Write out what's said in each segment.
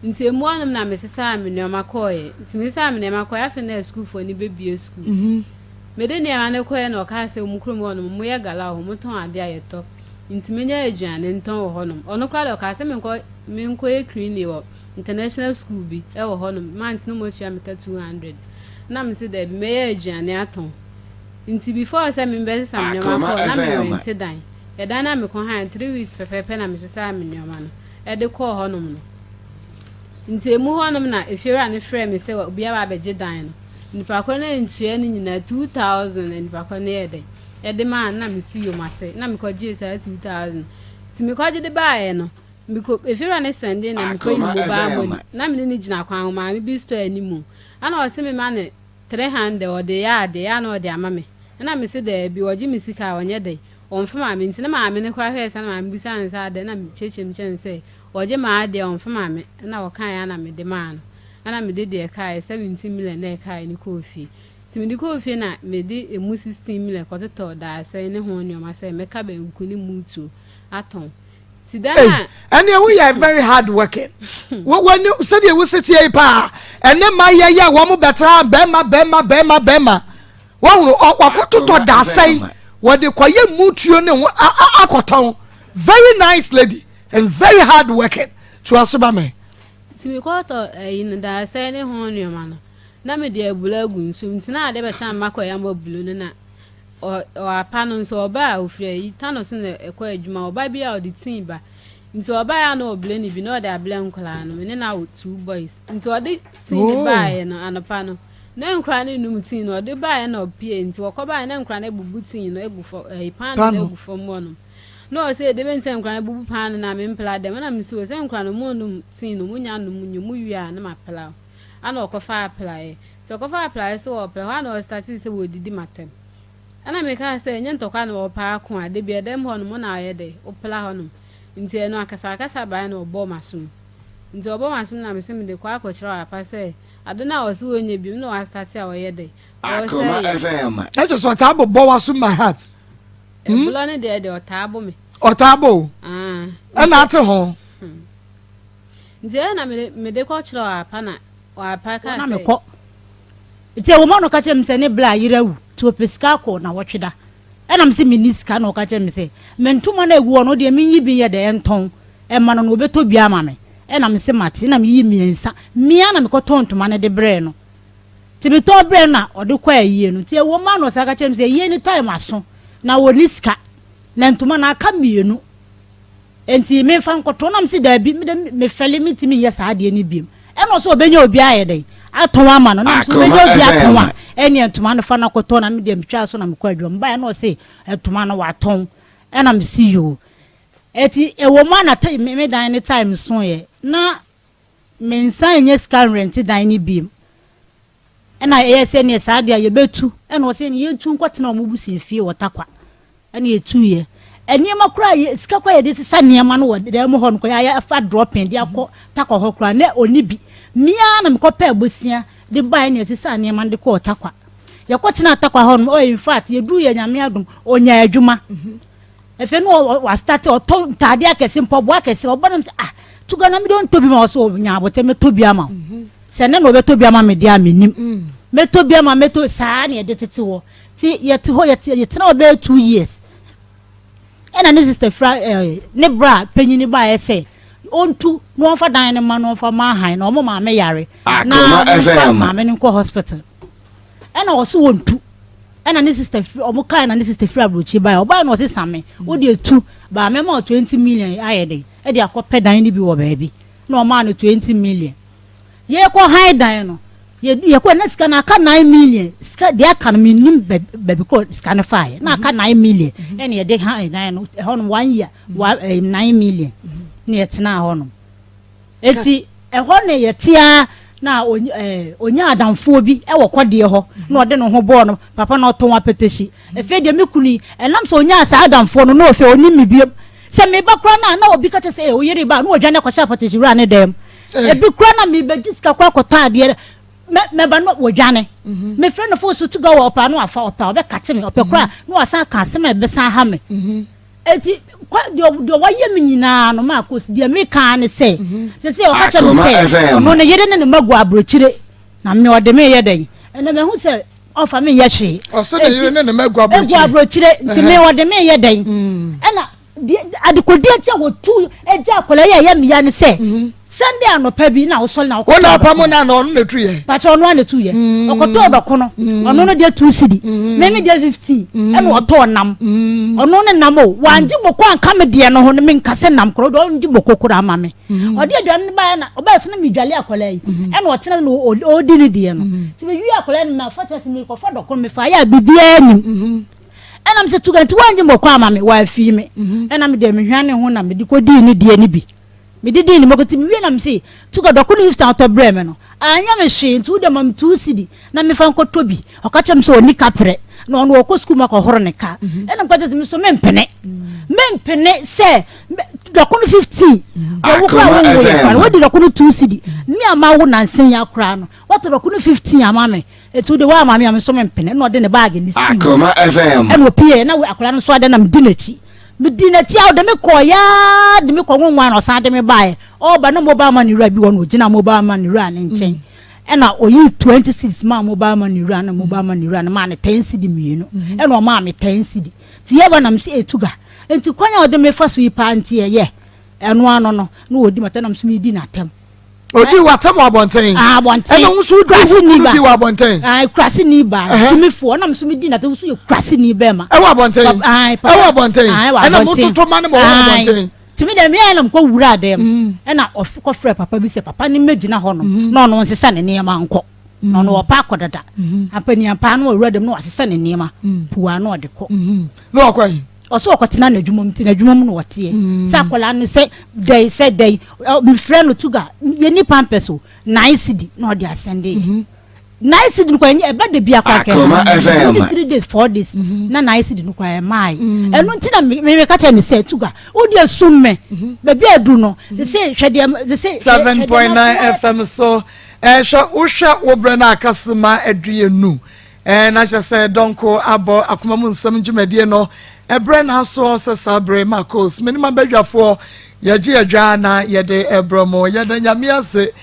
nti emu anum na mesesa me nneoma koye nti mesesa me nneoma koye afi na school for ni baby school me de nneoma ne koye na oka se omukrum honum mo ye gala ho mo ton ade ayeto nti menya aduane nton ho honum ono kra de oka se me nko ye clean wo international school bi e wo honum month no mo chia me ka 200 na me se de me ye aduane aton nti before say me besesa me nneoma koye na me rent dan e dan na me ko han 3 weeks pepepe na me sesa me nneoma no e de ko honum no nti emu honum na efiera ne frɛ me sɛ obi aba abegye dan no nipa kɔ na nkyia ne nyina 2000 nipa kɔ na yɛde ɛde ma na me si yomate na me kɔgye sɛ 2000 ti me kɔgye de baaye no me kɔ efiera ne sende na me kɔ ni mobile money na me ne gyina kwan ma me bi store animu ana ɔse me ma ne 300 ɔde ya na ɔde ama me na me se de bi ɔgye me sika ɔnyɛ de ɔmfama me nti na ma me ne kɔ ahwɛ sɛ na ma me bisa ne sɛ de na me kyekye me kyɛn sɛ oje ma de onfama me na wokan ya na me de ma no na me de kai 17 million na kai ni kofi ti me de kofi na me de emu 16 million kototo da sai ne ho nyoma sai me ka be nkuni mutu aton ti da na and we are very hard working when you said you will sit here pa and then my ya wo mo betra bema wo kototo da sai wo de koye mutuo ne akoton very nice lady and very hard working to asuba me si me koto yin da sai ne ho nyoma no na me de abula gu nso ntina ade be chan makoya mo bulu ne na o apa no nso oba ofre yi tano se ne ekọ adwuma oba bia o de tin ba nti oba ya na obule ni bi na o de abla nkola no me ne na 2 boys nti o de tin ba ye no anopa no na nkra ne num tin no o de ba ye na opie nti okoba na nkra na bubu tin no egufo pan na egufo mo no no say de ben sem kran bubu pan na me mpla de na me so sem kran mo num tin no munya num nyum wia na ma pla ana okofa apply to okofa apply so o pla na o start say we didi matem ana me ka say nye ntokwa na o pa ko ade bi edem ho no mo na aye de o pla ho no nti eno akasa ba na obo masum nti obo masum na me se me de kwa akọchira apa say adona o se onye bi no o start a o ye de Akoma FM that's just what abo bo wasum my heart bulo ne de otabo me otabo ana ate ho nti na me de ko chira apa na o apa ka na me ko ite wo mo no ka chem se ne bla yirawu to pesika ko na wotweda enam se miniska na o ka chem se mentuma na ewu no de menyi bi ye de enton e ma no no obeto bi ama me enam se mate na me yi miensa mia na me ko tontuma ne de bre no ti bi to bre na o de kwa yie no ti e wo ma no sa ka chem se ye ni time aso na woniska na ntuma na aka mienu enti me fa nkoto na msi da bi me fele mitimi ye sa ade ni biem eno so obenya obi ayede aton ama no na so obenya obi aton eni ntuma no fa na koto na me dem twa so na me kwadwo mba na o se ntuma no waton ena msi yo eti ewo ma na me dan ni time so ye na me nsan nye scan rent dan ni biem ena ese ne sa ade ye betu ena o se ne ye tu nkotena o mubusi fie wotakwa ena ye tu ye eniema kura ye sika kwa ye de sisa niema no de mo ho no ya fa dropping de akọ takọ ho kura na oni bi mia na me ko pa abosia de bai na sisa niema de ko takwa ye ko tena takwa ho no in fact ye du ye nyame adum onya adwuma efe no wa start o to tade akese mpobo akese obonam tuga na me don tobi ma so nya abote me tobi ama se ne no be tobi ama me de amenim me tobi ama me to saa na ye de tete wo ti ye te ho ye tena obe 2 years ena ne sister ne bra penyini ba ye se ontu no onfa dan ne ma no onfa ma han na omo ma me yare na ma me nko hospital ena wo so ontu ena ne sister omo kai na ne sister free abrochi ba oba na o se same wo de etu ba me ma 20 million ayede e de akopɛ dan ni bi wo ba bi na o ma no 20 million ye ko han dan no ye ko na sika na aka 9 million sika de aka no minim baby ko sika na fire na aka 9 million ene ye de han dan no ho no 1 year 9 million ne ye tena ho no eti ho ne ye tia na onya adamfo bi e wo kode ho na ode no ho bo no papa na oton apetesi e fe de mekuni enam so onya asa adamfo no na ofe oni mibiem se me ba kra na obi ka che o yeri ba na odwane kwa cha apetesi wura ne dem e bi kra na me ba gisika kwa kota ade me ba no wodwane me friend no fo so to go opa no afa opa obe kate me opa kra no asa ka se me be san ha me eti do waye me nyina no Maa Akos de me kan ne se o ka che me se no ne yede ne magu abrochire na me o de me yeden ene me hu se ofa me ye hwe o so de yede ne magu abrochire nti me o de me yeden ena adikodi ati wo tu eja akola ye me ya ne se Sunday anopa bi na wo so na wo na pa mo na no na tu ye pa che ono na tu ye okoto obako no ono no de 2 cedi me me de 15 ena oto nam ono ne nam o wanji boko anka me de no ho ne me nkase nam kro do nji boko kura ama me odi aduan ne ba na oba so na me dwale akola yi ena otena no odi ne de no ti me wi akola ne ma fa cha ti me ko fa doko me fa ya bibia nim ena me se tu ganti wanji boko ama me wa fi me ena me de me hwane ho na me de ko di ne de ne bi me didi ni mokoti mi na mse tuka dokunu 50 auto breme no anya me hwe ntu de mam 2 cedi na me fa nkoto bi okacha mse oni kapre na ono okọ school mako horo ne ka ena mkwaje mi so mempene se dokunu 15 wo kwa wo wo di dokunu 2 cedi mi ama wo na nsen ya kra no wato dokunu 15 ama me etu de wa ama me am so mempene na ode ne bag ni si Akoma FM ena opie na we akra no so ade na mdinachi medinati awo de me koya de me konwa no san de me bae o ba no mobile money ra bi wono gina mobile money ra ne nchen e na oyi 26 ma mobile money ra na mobile money ra na ma ne 10 cedi mienu e na o ma me 10 cedi ti ye ba na mse etuga enti kwanya o de me fa so yi pa nti ye eno ano no na odi mata na mse mi di na tem odi watam abonten abonten eno nso di wa abonten krasi ni ba timi fo na mso mi di na te so ye krasi ni ba ma e wa abonten e wa abonten ena mototo ma ne mo abonten timi de me anam ko wura dem ena of ko frɛ papa bi se papa ni megina ho no na ono nsesa ne niema nko na ono opa akodada apani ampa no wura dem no asesa ne niema puwa na ode ko no akwai oso okotena na adwumom ti na adwumom no wote sa akola no se dey mi frɛ no tuga ye ni pampeso nice cedi na ode asende nice cedi no kwa e ba de bia kwa ke 3 days 4 days na nice cedi no kwa e mai enu nti na me ka che ni se tuga odi asumme be bia adu no se hwede se 7.9 FM so sha usha wobre na akasema aduenu na cha se donko abo akoma mu nsam dwumadie no ebre na so se sabre Maa Akos minima badwafo yaji adwa na yede ebromo yede nyame ase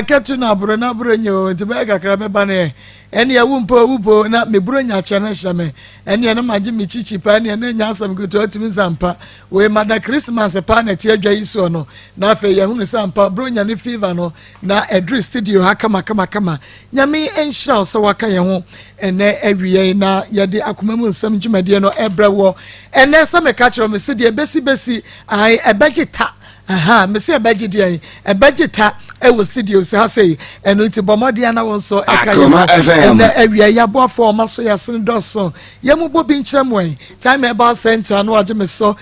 ketu na bro na bro nyo tibega krabe bane eni awumpo na mebro nya chane shame eni na maji michichi pa eni na nya asam kuto atimi sampa we mada Christmas pa na ti adwa iso no na afa ye hunu sampa bro nya ne fever no na edri studio kama nyame enhira so waka ye ho ene awie na yede akoma mu nsam dwumadie no ebrewo ene se me ka kire me se de besi ai ebegita mesi ebegidi ebegita ewo studio se say eno ti bomodia na won so na awia ya boafo maso ya sen doso yemu bobi nkyeremwen time about center no age me so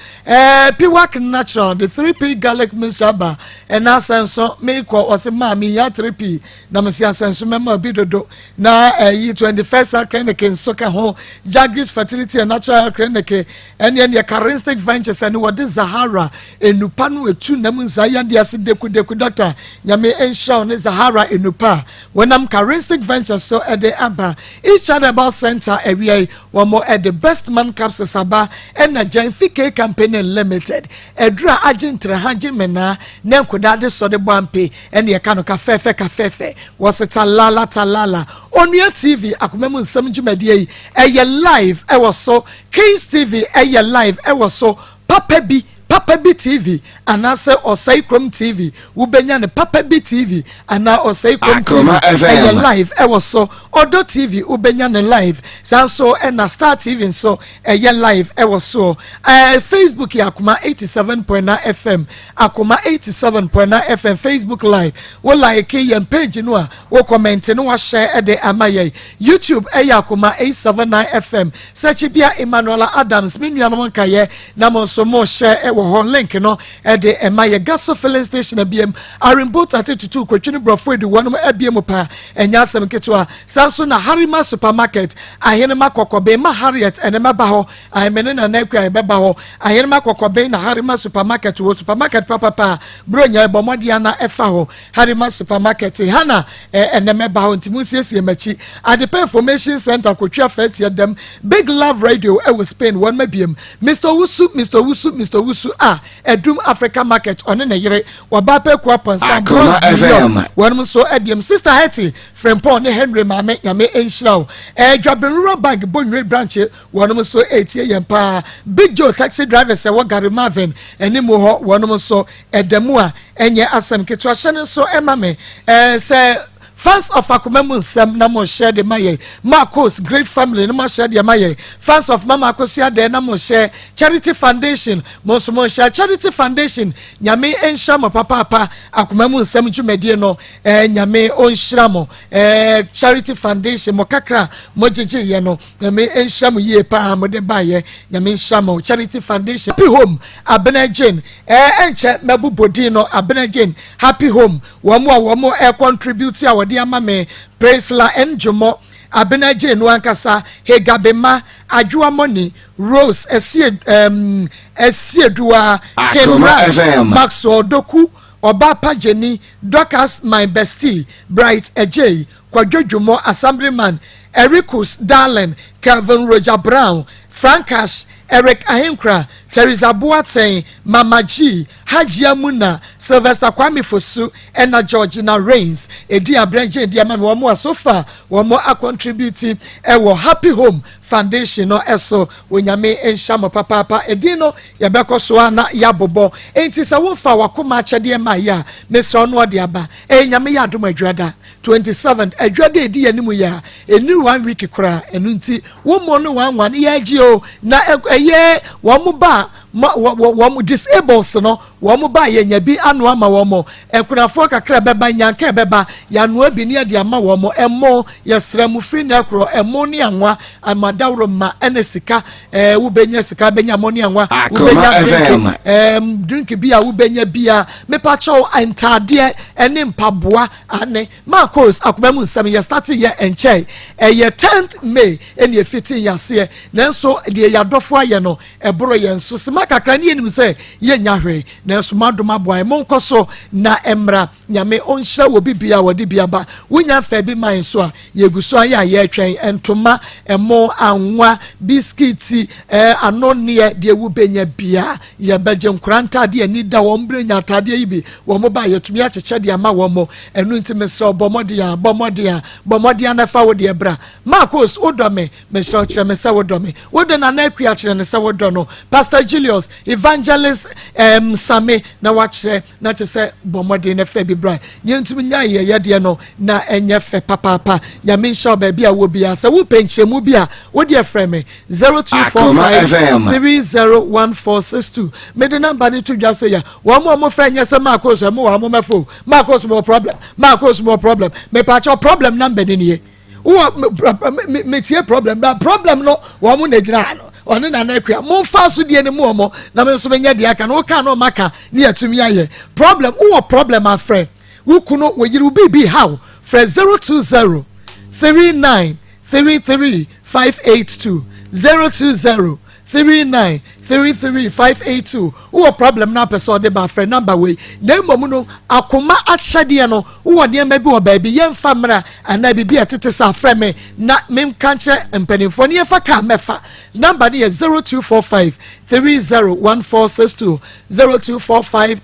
P-Work natural the 3P garlic mixture and asenso me ko o se ma mi ya 3P na me se asenso mema bi dodo na 21st clinic in soka ho Jagris fertility and natural clinic and ye charismatic ventures and what is Zahara enupa no etu nam nzaya dia se deku doctor nyame enshaw ne Zahara enupa wenam charismatic ventures so at the aba each other about center area one more at the best man capsules aba and a Genfike company limited edra agent 300 mena nenkoda de so de bampe and ye kanoka fefe was it talala onua TV akomemu nsam dwumadie eye live e was so Kings TV eye live e was so Papa B TV anase Osai Krom TV ubenya ne Papa B TV ana Osai Krom TV eye live e was so Odo TV ubenya ne live sanso na Star TV so eye live e was so Facebook ya Akoma 87.9 FM Akoma 87.9 FM Facebook live wo like yem page no a wo comment no wa share de amaye YouTube eye Akoma 879 FM search bia Emmanuel Adams menu no kaye na mo so mo share ho link no e de ema ye gaso filling station abiem arimbo 32 kwetwene brofo edi wonom abiem pa enya asem ketwa sanso na Harima supermarket ahenema kokobe ma Harriet enema ba ho ahemene na nakwa beba ho ahenema kokobe na Harima supermarket wo supermarket papa bronya bomodia na efa ho Harima supermarket hana enema ba ho ntimusiesie machi adepa information center kwetwa fete dem Big Love Radio e Spain one mabiem Mr. Wusu Edum Africa market on na yere wabape kwa ponsa one so ebiem sister Hetty Frempon ne Henry Mame Yame Enshraw Dwabenro Bank Bonwe branch one so 8 yempa Big Joe taxi driver se wagare Marvin enimo ho one so edemu a enye asem ketwa hye so emame se fans of Akoma Sam na mo share the maye Maa Akos great family na mo share the maye fans of Mama Akos ya de na mo share charity foundation mo so mo share charity foundation nyame enhya mo papa Akoma Sam dwumedie no nyame onhira mo charity foundation mo kakra mo jeje ye no nyame enhya mo ye pa mo de baye nyame enhya mo charity foundation happy home abenagen enche mabubodi no abenagen happy home wo mo contribute ya Diamame Presla Enjomo Abenaje no ankasa Hegabema Ajua Money Rose Esiedua Kenra Maxwell Doku Obapa Jenny Docas my bestie Bright Ej Kwajojumo Assemblyman Ericus Darling Calvin Roger Brown Frankash Eric Ahenkra Teresa Boateng Mama G Hajia Muna Sylvester Kwame Fosu Ena Georgina Reigns Edi Abrenje Edi Amami wamo asofa wamo a contribute ewo Happy Home Foundation no eso wonyame enhya papa edi no yebeko so na yabobo enti se wonfa wakoma achede ma ya mesro no ode aba nyame ya adom adwada 27 adwada edi yanimu ya eni 1 week kura enu nti wo mo no wanwan ya agi o na eye wo ba wo disables no wo ba ye nya bi anu ama wo ekunafo kakra beba nyanka beba ya no abi ne de ama wo emo yesramu free na kro emo ne anwa amadawro ma enesika wo benya sika benya mo ne anwa wo benya drink bia wo benya bia mepa chow antade ene mpaboa ane Maa Akos Akoma nsam ye start ye enche ye 10th May ene 15 yase nanso de yadofo aye no eboro ye nso sima kakra ne enim se ye nyahwe nanso madoma boy monkoso na emra nyame onhya wo bibia wode biaba wonya fa bi man so a yeguso aye ye atwen entoma emo anwa biscuit anonne de wo benya bia ye beje nkuranta de ani da wo mbrenya atade yi bi wo mo ba yetumi acheche de ama wo mo enu ntime se bomodia na fa wo de bra Maa Akos odome me shiro kire me se wodome wode na na akua kire ne se wodono Pastor Julius Evangelist Same na wachire na chese bomode na fa bi bra nyentumi nya ye de no na enye fe papa ya me sha ba bia wo bia se wo penchemu bia wo de frɛ me 0245 301462 me de number ni to dwa se ya wo mo fra nya se Maa Akos mo wa mo mefo Maa Akos mo problem Maa Akos mo problem me pa cho problem number ni ye wo me tie problem da problem no wo mo na gira no one na na akua mo fa so de ni mo mo na me so benya de aka no ka no maka ni atumi aye problem wo problem afre wo kuno wo yiri bibi how fre 020 39 33 582 020 39 33 582 wo problem na person de ba friend number we na mom no akoma achade no wo ne ma bi wo ba bi yemfa mra ana bi bi atete sa frɛ me na mem kanche mpanimfo ne yefa ka mefa number ne 0245 301462 0245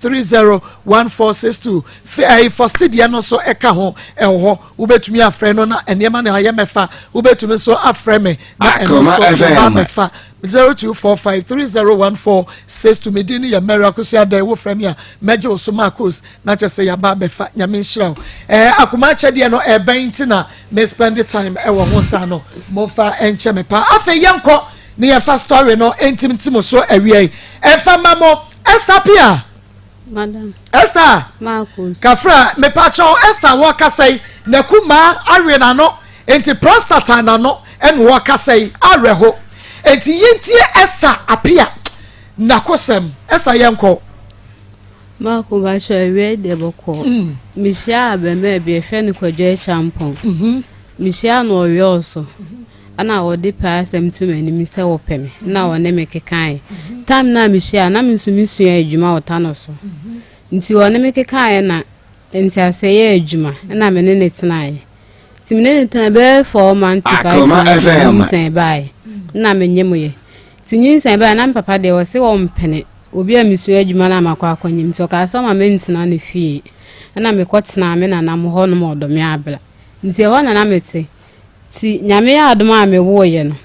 301462 first dia no so eka ho ho wo betumi afrɛ no na enema na ye mefa wo betumi so afrɛ me na eno so ba mefa 0245 301462 medini ya miracle so ada wo frɛ me a meje wo so Maa Akos na chese ya ba befa nyame nhyira akoma achade no eben na me spend the time e wo ho sa no mo fa enche me pa afa yenko ne ya fa story no entimtim so awie efa mamo Esther Pia Madam Esther Maa Akos kafra me pa cho Esther wo kasai na kuma awe na no enti prostata na no en wo kasai awe ho enti yentie Esther apia nakosem esa yenko ma ko ba so ewe de boko mi sha be me bi ehwe ne kwadwe champon mi sha no oyoso ana odi pasem tu mani mi se wopeme na wone me kekan tam na mi sha na mi su mi sua adwuma otano so nti wone me kekan na nti aseye adwuma na me ne tenae ti me ne tena be 4 months 5 months bai na me nyemoye ti nyinsan bai na papa de wo se wo mpene obi a mi sua adwuma na makwa akwanyim ti o ka so ma me ntena ne fie na me kotena me na nam ho no mo do me abla nti e ho na mete ti nyame ya adoma me wo ye no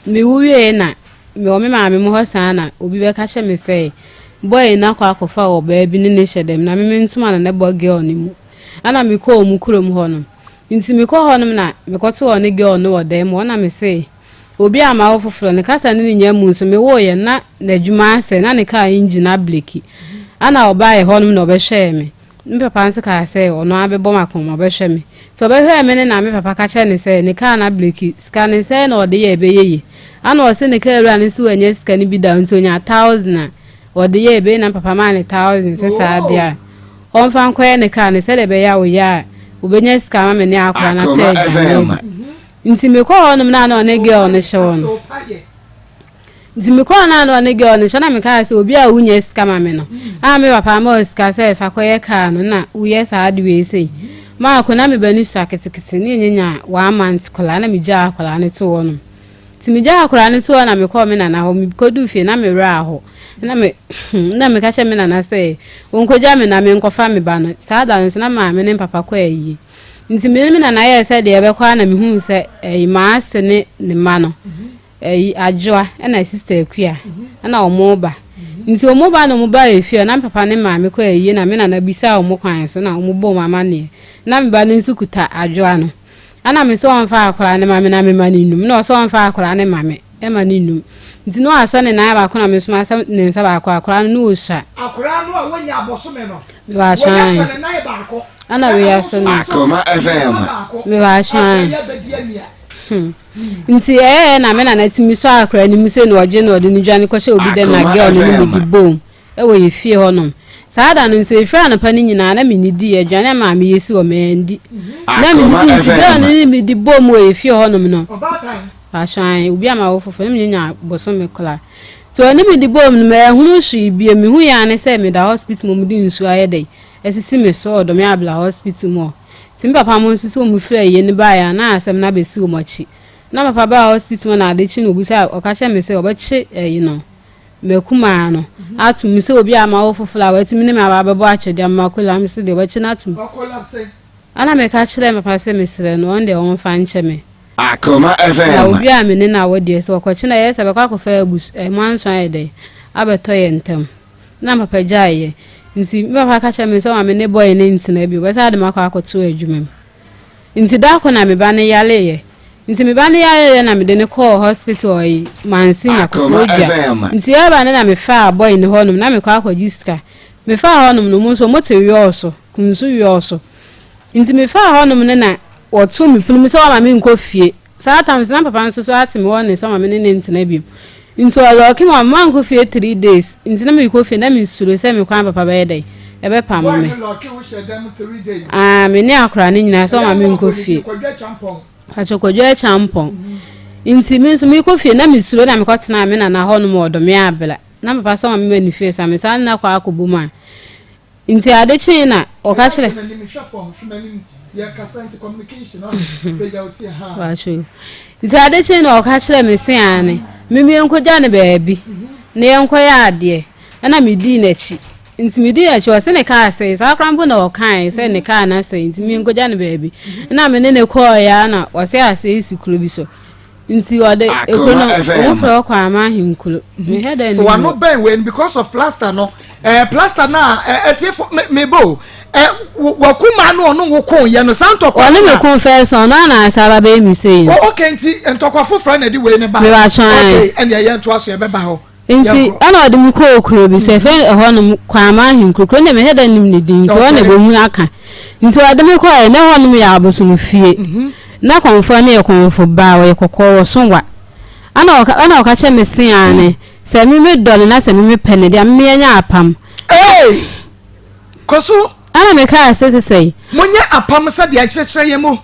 me wuye na me o me ma me mo hosan na obi be ka hye me say boy na kwa akofa wo ba bi ne hyedem na me ntuma na ne bo girl ni mu ana me ko mu kurom ho no nti me ko ho no na me ko to wo ne girl no wo dem wo na me say obi ama wo foforo ne kasa ne nya mu so me wo ye na adwuma ase na ne ka engine ableki ana oba ye ho no na obehwe me papa nse ka say ono abebo makoma obehwe me so be hwe me na me papa ka che ne say ne ka na bleki scan ne say na ode ye be ye ana o se ne ka ewura ne si wanye scan bi da nto nya 1000 ode ye be na papa ma ne 1000 se sa dia on fan ko ye ne ka ne se le be ya wo ya obenya scan ma me ne akwa na te nti me ko ono na na ne girl ne hye won nti me ko na na ne girl ne hye na me ka say obi a wunye scan ma me no a me papa ma o scan say fa ko ye ka no na uye sa de we say ma ko na me bani so aketekete ni nyenya 1 month kola na me ja akola ne to wono ti me ja akola ne to na me ko me na ho me ko du fie na me ra ho na me ka che me na say wonko ja me na me nkofa me ba no sa da no na ma me ne papa ko ayi nti me na ye say de be kwa na me hu say ma se ne ma no ajoa na sister akua na omo ba nti omo ba no mo ba efie na papa ne ma me ko ayi na me na bisa omo kwan so na omo bo mama ne na me ba no nsukuta ajoa no ana me so onfa akora ne ma me na me ma ninum na so onfa akora ne ma me e ma ninum nti no aso ne na ba ko na me so ma ne nsa ba akora no no sha akora no a wonya aboso me no me ba shan ne na ba ko ana we aso no Akoma FM me ba shan nti na me na timi so akora ni mi se no oje no de ni dwane ko she obi dem na girl no mi di bom e wo ye fie honom saada no se fira na pani nyina na me ni di ye dwane ma me yesi o me ndi na me di girl no mi di bom wo ye fie honom no ashan obi ama wo fofo me nya boso me kola so ni mi di bom no me hunu hwi bie me hu ya ne se me da hospital mo di nsu aye dai esisi me so do me abla hospital mo tim papa mo nsisi o mu fira ye ni ba ya na asem na be si o machi na papa ba hospital na de chi no obi say o ka che me say obachi you know me kuma no atum me say obi ama wo fofla wa tim ni me ababo achede amma kola me say de obachi na atum ana me ka chire me papa say me sire no on de on fa nche me Akoma FM na obi a me ne na wo de so ko chi na ye se be kwa ko fa abus manso aye de abeto ye ntem na papa jaye nti me papa ka che me say wa me ne boy ne ntina bi we say de makwa akoto adwuma nti da ko na me ba ne yale ye nti me ba ne yale na me de ne call hospital yi mansi na ko oja nti ya ba ne na me fa boy ne honum na me kwa akwajiska me fa honum no mo so mo te yoso kunsu yoso nti me fa honum ne na otu mi punu mi so ma me nko fie sometimes na papa nso so ati me won so ma me ne ntina bi nti o lo ki ma nko fie 3 days nti na me ko fie na me suro se me kwa papa ba yedai e be pam me me ne akora ne nyina so ma me nko fie achokodwe champon nti mi so mi ko fie na mi suro na mi ko tena me na ho no mo do me abla na papa so ma me ni fie sa me sa na kwa akobuma nti ade chi na o ka kire wa shu nti ade chi na o ka kire me se ane mi enkoja ne baabi na enkoya ade na mi di na chi nti mi di na chi o se ne ka se sa krambo na o kan se ne ka na se nti mi enkoja ne baabi na me ne ko ya na o se ase isi kuro bi so nti o de ekono o fro kwa ama hinkulo me head and so one no ben when because of plaster no plaster na etie me bo wakuma no no wo kon ye no santo kwa no me confession no na asaba be mi say okay nti entokwa friend na di we ne ba okay and ye nto aso ye be ba ho nti ana odi mi ko okuro bi se fe ho no kwa ama hinkulo ne me head and nim ne din nti o na be hu aka nti odi mi ko e ne ho no me ya aboso fie na konfo na ye konfo ba we kokoro so wa ana o ka che me se ane se me dole na se me pene dia me nya apam koso ana me ka say munya apam sa dia kyekere yemo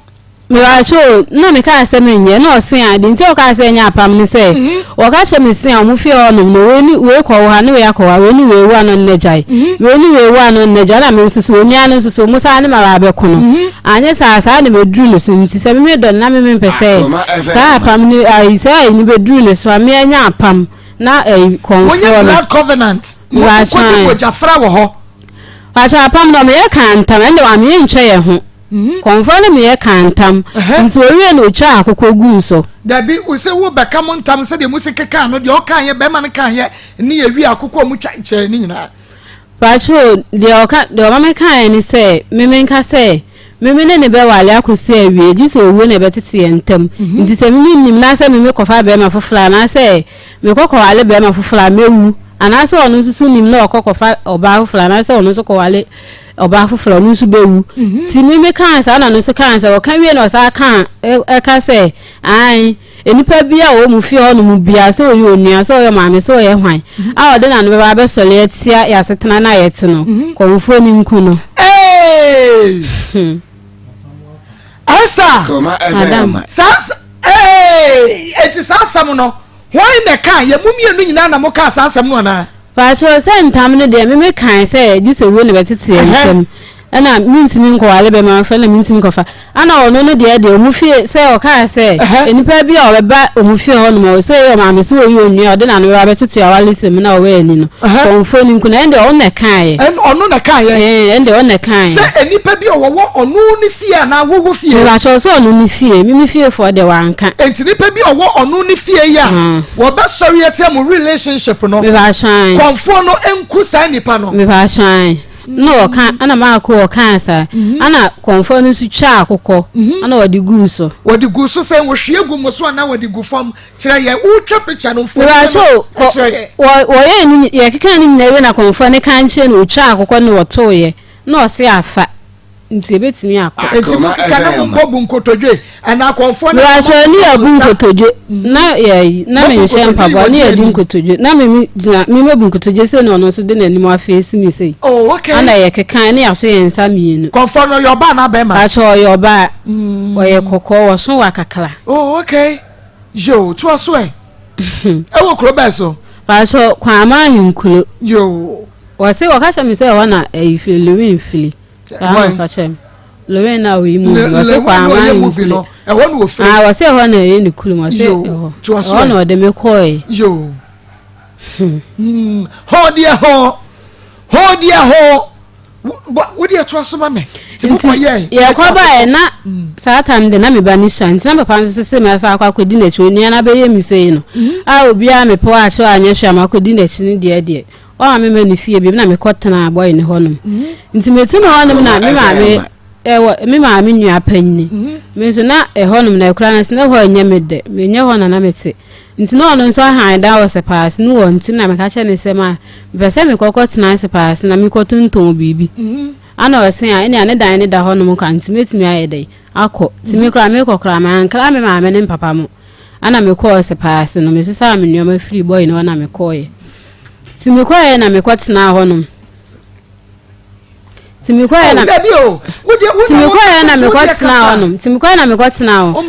me wa cho na me ka se me nye na osen ade nti o ka se nya apam ni say o ka che me sen o fie onu no we ko ha ne we akwa we ni we wu anu ne jai we ni we wu anu ne jai na me susu oni anu susu musa ne ma ba ko no anye sa ne me duru no so nti se me do na me pese sa apam ni ai say ni be duru no so me nya apam na confirm blood covenant wa ko jafra wo ho acha apam no me kantam ende wa me ntwe ye ho confirm me kantam nti owie no cha akoko gu so dabi wo se wo beka montam se de musike kan no de o kan ye be man kan ye ni ye wi akoko mu twa che ni nyina pacho de o ka de o ma me kan ni se me nka se me ne be wale akosi awie ji se owo ne betete ye ntam nti se me nim na se me kofa be ma fofla na se me kokko wale be ma fofla mewu ana se onu susu nim na okokofa oba fofla na se onu so ko wale oba fofla onu su bewu ti me kan sa na no se kan sa o kan wie no sa kan e ka se ai enipa bia o mu fie onu mu bia se oyi onua se oyi maame se oyi hwan a ode na no be ba be sole atia ya setena na yete no konfo ni nku no Esther Akoma FM sas eti sasam no why ne kan ye mumienu nyina na mo ka sasam no na pacho se ntam ne de me kan se ji se wo ne betete ensem ana mintimi nko wale be ma fa na mintimi ko fa ana ono no de mu fie se o ka se enipa bi o beba o mu fie ho no mo se o ma me se o yi onua o de na no ba betete ya wale se me na o we ani no konfo ni nko na ende o na kan ye ono na kan ye ende o na kan ye se enipa bi o wo ono ni fie na wo fie me ba cho so ono ni fie mi fie for de wanka enti nipa bi o wo ono ni fie ya wo ba sorry atem relationship no me ba shine konfo no enku sa nipa no me ba shine no kan ana ma ko kan sa ana konfo no su cha akoko ana wodi guso se wo hwe gu mo so ana wodi gu fam kire ye wo twa picture no fo wo ye ni ye keka ni na we na konfo ne kan che no cha akoko no woto ye na o se afa nti betimi akọ enti kana mo bu nkotodwe ana konfo na wa so ni abu nkotodwe na ye na me hye mpabo ni adi nkotodwe na me bu nkotodwe se no no so de nanim afesi mi sei okay ana ye kekan ni aso ye nsa mienu konfo no yo ba na be ma acho yo ba o ye kokko wo so wa kakala okay yo to aso e wo kro ba so acho kwa ma hinkulo yo wo se wo ka sha mi se wo na ifili fili Lowe na we mu wase kwa movie no e ho no ofre wase ho na e ni kulu wase ho no de me koi yo ho dia ho wo dia to aso ma me ti mo ye kwa ba e na sa time de na me ba ni shan ti na papa nsese me asa akwa kodi na chi oni na be ye mi sei no obi a me po a cho anya hwa ma kodi na chi ni de o ma me ni fie bi na me kotena boy ni honum nti meti na honum na me ma me nua panyi me nso na honum na ekura na sina ho nya me de me nya ho na meti nti na ono nso han da wo se pass no wo nti na me ka che ne se ma be se me kokotena se pass na me kotunton bibi ana o se a ene ane dan ne da honum ka nti meti me ayede akọ ti me kura me kokura ma nkra me ma me ne papa mo ana me ko se pass no me sisa me nua ma free boy no na me koye timikwaye na mekwatena honum timikwaye na timikwaye na mekwatena honum timikwaye na mekwatena ho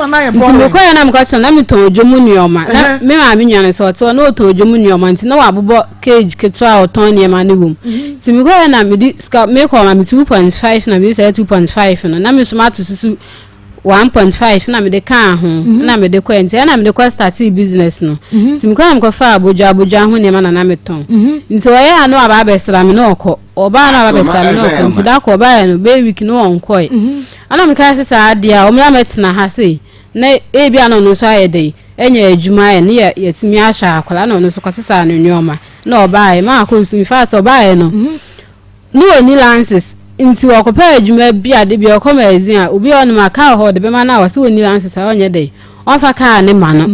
timikwaye na mekwatena na meton odwomu nioma na me ma me nwane so to na oton odwomu nioma nti na wabobo cage ketwa oton niema ne wom timikwaye na me di me ko ma 2.5 na me say 2.5 no na me so matu susu 1.5 na me de kan ho na me de kwenti na me de ko start business no timikwa na me ko fa aboja ho ne ma na me ton nti wo ya no aba besra me no okọ oba na aba besra me no okọ nti da ko ba no be week no onkoi ana me ka sesa adia o me ametena ha sei na e bia no no so ayede enya adwuma ye ne yetimi ahya akola na no so kwasesa no nyoma na oba ma akosu mi fa to oba no no oni lances nti wakopa adwuma bia de bia okoma ezin a obi on ma ka ho de be ma na wase oni lances a onye de onfa ka ne ma no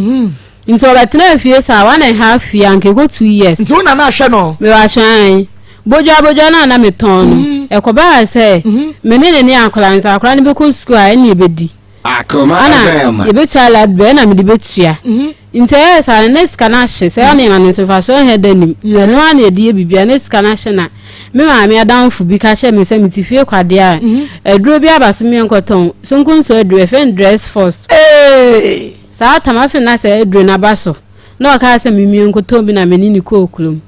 nti obetena afie sa 1.5 year nke go 2 years nti una na ahwe no me wa hwan bojo na me ton no ekoba se menene ni akora ne be ko school a ene be di Akoma FM e be child be na me di betua Inter sa next kanahye se ya na yema so fa so he danim no ana edie bibia next kanahye na me ma me adanfo bi ka che me se metifie kwade a eduro bi abaso me enkoton so nkunso eduro fen dress first sa tamafe na se eduro na baso na ka se me enkoton bi na me ni ko okulum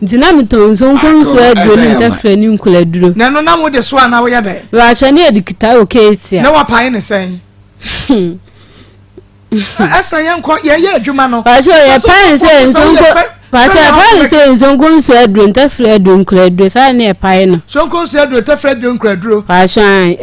nti na me ton so nkunso eduro ni ntafre ni nkuladuro na no na mo de so ana wo ya de wa cha ne edikita oketia na wa pai ne sen asa yanko ye adwuma no pa so ye pan se nzongo pa so pan se nzongo nso aduro ntafre aduro nkuladuro sa na ye pai no so nkunso aduro ntafre aduro nkuladuro pa so an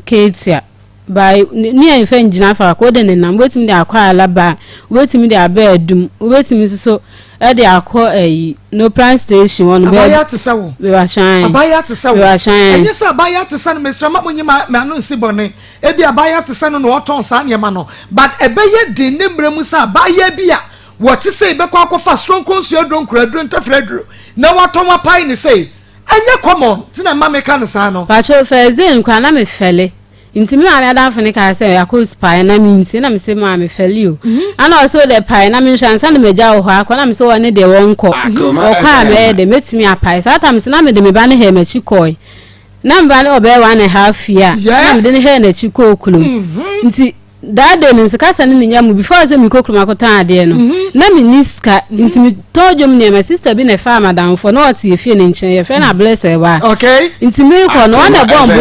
ketia by ni en fe njina fa ko de ne nam wetimi de akwa alaba wetimi de aba adum wetimi so e de akọ no plan station one be abaya to sawo we wa shine abaya to sawo we wa shine enye sa abaya to san me sema monyi ma anu nsibone e bi abaya to san no oton sa ne ma no but ebeye de ne mremu sa abaya bi a what say be kwa kofa sonkonsu adon kuraduro ntafraduro na waton wa pai ni say enye common tina ma me kan sa no pa cho Thursday nkwa na me fele intimi ma me adanfo ne ka say Akos pai na me nti na me say ma me fele o ana also the pai na me hwansa na me gya wo ha akwa na me say wone de wonko okwa me de metimi apai sa ta me say na me de me ba ne he machi koi na me ba ne obe 1.5 year na me de ne he na chi ko okulum nti that day no sikasa ni nyamu before say me kokruma kotan ade no na me niska intimi tojom ne my sister bi na fa madam for no tie fie ne nchen ye friend na bless her wa okay intimi ko no na bomb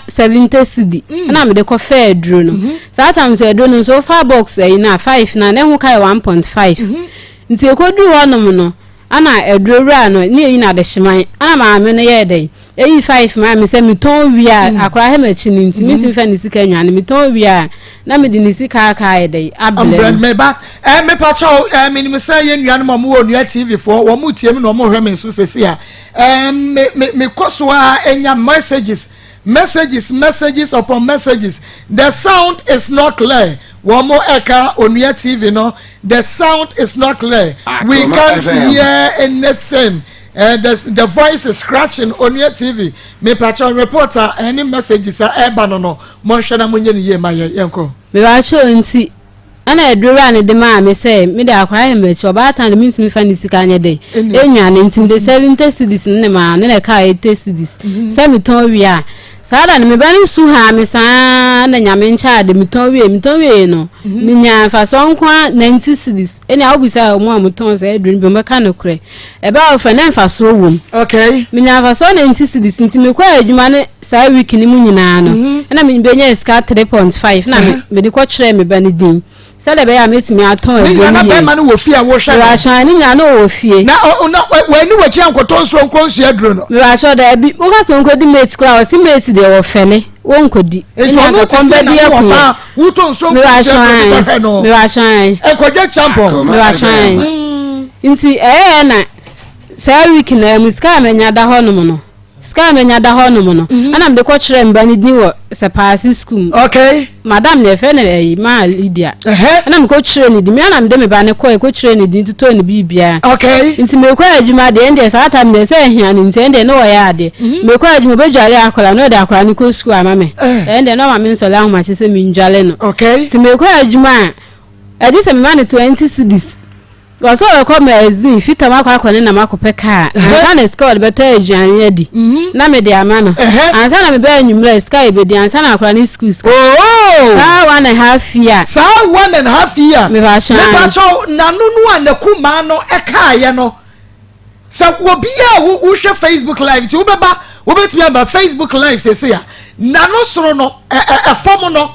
70 cedi na me de ko fair dro no so time say dro no so far box na 5 na hu kai 1.5 nti ekodu wonom no ana edrowura no ne yi na de hyeman ana ma me no ye dey 85 ma me say me ton wi a akora he machi ni ntimi ntimi fa ni sika nwane me ton wi a na me de ni sika aka ye dey able me ba me pa cho me ni me say ye nua no mo wo nua TV for wo mu tie me no mo hwe me so sesi a me koso a enya messages upon messages. The sound is not clear. One more eka onua TV no, the sound is not clear. We can't hear anything. The voice is scratching on your TV. Me patron reporter any messages are ebanono. Mo shana munye ni ye maye yenko. Me wa cho nti ana edura ne de ma me say me de akwa he mechi obata ne minti me fa ni sika anye de enwa ne nti de 70 cedis ne ma ne ka 80 cedis say me ton wi a sada ne me ba ni su ha me sa na nyame ncha de me ton wi no me nya fa so nkwa 90 cedis eni a obisa mo amuton say edun bi me ka no kure e ba ofa na fa so wom okay me nya fa so 90 cedis nti me kwa adwuma ne sa week ni mu nyina no na me benya ska 3.5 na me de ko kire me ba ni din sada be ya metimi aton e na be ma no wo fie wo hwe wa shan ni nya no wo fie na we ni wo chi ankoton so nkonsu aduro no me wa sho da bi wo ka so nkodi mate kra o si mate de wo fele wo nkodi enya ko kombedi e ko wo ton so nkonsu aduro no me wa shan e kodja champion me wa shan nti na sa week na muska amenya da ho no ska amenya da ho no ana mde ko kire mba ni wo se pass school okay madam ne fe na ma Lydia ana mko kire ni di me ana mde me ba ne ko kire ni di to ni bibia okay nti me ko adwuma de ende sa ata me se hia ni nti ende no wo ya de me ko adwuma be dwale akola no de akola ni ko school ama me ende no ma me nso la homa che se me ndwale no okay nti me ko adwuma edi se me ma ne 20 cedis was all come ezin fita makwa ne na makope ka ansa na score beto ajuan yadi na me de amano ansa na me be anwumre sky be de ansa na akwa ni school oh 1.5 year so 1.5 year me ba shan me ba cho nanunu anakuma no eka ye no so obi a wo hwe Facebook live ti wo beba wo betimi aba Facebook live se ya nanu soro no form no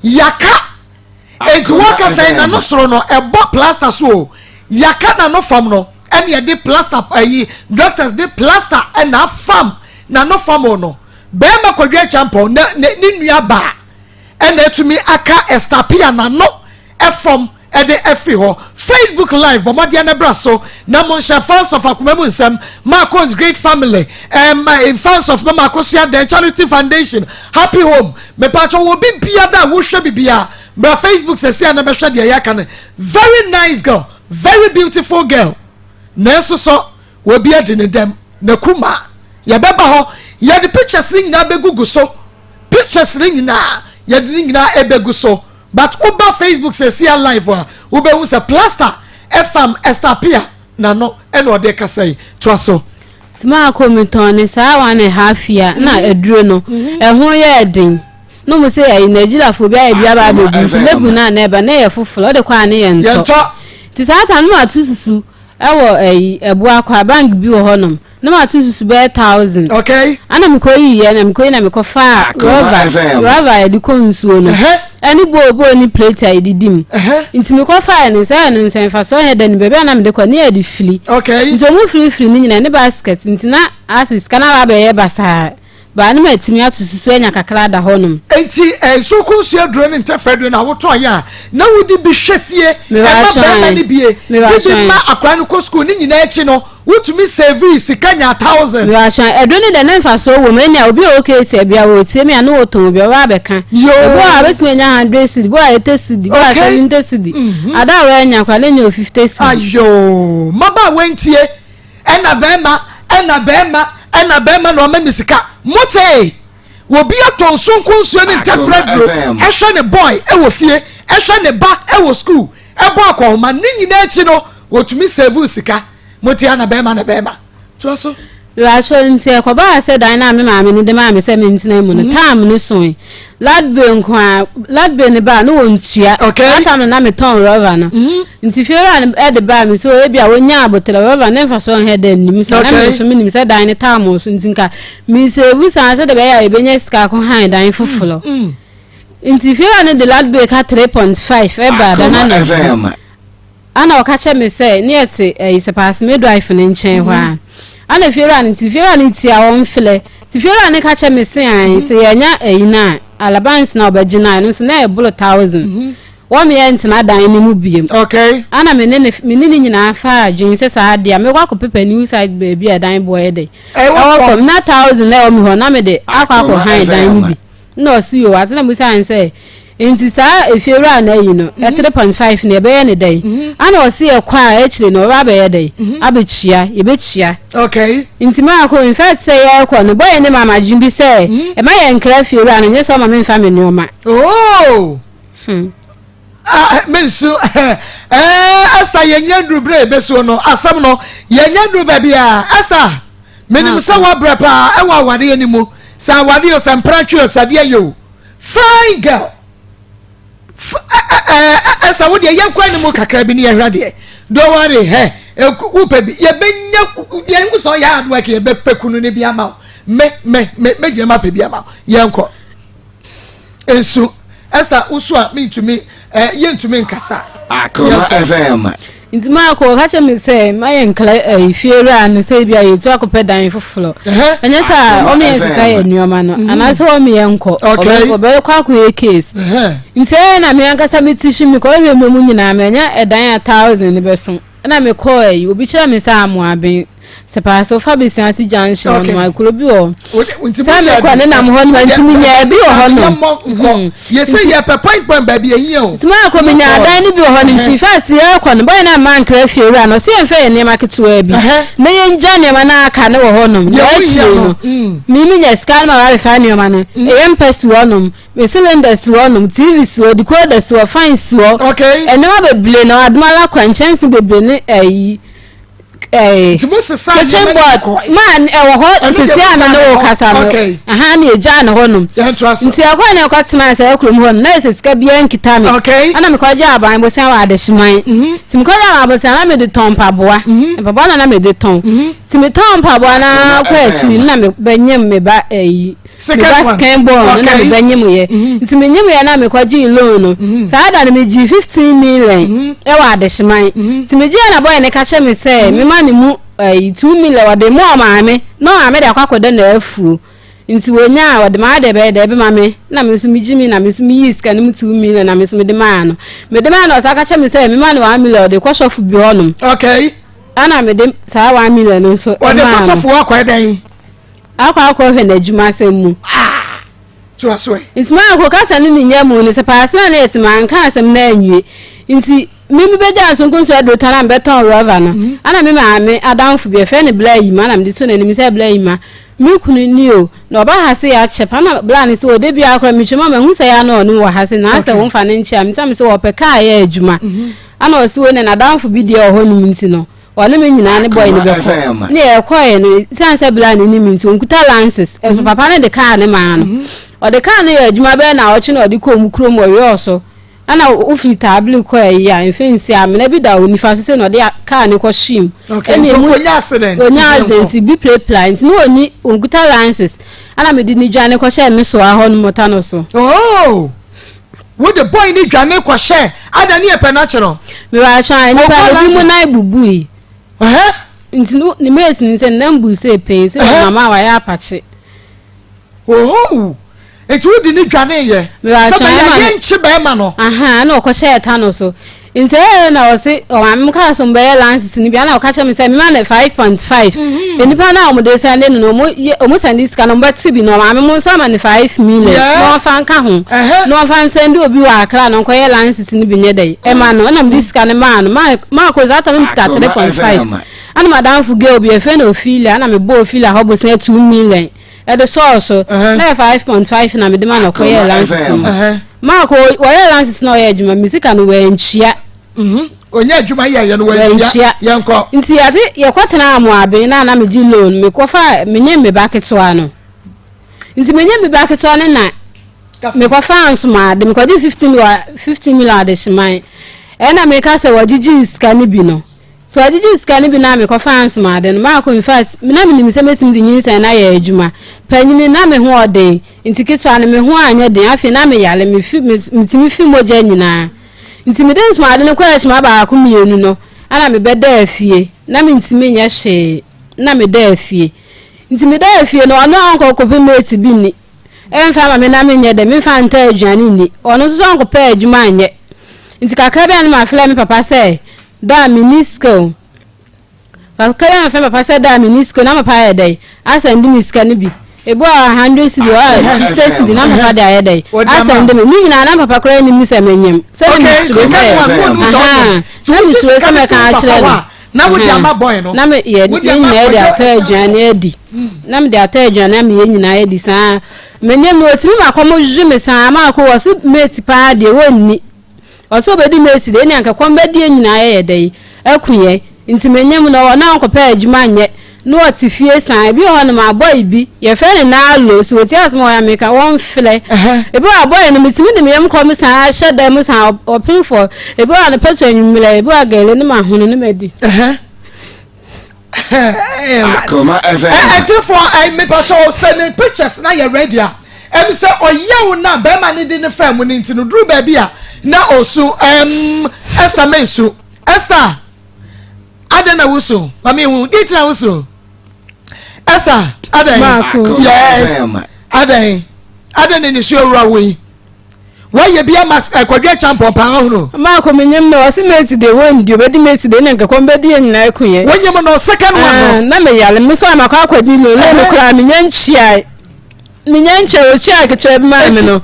yaka enti waka say nanu soro no ebo plaster so yaka na no fam no ene ye de plaster doctors de plaster na fam na no fam no be ma kodwe champion ni nua ba ene etumi aka estapia na no efom ede efri ho Facebook live bomode na bra so na mon fans of Akoma mu nsem Maa Akos great family fans of Maa Akos the charity foundation happy home me pacho wo bibia da wo hwe bibia bra Facebook se na be hwe de yaka ne very nice girl, very beautiful girl. Neso so we be adine dem na kuma ye beba ho ye the pictures ring na begugu so pictures ring na ye ring na ebegu so but uba Facebook say live wa ube hu se plaster efam estapia na no eno ode kasai to aso Maa Akos ni saa 1.5 year na eduro no ehun ye edin no mo say ayi Nigeria fo bia e bia ba bebu lebu na na eba na ye fofolo de kwa na ye nto ti saa ta no atususu ewo ayi ebu akwa bank bi wo honom no atususu be 1000 okay ana me koyi ye na me koyi na me ko fa rova e di ko nsuo no ani bo ni plate ayi didim nti me ko fa ni say no nsen fa so he da ni bebe na me de ko ni e di fili okay nti mo fili ni nyina ni basket nti na asis kana ba be ye basa ba ni ma timi atususu enya kakra da honum enti so ko su aduro ni ntefredo na woto anya na wodi bi hwefie e ba ba ni bie bi ma akwa no ko school ni nyina echi no wotumi service kanya 1000 mi ashan edo ni de na mfa so wo me nya obi okay tie bia wo tie me anu oton bia wa beka bo a betime nya 100 cedi bo a 80 cedi bo a 70 cedi ada wa nya kwa nya 50 cedi ayo maba wentie ena bema no ma misika mote wo bia ton sonkonsuo ni ntefredo ehwe ne boy e wo fie ehwe ne ba e wo school e bo akoma ni nyina echi no wotumi save sika mote ana bema to aso wa so nti e ko ba se dan na me ma me ni de ma me se me ntina mu no time ni so ladbe ne ba no wontua time na me ton rover no nti fiora e de ba me so e bia wonya abotere rover na mfa so he da nim se na me so me nim se dan ne time so nti nka me se wu san se de be ya e benya sika ko han dan fofolo nti fiora ne de ladbe ka 3.5 e ba da na ana wakache me se ni ete se pass me drive ne nchen ho a ana fiora ne ti a won fle ti fiora ne kache me se an se yanya na alabans na obagina no se na e bulo 1000 wo me ent na dan ni mu biem okay ana me ne nyina afa adwin se sa dia me kwa ko pepa new side baby a dan boy dey e wo from na 1000 na o me ho na me de akwa ko han dan ni bi no si o atena mu san se nti saa efiera na yi no 3.5 na ebe ne dai ana o si ekwa echire no ba be dai abechia yebechia okay nti Maa Akos in fact say ekwa no boy ne mama jimbi say e ma ye nkra fiera na nyesa mama mfa me nyoma oh mensu asa yenya drubre ebeso no asam no yenya dru ba bia asa menim sa wa brepa e wa wade animu sa wade o sampratwe o sade yo fine girl asa wo de yankwa ni mu kakra bi ni ehwade don't worry upe bi ye benya ye mu so ya adu ake ye be pekunu ni bi ama me je ma pe bi ama yanko ensu esta usu a me ntumi ye ntumi nkasa Akoma FM nti Maa Akos kache me se ma ye nkla fiera no se bia ye to akopedan fofolo enya sa o me yesa ye nuoma no ana se o me yenko obe kwa ko case nti na me ankasa me tishu me ko he mo mu nyina me nya edan 1000 ne beso na me ko obi kira me sa amu aben se pa so fa be siansi junction no akuro bi o sa me ko ne na mo ho no ntimi nya bi o ho no ye se ye pe point ba bi ehia o Maa Akos me nya adan ni bi o ho no nti fa se ye ko no boy na man kra fiera no se enfa ye ne maketo bi na ye nja ne ma na aka ne wo ho no ya chi no mi nya scan ma wa fa ne ma no e mpesi wo no me cylinders wo no TV so decoder so fine so ene ma beble no admala kwanchansi beble ne kitchen board man wo ho sisi ana no kasa no aha na eja na ho no nti akwa na kwatima sa ekrum ho na sesika bia nkita me ana me kwaje aban bo san wa adehman ti me kwaje aban na me de ton paboa paboa na me de ton ti me ton paboa na kwa echi na me banyem me ba scan board na me banyem ye nti me nyem ye na me kwaje loan no sa ada na me gi 15 million e wa adehman ti me gi na boy ne ka che me say me ma ni mu 2 million wade mo amaame no ame de akwakoda na afu nti wonya wade ma de be mame na me so migimi na me so mi yiska ni 2 million na me so me de ma no sa ka che me say me ma no 1 million de kwashofu bi honum okay ana me de sa 1 million no so wade kwashofu akwa dan akwa hwe na adwuma asem to aso nti Maa Akos kasa ni nya mu ni se paasna na etima nka asem na anwie nti mimi beja sonkonso do tana beton rover na ana me maame adamfo bi efe ne blai ma na me so na ni se blai ma mi kunu ni o na oba ha se ya chepa na blani se o de bia akra mi chuma ma hu se ya na onu wa ha se na se won fa ne nchia mi tam se wo pe ka ya adwuma ana osi wo ne na danfo bi de ho no nti no ono me nyina ne boy ne be ko ne e koye no sanse bla ne ni nti onkuta lances eso papa ne de car ne ma no o de car ne ya adwuma be na o chi no de ko mu krom o yo so ana ofi tabli koye ya mfensi amena bi da oni fa se no de car ne ko shim ene mu onya accident bi play plant no oni onkuta lances ana me di ni dwane ko she me so aho no mota no so oh what the boy ni dwane ko she ada ni e penachero me wa sha ni ba bi mu na ibubui nti no ni mate ni se nambu se pe se mama wa ya apache oh eti wo di ni dwane ye so ba ya nchi ba ma no na ko she ta no so nti na o se o am ka so be lances ni bia na o ka che me se me ma na 5.5 enipa na o mo de se no mo send scan number bi no ma me so ma na 5 million no fa nka ho no fa send obi wa akra no ko ye lances ni bi nye dai e ma no na me scan ma ko za ta me 3.5 ana madam fu ge obi e fe na ofilia ana me bo ofilia ho bo se 2 million e de so na 5.5 na me de ma no ko ye lances ma ko wo ye lances na o ye adwuma misika no we nchia onya adwuma ye no we nchia ye nko nti ade ye kwatena amoabe na me di loan me ko fa menye me baketo ano nti menye me baketo ano na me ko fa anso ma de me ko di 15 million ade shimai e na me ka se wajiji scan bi no so wajiji scan bi na me ko fa anso ma de ma ko in fact me na me ni se metim di nyin se na ye adwuma panyini na me ho ode nti kitwa na me ho anya de afi na me yale me mitimi fi moja nyina nti me den smade ne kwa chima ba ko mienu no ana me beda afie na me ntimi nya hwe na me da afie nti me da afie no ono anko ko pe mate bi ni emfa ma me na me nya de me fa nta adwane ni ono so anko pa adwuma anye nti kakra bi an ma fela me papa say da minisco kakra ma fela papa say da minisco na ma pa ya dai asa ndi miska ni bi ebo 100 cedi o 50 cedi na papa da yedai asande me ni nyina na papa kora ni mi se menyem se ni sure se me ka akire na wo di ama boy no na me ye ni nyina de atadwane adi na me de atadwane me ye nyina adi sa menyem no otimi makomo juju me sa ma ko wo se mate pa de wonni o so be di mate de ni anka kombe de nyina ye dai akuye nti menyem no na ankopa adwuma nye no otifie san bi ho no ma boy bi ye fe ne na lo so oti asmo ya meka won fle e bi wa boy no mitimi de me kom san sheda mu san open for e bi wa no peto anwumle e bi wa gele no ma hono no madi Akoma FM ati for I me pacho sending pictures na your radio em say oyawo na be ma ne di ne fam ni nti no duru ba bia na osu Esther mensu Esther adena wusu mami hu ditra wusu Esther adan yes adan ni so owura we why bia mas kwadwe champion pa hunu ma ko menyem no osimeti de won di obedi meti de nka kombe di nyina ekuye wonyem no second one na me yale me so amaka akwadi lo no kura menyanchia o chia ketwe be ma me no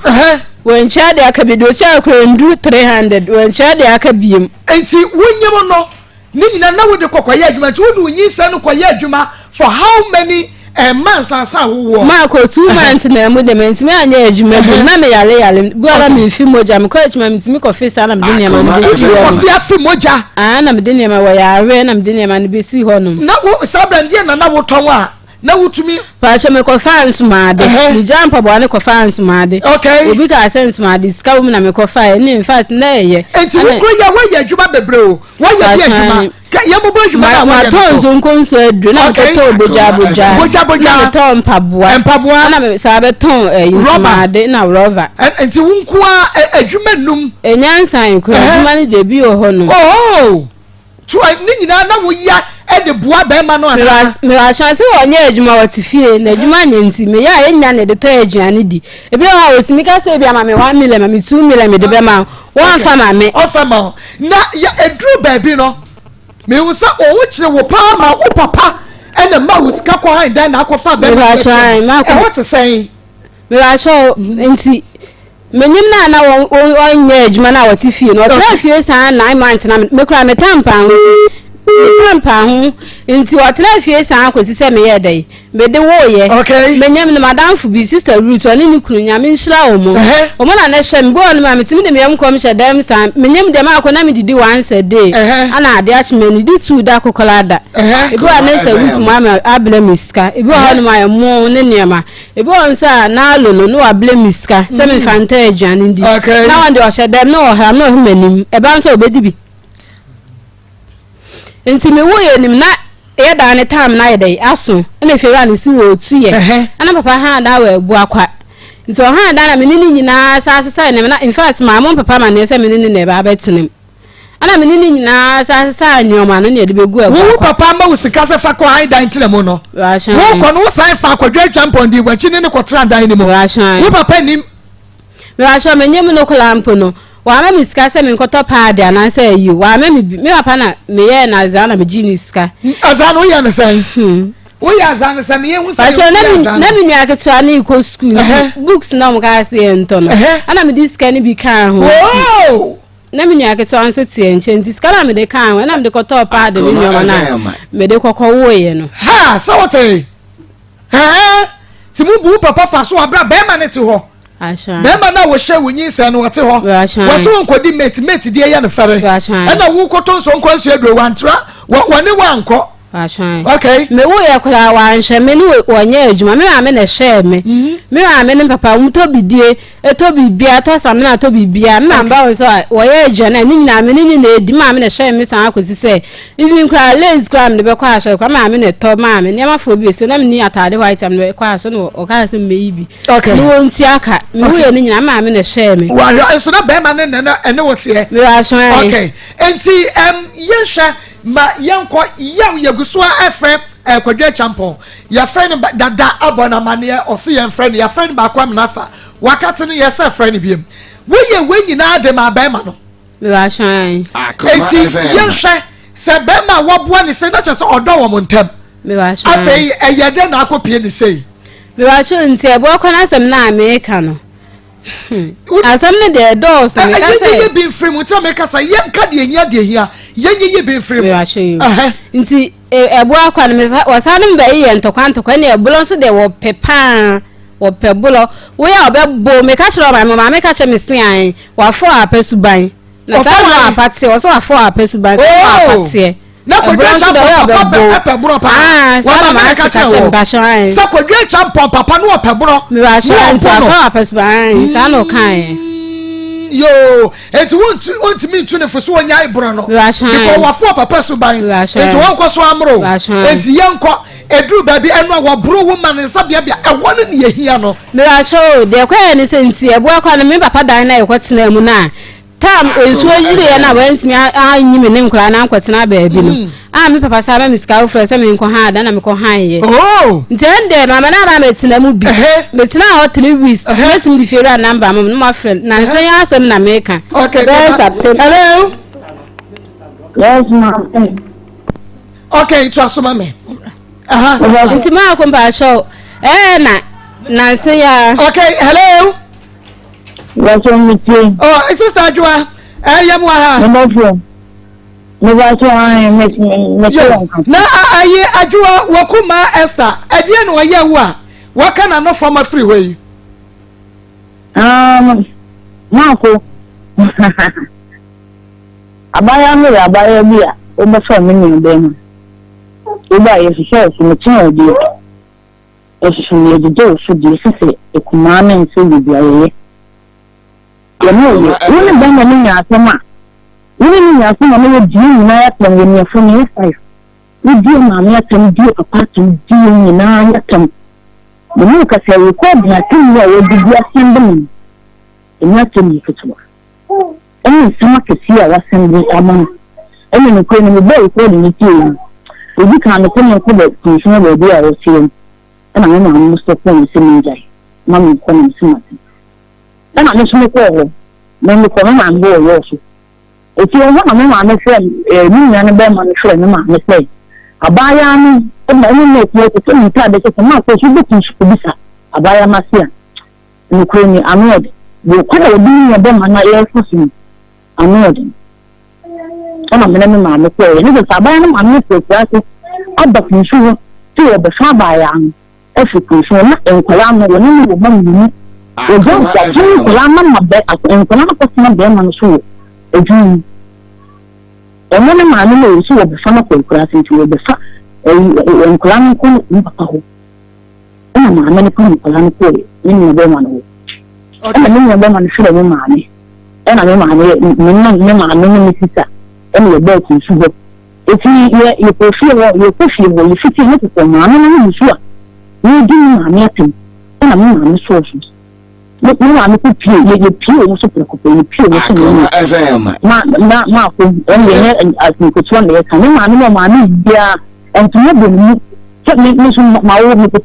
wencha de aka bi do chia kura ndu 300 wencha de aka biem enti wonyem no ni nyina na wo de kokoye adwuma ti wo du nyisa no koye adwuma for how many months asa wo ma ko 2 months na mu de menti me anya adwuma bi na me yale bu ara me fi moja me ko adwuma menti me ko fi sa na me de nyama no bi ko fi moja na me de nyama wo yare na me de nyama no bi si honum na wo sabra ndie na wo ton a na wutumi pa che me ko fans maade mi jampa bo ne ko fans maade okay obi ka sense maade ska wo na me ko fa ni in fact na ye enti wo kro ya wo ya adwuma bebre o wo ya bi adwuma ya mo bo adwuma na ma ton so nkonso adu na ko to boja na to mpaboa na me sa be ton maade na rover enti wo nko a adwuma num enyansan ko adwuma ne de bi o ho no oh tu ni nyina na wo ya e de boa be ma no ana me wa chance onye adwuma watifie na adwuma nyanti me ya enya ne de to aduane di ebi ha otimi ka se bia ma me 1 million ma me 2 million me de be ma won fa ma me o fa ma na ya edru ba bi no me hu se o wo kire wo pa ma wo papa e na ma wo sika ko han dan na akofa be me wa chan ma ko what to say me wa cho enti menyim na onye adwuma na watifie no o tra fie san 9 months na me kura me tampa mpa ho nti wotena fie san akosi se me ye dai me de wo ye menyam ne madam fu bi sister root oni ni kunu nyame nhira wo mo na na hye me bo no ma metimi de me yam kom hye dem san menyam de ma akona me didi once a day ana ade achi me ni di two da kokola da ebi wa na se root mo ama abla miska ebi wa no ma ye mo ne niema ebi won sa na alo no abla miska se me fanta aduane ndi na won de o hye dem no ha no humanim e ba nso obedi bi nti me wo ye nim na e da ne time na ye dai aso na fewra ne si wo tu ye ana papa ha da wa ebu akwa nti o ha da na me ni nyina sa ne na in fact ma mom papa ma ne se me ni ne ba betenem ana me ni nyina sa nyoma no ne de begu ebu wo papa ma wo sika se fa ko ai dan tiremo no wo ko no san fa kwadwa champion di wachi ne ko tra dan ni mo wo papa ni me wa sho me nyem no kula mpo no wa ma miska se me nkoto paade ana se yi wa ma me papa na me ye na azana me gini ska azana wo ya na sai wo ya azana se me ye hu sai na me nua keto ani ko school books na mo ka se ento no ana me diska ni bi kan ho na me nua keto an so tie nche diska na me de kan ho na me de koto paade ni nyoma na me de kokko wo ye no ha so what ti mu bu papa fa so abra be ma ne ti ho bema na wo hye wonyi se no wote ho wo so nkodi mate die ya no fere na wo koto so nkwansu aduro wantra woni wanko okay me wo ye kura wanhye me ni wonye adwuma me ma me na hye me ma me ni papa mu to bidie to bibia to sam na to bibia me ma ba wo so wo ye adwana ni nyina me ni na edi ma me na hye me san akosi se even kura lazy gram de be kwa hye kwa ma me na to ma me ni ma fo bi se na me ni atade white am no kwa hye no o ka se me yibi ni wo nti aka me wo ye ni nyina ma me na hye me wa so na be ma ne ene wote he me wa so okay enti ye hye ma yanko yaw yegusua efre kwadwa champion ya friend dada abona mane o se ya friend ya friend ba kwam nafa wakati no yes friend biem wo ye wenyina de ma ba ma no me wa shan eti yenhwe se be ma wo boa ni se na che se odo wo montem me wa shan afei eyede na akopie ni sei me wa shan nti e bo kwana asem na America no asem ne de do so me ka say ye bi free mu te me ka say ye ka de nya de hia ye bi free me wa shan nti ebo akwa no me wasane mba ye ntokwa ne ebulo so de wo pepa wo pebulo wo ya obebo me ka kire ma me ka kire me sian wa fo apesuban na sa no apate wo so wa fo apesuban so apate na kodwa champion papa buro pa wa ma ka kire wo sa kodwa champion papa no peburo me wa shan so fo apesuban sa no kan yo enti won't me tune for so nya ibro no because wa fo papa so ban enti won ko so amro enti yenko edru ba bi enu wa bro woman nsa bia bia e won ne yehia no me wa show de kwa ne senti ebo akwa no me papa dan na yekwotena mu na tam enso yire na wantimi anyi me ne nkura na nkwotena ba bi no me papa sa ba miska ofre se me nko ha da na me ko han ye ntende mama na ba metina mu bi metina ho 3 weeks metim di fiera number mama no ma friend na nsan ya asem na me ka okay hello yes ma'am okay to asoma me nti ma ko mpa show na nsan ya okay hello yes ma'am oh sister Ajua yam wa ha me ba so an me na aye Ajua wakuma Esther adie no ye wo a waka na no former free way Mako abaya bia o ba so me ni be no o ba ye fi share fi me tin odi e fi me di do so di sese e kuma me nso bibia ye woni ba mo ni asema woni ni asema me di ni na ya plan ye ni fo ni 5 ni di ma me atem di apartment di ni na ya tem mo ka se record na tin ya we di asem enya tem yiketuwa sama kesi a wasembi amon ni ko ni be ko ni ti obi kan ko ni ko be function be bi a wosie na me ma mo so ko ni simi jai ma me ko ni sima na na so ko ho me ko ma mbo yo so e ti o na me ma me fe ni nya ne be ma me fe ni ma me fe abaya ni o ma ni ne ko ni ta de ko ma ko su be tin su bisa abaya masia ni ko ni amod wo ko da obi ni be ma na ye fosu amod ama mena me maame ko e ne so aban no maame ko kwase aba kunsu ti o be fa ba ya no efi kunsu na enkola no woni wo mamu o don ka enkola na mabe enkola na ko sina be man so eju emo ne maame no so wo be fa na ko kwase ti wo be fa enkola no ko ni papa ho ena maame ne ko enkola no ko ni ne be man ho ena ne be man so be maame ena me maame me maame ne sisa ena le be kunsu ho eti ye profile wo ye fiti ne ko maame no so a ni di maame atem ena me maame so so ne maame ko pie ye pie wo so ko ye pie wo so ma ko enye asin ko twa ne ka ne maame no maame bia entuma bo ni se me so ma wo me ko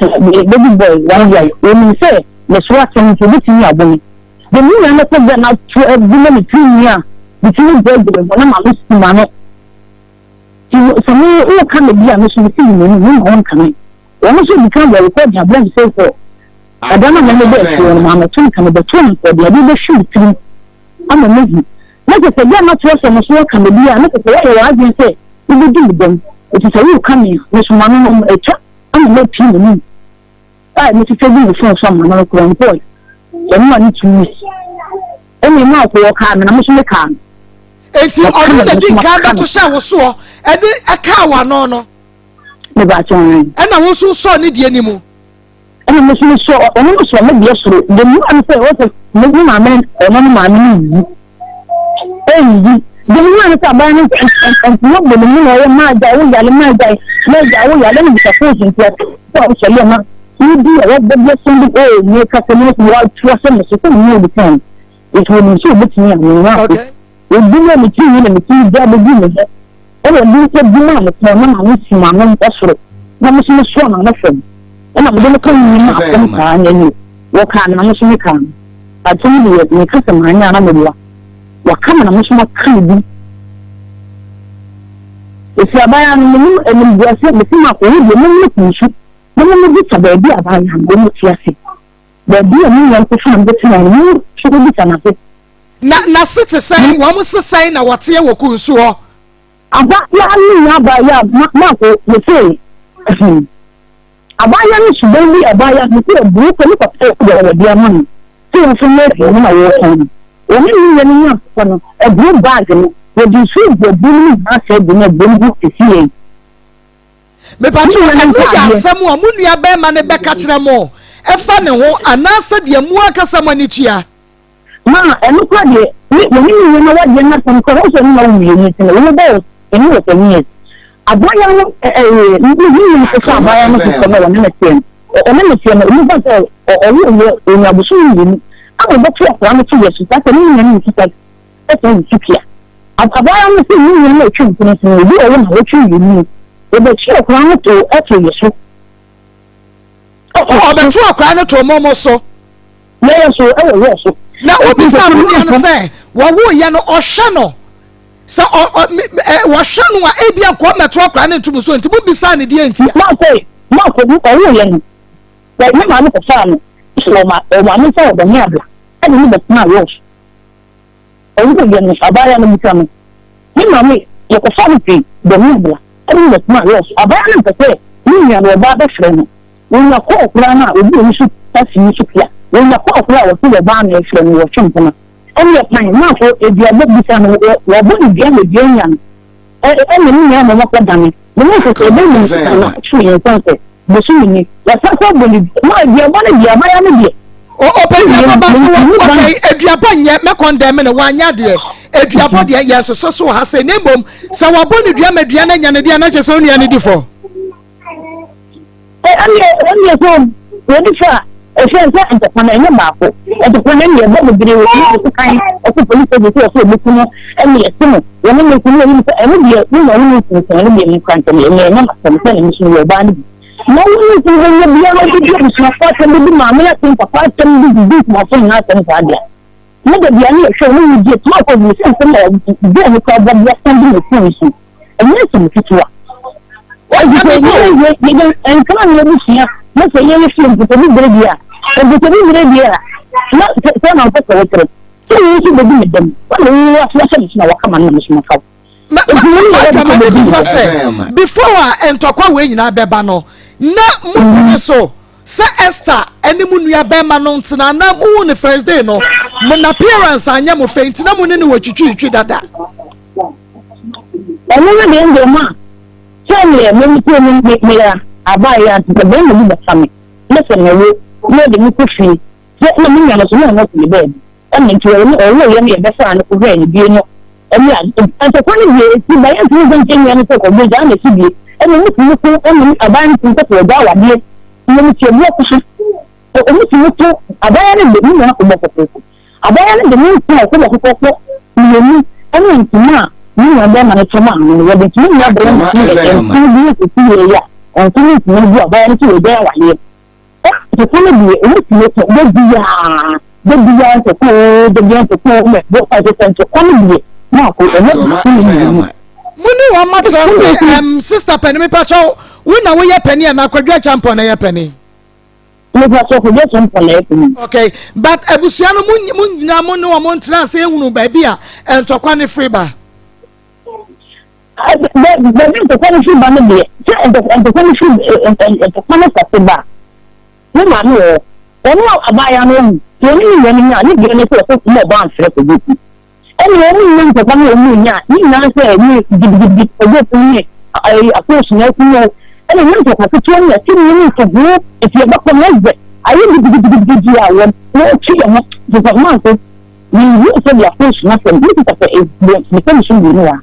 baby boy one year o mi se le so atem to bi ti aboni de mi na ko be na to ebu na mi ti ni a bi ti boy boy na maame si ma no so me o ka me bia me so mi ti ni ni on kan ni wọ́n sọ bí káwọn ẹ̀rọ kọ́ ìjàmbá ẹ̀ ṣe fọ́ àdámà ní ẹgbẹ́ ẹ̀fọ́ ọ̀nà màmá tó nǹkan ẹ̀bẹ̀ tó nǹkan ẹ̀bẹ̀ ẹ̀bí bẹ́ ṣù tìrì àmọ̀ méjì lẹ́kẹ̀kẹ̀ bí àná tó ọ̀sẹ̀ mọ̀ṣọ́ kàn mí bí i ànákẹ̀kẹ̀ wọ́n yẹ wá bí sẹ́ ibi dì ìbọn òtítọ́ yóò ká mi mẹ̀sùn màmá nínú ẹ̀chá àmọ̀ mẹ́ pì mí nínú báyìí mo ti fẹ́ bí ìfún ọ̀sán màmá ọkùnrin pọ̀ ẹ̀mú wà ní 2 weeks ẹ̀mí ẹ̀ máa kó ọkà mi náà mo sún lé kà mí. eti ọdún lẹ́dí nǹkan bá tó ṣe àwòsùn ẹ̀dí ẹ̀ka àwà náà nọ. ẹna wo so so ne die ni mu ẹna mo so ọmọ mo so me die soro de mu an se o se mo maame ọmọ mo maame ni eyi de mu an se aban ni mo bo mo na o ma ja wo yale ma ja wo yale ni ka fo jin ti o so le ma ni di o bo bo so ndi o ni ka se mo wa twa se mo so ko ni o bi kan e to mo so bi ti ni ni wa okay e bi mo mi ti ni mi ti ja bo bi mi ela disse de uma não se mama não passou não se mexeu não foi ela me deu com minha mãe né o cara não se me can a tudo me casa manhã na melhor o cara não se me can esse abaia não ele disse me se matou ele não puxou não me disse baby abaia não tinha assim baby não ia puxar não tinha não chegou de sana na site sai wo mo sai na wote wo kunsu ho aba ya ni aba ya ma ko le se aba ya ni su baby aba ya ni ko buru ko ni ko ko dia man ti o fun le ko na wo ko o ni ni ya ko no e buru bag ni we di su bo buru ni ma se bi na buru ti sie me pa tu enu ya samu o mu nua be ma ne be ka kire mo e fa ne ho anasa de mu akasa ma ni tua ma enu ko de ni na wa de na ko ko so ni na wi ni ti na wo enu wo tani abaya no ni ko sa abaya no ko na na tem o na me tem ni ba so o ni abusu ni awu ba tu akwa no tu yesu ta ni ni ti ta e to ni tipia abaya no si ni na tu ni ni bi o na wo tu ni e be tu akwa no to e to yesu o be tu akwa no to momo so na yesu e wo so na obi sa mu ni no say wo wo ye no o hwe no sa wa hwe no a ebi akọ metro akra ne ntum so ntibu bisa ne die ntia ma ko bu o wo ye no wa ni ma no ko fa no so ma ni sa o da ni abla e ni be na wo o wo ye no abaya no bisa no ni ma mi ye ko fa ni pe de ni abla e ni be na wo abaya no pe se ni ya no ba be fre no ni ya ko okura na obi ni su ta si ni su pia ni ya ko okura wo su le ba na fre no wo twempo na ẹni ẹ̀pàn náà fọ ebi ọgbẹ́ bisa no wọ́n bọ́ ní bíẹ́ lèbi ẹ̀yàn ẹni ní ìyá ọmọ ọkọ̀ dání mo ní ìfẹsẹ̀ ẹgbẹ́ mi nípa náà ṣù yẹn sọ́ọ̀sẹ̀ bẹ̀sù mi ni yàtọ̀ sọ́ bọ̀ ní náà ebi ọgbọ́ ní bíẹ́ abáyá ní bíẹ́. ọ̀pẹ̀ ìyá bá sọ wọn ọ̀pẹ̀ eduabọ̀ nyẹ mẹ́kàn dẹ̀ mi ni wọ́n anyá deẹ eduabọ̀ deẹ yẹn soso so ha sẹ ní mbom sẹ wọ́n bọ́ ní dua mẹ dua náà nyane deẹ náà kyẹ sẹ ó nìyẹn ní di fọ. ẹni ẹ̀fọ́ wọ́n ní fà ẹ̀fẹ́ ẹ̀fẹ́ ẹ̀ntẹ̀kọ́nà ẹ̀yẹ baako ẹ̀ntẹ̀kọ́nà ẹ̀ni ẹ̀bọ́ bèbèrè wọ́n ní ọ̀sùn kan ọ̀sùn polisi ẹ̀jẹ̀ ọ̀sùn ẹ̀bùkún náà ẹ̀ni ẹ̀sìn mọ̀ wọ́n ní ẹ̀kún ní ẹ̀ni ẹ̀ni bìẹ̀ nínú ẹ̀ni ní ìsìn ẹ̀ni bìẹ̀ ní kwantẹ̀lẹ̀ ẹ̀ni ẹ̀ni àmàtẹ̀lẹ̀ ẹ̀ni sùn wọ̀ bá níbi. na wọ́n ní ìsìn ẹ̀yẹ bìẹ̀ wọ́n ti di ẹ̀bùsùn afọ́ àtẹ̀mí bí màmí àti pàpà àtẹ̀mí bí bí ìkùmọ̀ fún ìnáà àtẹ̀mí fàdíà. ní bẹ̀bí àní ẹ̀ṣọ́ ní ìdí ètò àkọ́ ìlú sí ẹ̀sìn náà bẹ́ẹ̀ ní kọ́ ọgbà bí ẹ̀sìn bí ẹ̀sìn ìsìn ẹ̀yẹ ìsìn fituwa. wọ́n ti sọ ẹ̀yẹ nǹkan àmì ẹ̀bí fìyà wọ́n sọ ẹ̀yẹ fi ẹ̀ǹkùtẹ̀ bí bẹ̀rẹ̀ bíà ẹ̀ǹkùtẹ̀ bí bẹ̀rẹ̀ bíà na sọ náà pẹ̀sẹ̀ wọ́tẹ̀rẹ̀ tí wọ́n ti bẹ̀bí mi dẹ̀m wọ́n lè wọ́n wá sí ẹ̀ṣẹ̀ nìṣẹ́ náà wọ́n kà máa nà mí sùn káwọ́. before entokwa we nyina beba no na mu so se Esther eni mu nua bema no ntina na mu ne first day no mo na appearance anya mo faint na mu ne wotwitwi dada eno na de ndoma chele me ya abaya nti be mo bi sami listen na we no de mu kufi na mu nya no so na no be and nti we ye me be sa na ko hwe ni bi no emi antokwa ni bi ti ba ya ti zo nchen ya no ko bi da na ti bi emi mu ko emi abaya nti ko da wa bi ni ti mo ko emi ti mo to abaya ni de ni na ko mo ko abaya ni de ni ko ni emi nti na ni na ba ma na choma ni we de ti ni na ba ni ya on ti ni bu abaya ni ti we da wa ye to ko ni bi emi ti mo to de biya to ko me bo pa to ko ni bi na ko muni wa matro say sister penny me pacho we na we ye penny na kwadwa champion na ye penny me pacho ko ye champion na penny okay but abusia no mun nyina mo no mo ntra say ehunu ba bia entokwa ne free ba be to ko ni free ba no de entokwa ni free entokwa na free ba mo ma no ono abaya no ni nya ni gele ko mo ba anfre ko bi eni eni ni ko ba ni nya ni na se ni gidi ojo fun ni Akos na ku no eni ni ko ka ti ni ti ni ko bu e ti ba ko mo ayi gidi ya no ti ya mo de ba ma ko ni so ya Akos na se ni ta se ni ko ni ni wa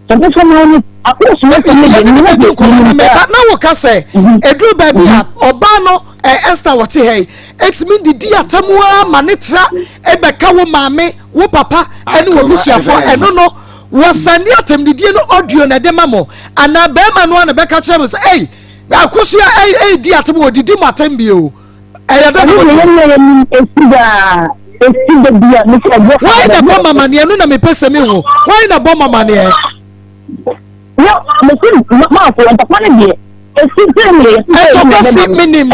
so de so ma ni Akos na se ni na wo ka se edru ba bia oba no Esther wati hey etimi didi atamua manetra ebeka wo maame wo papa ene wo busuafo eno no wo sandi atam didi no audio na de mamo ana be ma no na beka kire me say hey Akos ya di atam wo didi matam bi o ya do esiga bia me se go why na bomb mama ne no na me pese me ho why na bomb mama ne no me sin ma ko ntapane bi entokwa minim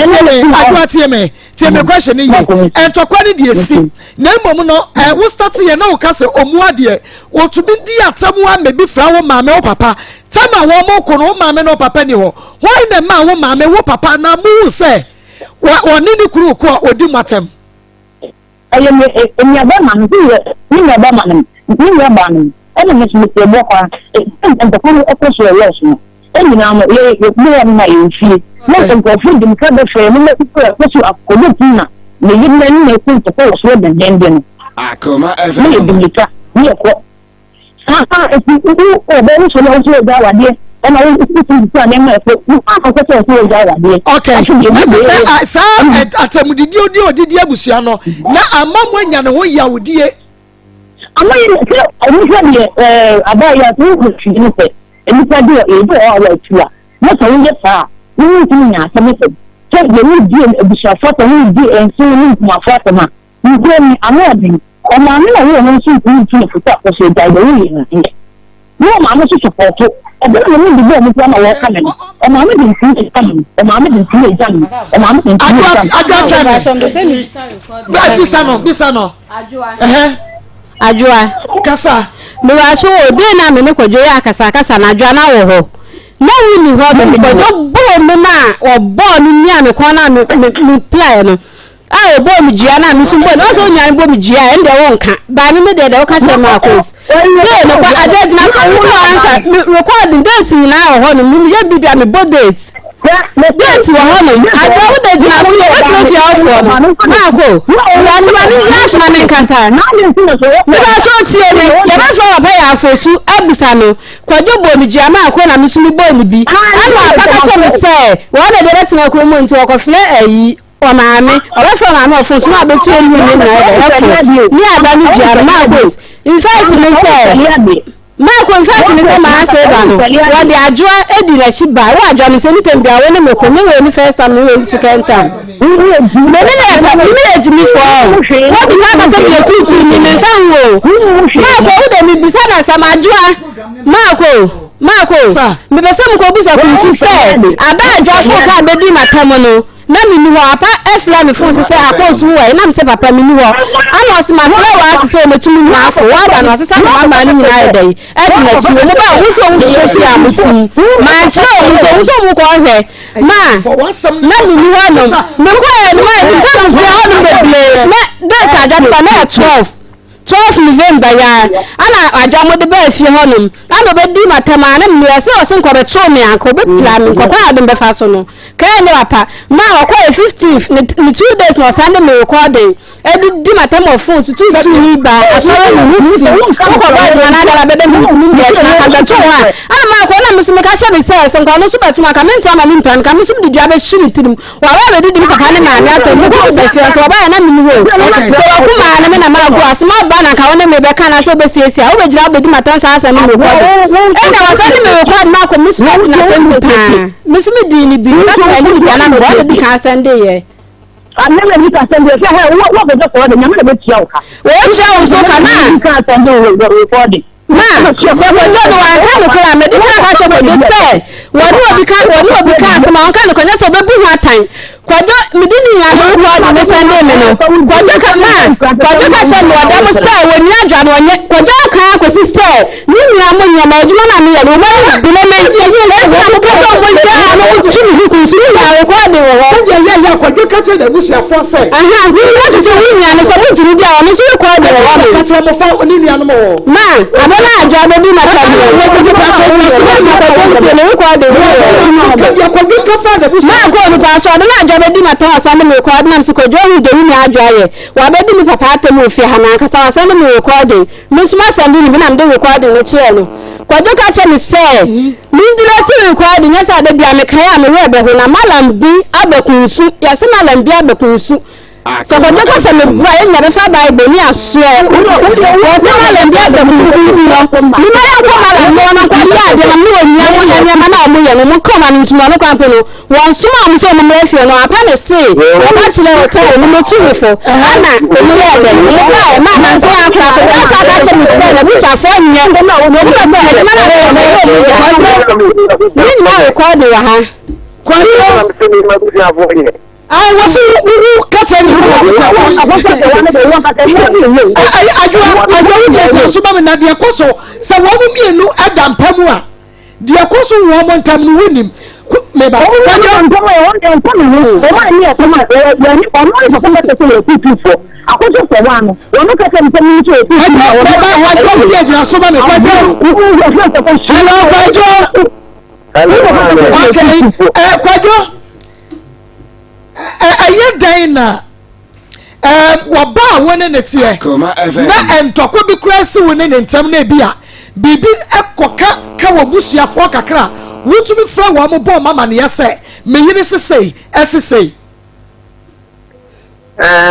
tie me question ye entokwa ni de si na mbom no wo start ye na wo kase omu ade wo to bi di atamu a me bi fra wo maame wo papa tama wo mo ko no maame no papa ni ho why na ma wo maame wo papa na mu se oni ni kuru ko odi matem aye me aba ma ni me aba ma ni aba ni ene me me te bo kwa entokwa ni Akos yo no eni na mo ye na yinfi na ko fu dim ka be fe mo ko Akos akolu na ne yin na ni ko to ko so den den Akoma ni dimika ni ko e ku o be ni so na so da wa de ena wo ku tu na na ko ko so da wa de okay sa atamudidi odidi abusua no na amamwa nya ne ho yawdie amaye ke amu de abaya tu ku fi ni pe eni pa de e do awa tua na so nje fa ni ti nya asame se che de ni di ebusha foto ni di enso ni kuma foto ma ni de ni amodi o ma ni na wo nso ni ti foto ko se da de ni na ni o ma no so support o be ni di bo mi na wo ka me o ma mi di ti ka me o ma mi di ti e jam o ma mi di ti bisano Ajua kasa me wa so de na me ne kojo ya kasa na ajua na wo ho na wi ni ho be kojo bo me na obo ni ni ame ko na me play no a obo mi jia na mi sumbo no so nya bo mi jia ende wo nka ba mi de o ka se Maa Akos de no kwa ajua na so wo answer recording date ni na ho no mi ye bibia me bo date date wo ho no ajua wo de jina so wo no fi afọ Maa Akos wa ni ma ni jina so na me kasa na me ba so tie ni ye ba so wa pa ya afosu abisa no kwajo bo mi jia Maa Akos na mi sumi bo ni bi ana pa ka che me se wo de date na ko mo nti wo ko fle ayi o maame o ba fo maame o fo so na be tie ni ni na ni ada ni jia Maa Akos in fact me say Maa Akos in fact me say ma say ba no wo de ajua edi la chi ba wo ajua me say ni tembia we ne me ko ne we ni first time we second time me ne ejimi fo wo di ka say me tutu ni me fa wo Maa Akos wo de mi bisa na sama ajua Maa Akos me be say me ko bisa ku si say ada ajua fo ka be di matam no na mini ho apa efla me phone say Akos wo e na me say papa mini ho ana o se ma fla wa say metumi na afo wa ba no se ma ma ni nyina e dai e na chi wo ba wo so wo hwehwe a mutim ma chira wo so wo ko hwe ma na mini ho no me ko e ma ni ba mo se ho no beble me data that na 12 November ya ana ajamo de ba fie honum ana be di matama na me se o se nko be to me anko be plan nko kwa adem be fa so no kan ne papa ma okwa 15th ni 2 days no Sunday me recording e di matama phone to ni ba asore ni fi ko ba na da be de mi ya china ka be to ha ana ma ko na me se me ka che be se nko no so be to ka me nsa ma ni mpan ka me so di dua be shiri tirim wa ba be di papa ne ma na to ko se se so ba na mi ni wo so ko ma na me na ma go asma na ka wona me be kana so be siesia wo be gira be di matansa asa ni me ko e na wasa ni me ko na ko miss na tempo pa miss me di ni bi ka sa ni bi na mo wo di ka sande ye anele ni ka sande se he wo be ko de nyame be tia wo ka wo tia wo so ka na ka sande wo recording ma se ko so no wa ka no kra me di ka se ko do se wo ni obi ka se ma on ka no ko nya so be bu hu atan kwajo midini ya no ko de Sunday me no kwajo ka ma kwajo ka se no da mo say wo nya dwa no nye kwajo ka ko si say ni nya mo nya ma adwuma na me ya no ma bi no me ye ye sa mo ko mo ya no ko su ni ku su ni ya ko de wo ya kwajo ka che da busia for say aha ni wo se wo nya no so mo jiri dia no so ko de wo ka che mo fa oni nya no mo ma abona adwa be di mata bi wo ko ka che ni so ma ko se ni ko de wo ya kwajo ka fa da busia ma ko ni pa so na be di mata asane me record na mse ko johu de ni adwaye wa be di mi papa atem ofi ha na kasa asane me recording musuma sande ni bi na me recording no che no kwajo ka che me say mi ndile ti recording yasa de bia me kan a me we be ho na malam bi abekunsu yase malam bi abekunsu so kwajo ka se me bua ye nya be fa bible ni aso wo se malam bi abekunsu ti no ni ma ya ko malam no na kwa ya de na me onya mo ya ma na mo ye no mo koma ni ntuma no kwa pelo won suma mo so mo refio no apa ne se wo ba chile hotel no mo tu fo ana emi ya de ni ba ma na se akra ko ya sa ka che mi se na bi cha fo nya no mo ko se e ma na ni na record wa ha kwa hiyo ai wasi wu ka che ni se abasa de wa ne de won ka te ni ai ajwa de so ba me na de koso se wo mu mienu adampamu a de koso wo mo ntam no wonim me ba kwajo ntomo wo de ntomo wo ma ni Akoma ya ni ko no ko ko te le tutufo akoso so wa no wo no ka te ntomo ni che tutufo wa jo bi e jira so ba me kwajo hello kwajo okay kwajo aye dan na wo ba woni ne tie na entoko bi kura si woni ne ntam na bia bibi ekoka ka wo busuafo kakra wutumi fra wo mo bo mama ne yese me yiri sesei esesei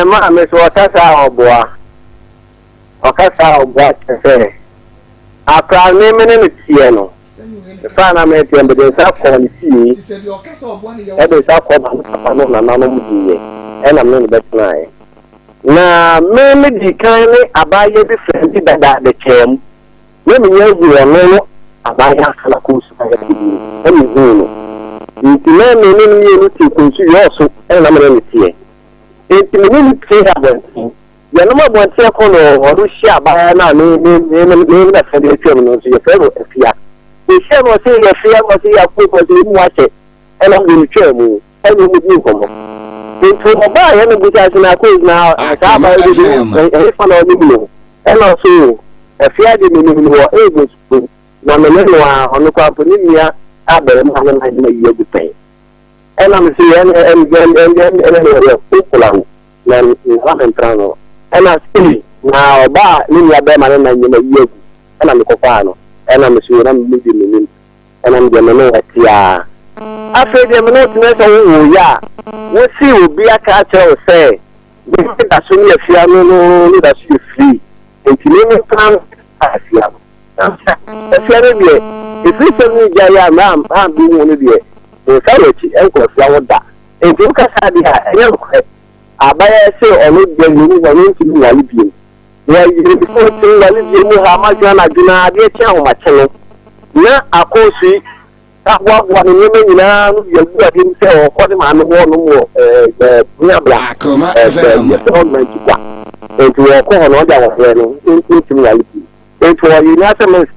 ma me so okasa oboa tese akra me ne tie no fa na me tie mbe sa ko ni ti e be sa ko ba no na no mu die e na me ne betnae na me di kan ni abaye bi friend dada de chem we me yewu no abaye akala ko su ba ti e mi no nti me ni ti ko su yo so e na me ne tie nti me ni tie ha ba ya no ma bo tie ko no o ru shi abaye na ni na friend de chem no so ye fe ro afia e she mo se ye fia mo se ya ko se mu ache e na me ni chem e ni mu di ko mo nti mo ba ye no bu ja na ko na ta ba ye e fa na ni mu e na so afia de ni ni wo e go so na me no a ono kwa po ni mia abere ma na na ye gu pe e na me se en kula na la entrano e na si na ba ni mia be ma na na ye gu e na me ko fa no e na me se na me di ni e na me de no atia afi de me no tine so wo ya wo si obi aka che o se bi da so ni afia no da so free enti ni plan afia afia ne bi e fi se ni ja ya ma bi wo ne bi e sa le ti en ko fia wo da enti o ka sa di ha e ko abaya se onu de ni wo ni ti ni wali bi ya yi ko ti wali bi mu ha ma jana juna de ti ahoma che no na akosi What the women now, you didn't say, or what am I one more? Akoma FM. Into a corner that was running into reality. Into a United States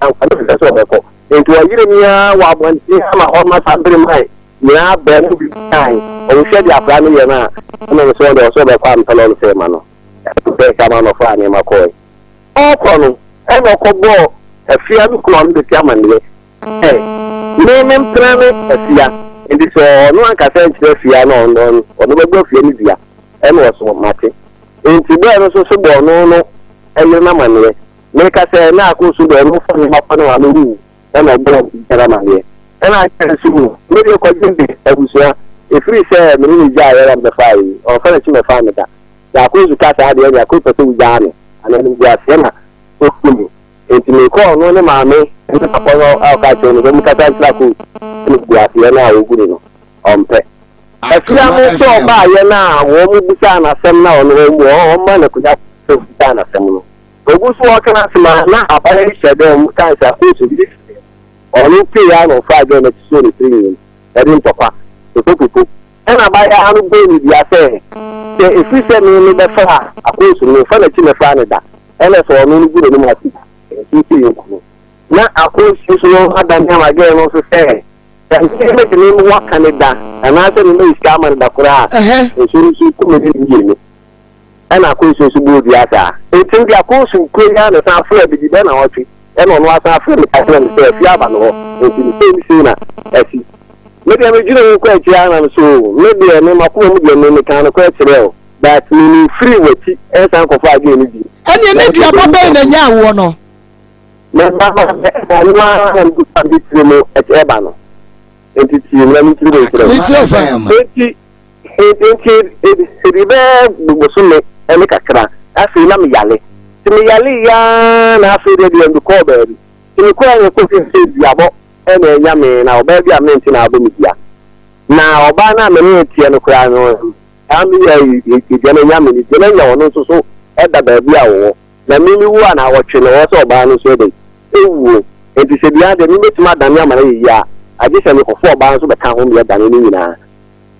into a year, what when I'm almost under my now, Ben will be time, or shed your family and I, and then so the farm alone say, man. To take a man of fire near McCoy. Oh, Colonel, and a cobo, a fear to clone the German. Hey, name him planning a fear. In this no one can say to fear on the go for India, and was so much. Into there also so no, and your man, make us say, now go to the roof and up on the roof, and I go to Germany. And I can see maybe a question if we say, Mini Jaya of the fire, or furniture of family. Yaku to cut out the Yaku to Jani, and then we are Siena. So, it's me call no mammy, and the Papa of Alcaton, when we cut out Laku, and we are Siena, Ugudino, on pet. I saw by Yana, woman beside us, some now, no man could have to stand us some. But who's walking as a man now, I said, kinds of who's this. Or no piano 5 minutes soon, 3 minutes. I didn't papa, the people. And I buy a 100 baby, I say. If we send me the far, a person will find a chin Canada, and that's all no good anymore. Now, of course, you know, I don't have again also say. And make the name what Canada, and I said, no, it's Cameron Bakura, and soon you come in. And of course, you should do the other. It's in the course in Korea, and I'm afraid to be done or three, and on what I feel I can say, Fiabano, and in the same scene as he. Maybe I'm a general question, and so maybe I name a poor name kind of question, but we free with it as Uncle Friday. And you need your papa in a young one. I'm good at Ebano. It's let me do It's your family. It and make a crack. I feel I'm yali. To me, yali, I feel ready on the cover. To me, crying a cooking seed, Yabo. And a yummy now, baby, I'm mentioning our Bumitia. Now, Obana, Meniti and Crano, I'm the yummy, the General, so at the baby hour. The mini one I watch in also Obana said it. Oh, it is a behind the limit, Madame Yamaya. I just am for 4 bounds of the town here than in Nina.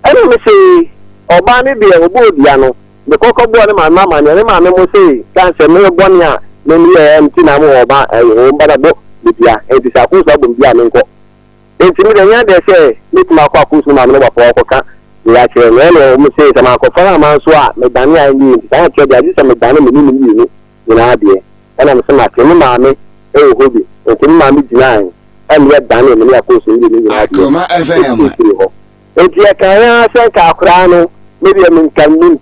I don't say, Obana be a good piano. The cocoa boy, my mamma, and my mamma will say, can't say no 1 year, maybe I am Tinamo about a home, but a book. Yeah, it is a who's up in Bianco. It's me, they say, Miss Marcos, my number for Oka. The actual name says, I'm a Cofana Swat, Medania, and I tell you, I just am a dynamic in Abia. And I'm so much in Mammy, oh, Hobby, and in Mammy denying. And yet, Daniel, and of course, in Akoma FM. It's like I say, Crano, maybe I mean, can mean,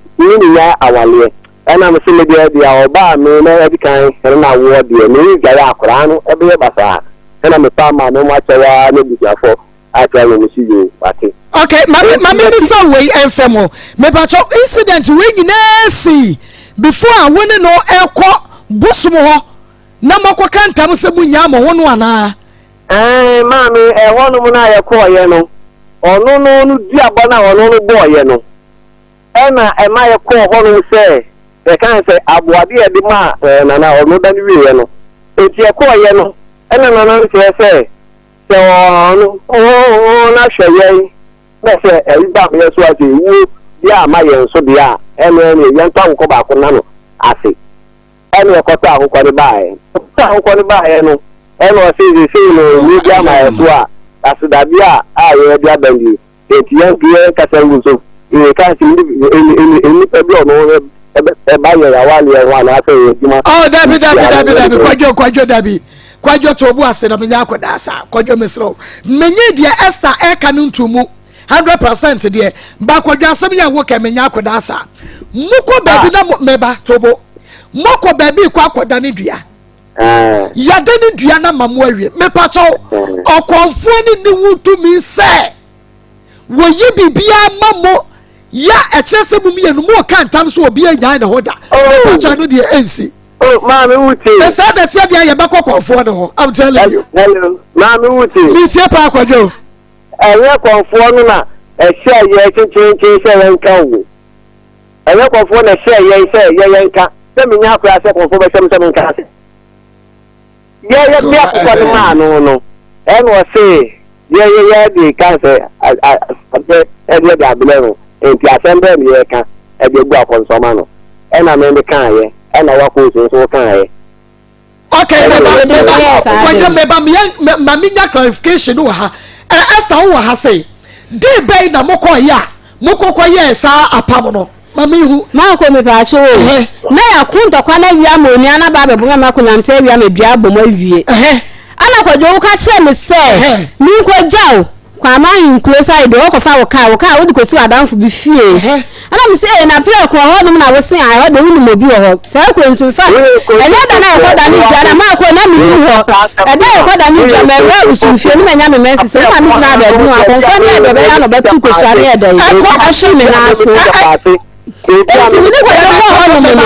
our and I'm saying the Alba, no, every kind, and I wore the new Gayacrano, every bazaar. And I'm a farmer, no matter what, no before I try to see you. Okay, my minister way and femo. Maybe incident when you see before I win no air court, Busmo, Namako can't come to Bunyama, 1 Eh, mammy, a 1 woman I call yellow. Or no, dear Bona, or no boy, you know. Emma, am I a call one who say? They can't say Abuadi at the ma, and I know that you it's your call, you know. And another say, so, oh, not sure, let's say, everybody else was you, yeah, my young so be and then a young town come back on Nano, I say. And a cota who can buy, who can buy, and I say the same, we got my as as that, yeah, I will be a bendy. It's young Pierre Casaluso. You can't see any problem. Oh, Dabi, Quajo Dabi. Quajo Tobu, I said, I'm in Yakodasa, Quajo Misro. Many dear Esther Air Cannon to move 100% dear. Bakwaja Samia work at Menyakodasa. Muko baby, Meba Tobo. Moko baby, Quaco Danidria. Yadani Diana Mamwari, Mepacho, or conforming the wood to me, say. Will you be Mammo? Ya excessive me and more can't time so be a giant holder. Oh, I know the NC. Oh, Mammy Wooty. The son that said, I am back for the I'm telling you. Hello, Mammy Wooty. Meet your Parker Joe. I work on Formula, a share ye change and cow. I work on Formula, share ye say, Yanka. Tell me now, class up for 7 classes. Yeah, for the man, no. And was say, yeah, the cancer, every day, and the assembly, you can, and you go up on some and I'm in the car, and I walk with so can. Okay, maminya clarification wo ha Esther wo ha say dey bay na mokọ ya sa apam no mami hu ma ko me pa cho na ya kun to kwa na wia mo ni ana ba bebunga ma kunyam se wia me dua bom awie ana ko jo ka che me se ni ko jaw kwa ma yin kuro side wo ko fa wo ka wo di ko si adanfo bi fie ana me se na pia ko ho dum na wo sin a ho de wu mo bi ho se ko ntu fa ele da na ko da ni dua na ma ko na mi hu ho e da ko da ni dua me wa usu fie ni menya me mensi so na mi dina ba bu a ko fa ni e be ya no ba tu ko share e da yi ko ashi me na so eti mi ni ko ya mo ho no me no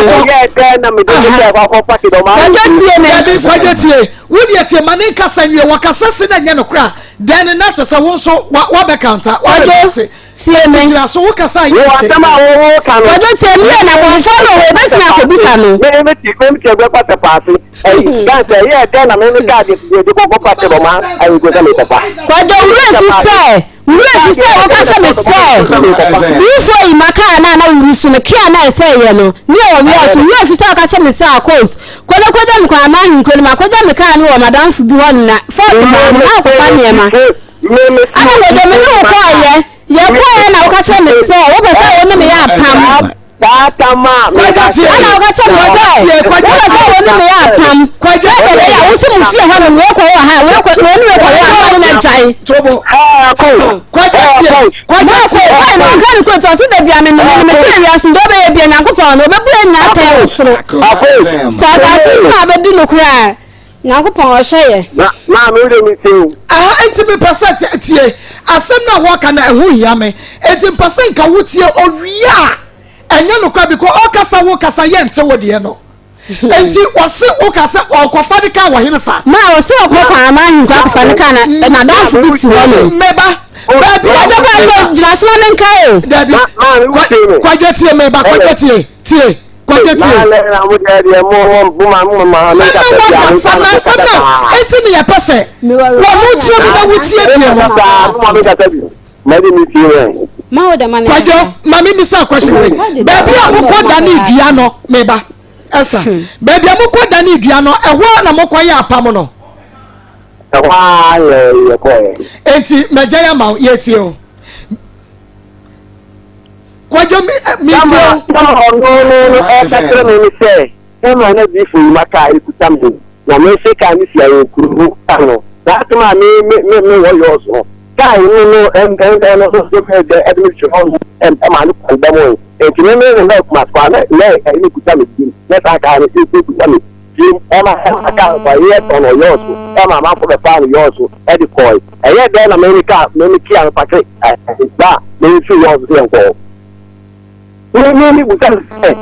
kwaje tie wodi etie mane kasa nwie wakasa se na nya no kra den na tse wo so wa be counter wa be sie me so wo kasa yi tie kwaje tie mi na ko so no we be na ko bisa no me tie gbe pata paase cancer yeah den na me ga de ko pata bo ma ayi go me papa kwaje wure si se wo kasa me se before imaka na wuri su ne kia na se ye no ni o mi aso wure si se wo kasa me se Akos kwaje me kwa ma hin kwani ma kwaje me ka ni wo madam fu bi won na fort ma na ko fa ne ma ana wo de me no ko ye ko na wo kasa me se wo be se wo ne me ya pam Tatama, ana wo kasa me se kwaje se wo ne me ya pam kwaje se be ya wo si mu si ha no wo ko wa ha wo ko ni wo ko ya na jai tobo kwaje na kan ko to so da bia me me te wi asin do be ya bia nyankopon no be bu nya ta osoro sa na be di no kura nyankopon o hye na me de mi tin enti me percent tie asem na wo ka na ehu hia me enti percent ka wo tie owia enya no kura biko o kasa wo kasa ye nte wo de no enti wose wo kasa o kofa de ka wo hene fa ma wose o ko kwa ma hin kwa kofa de ka na dan fu bi ti wo no meba baby I don't want to jina so men kai o dabi kwaje tie meba kwaje tie kwaje tie na mo de mo bu ma na ka sana enti ne ya pese wo mu tie bi na wutie bi mo maybe me tie ma o de man kwaje mami mi sa question we baby amukọ da ni dua no meba Esther baby amukọ da ni dua no ehwo na mokọ ya apam no enti meja ma ye tie o kwajo mi tie no ekakere mi se e ma na bi fu maka ikutam na me se ka mi si ayo kuru ano that ma me wo yo so guy no no so the administration ma no pandemo enti me na ma kwa na le ikutam bi na ta ka ni ikutam Emma Haka by yet on a yosu, Emma Mamma the Fan yosu, Eddie Coy, and yet then America, many Kian Patrick, that many 2 years ago. We would say,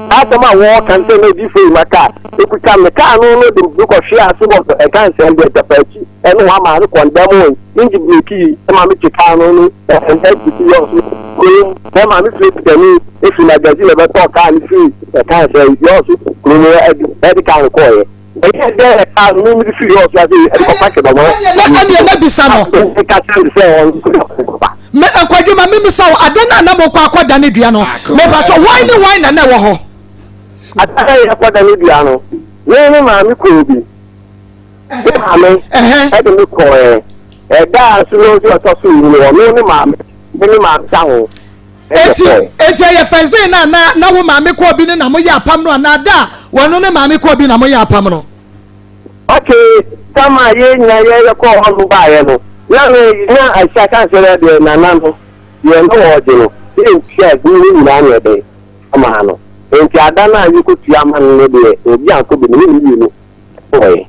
after my walk and say, maybe for my car, if we come the car, no, the book of share, some of the can't send the patchy, and one man who can demo, into the key, and Mamma Chicano, and head to yours. Then Mamma sleep to me, if you magazine ever talk, I'm free, I can't say yours. Eddie can't call it. But there are no serious na bisa no me akwadwe ma me misa wo adana na mo kwa akwada ne dua no me ba to wine na wo ho adana ya akwada ne dua no we ma mi ko bi ma me e de ko da so no so so ni ni ma ta ho eti ya first day na wo ma me ko bi ne na mo ya apam no na da wono ne ma me ko bi na mo ya apam no okay sama ye nya ye ko ho ba ye no na me na aisha kan se de na no ye no wo je no e tia ni na na de ama no enti adana yi ko tia ma no de obi an ko bi ni no oye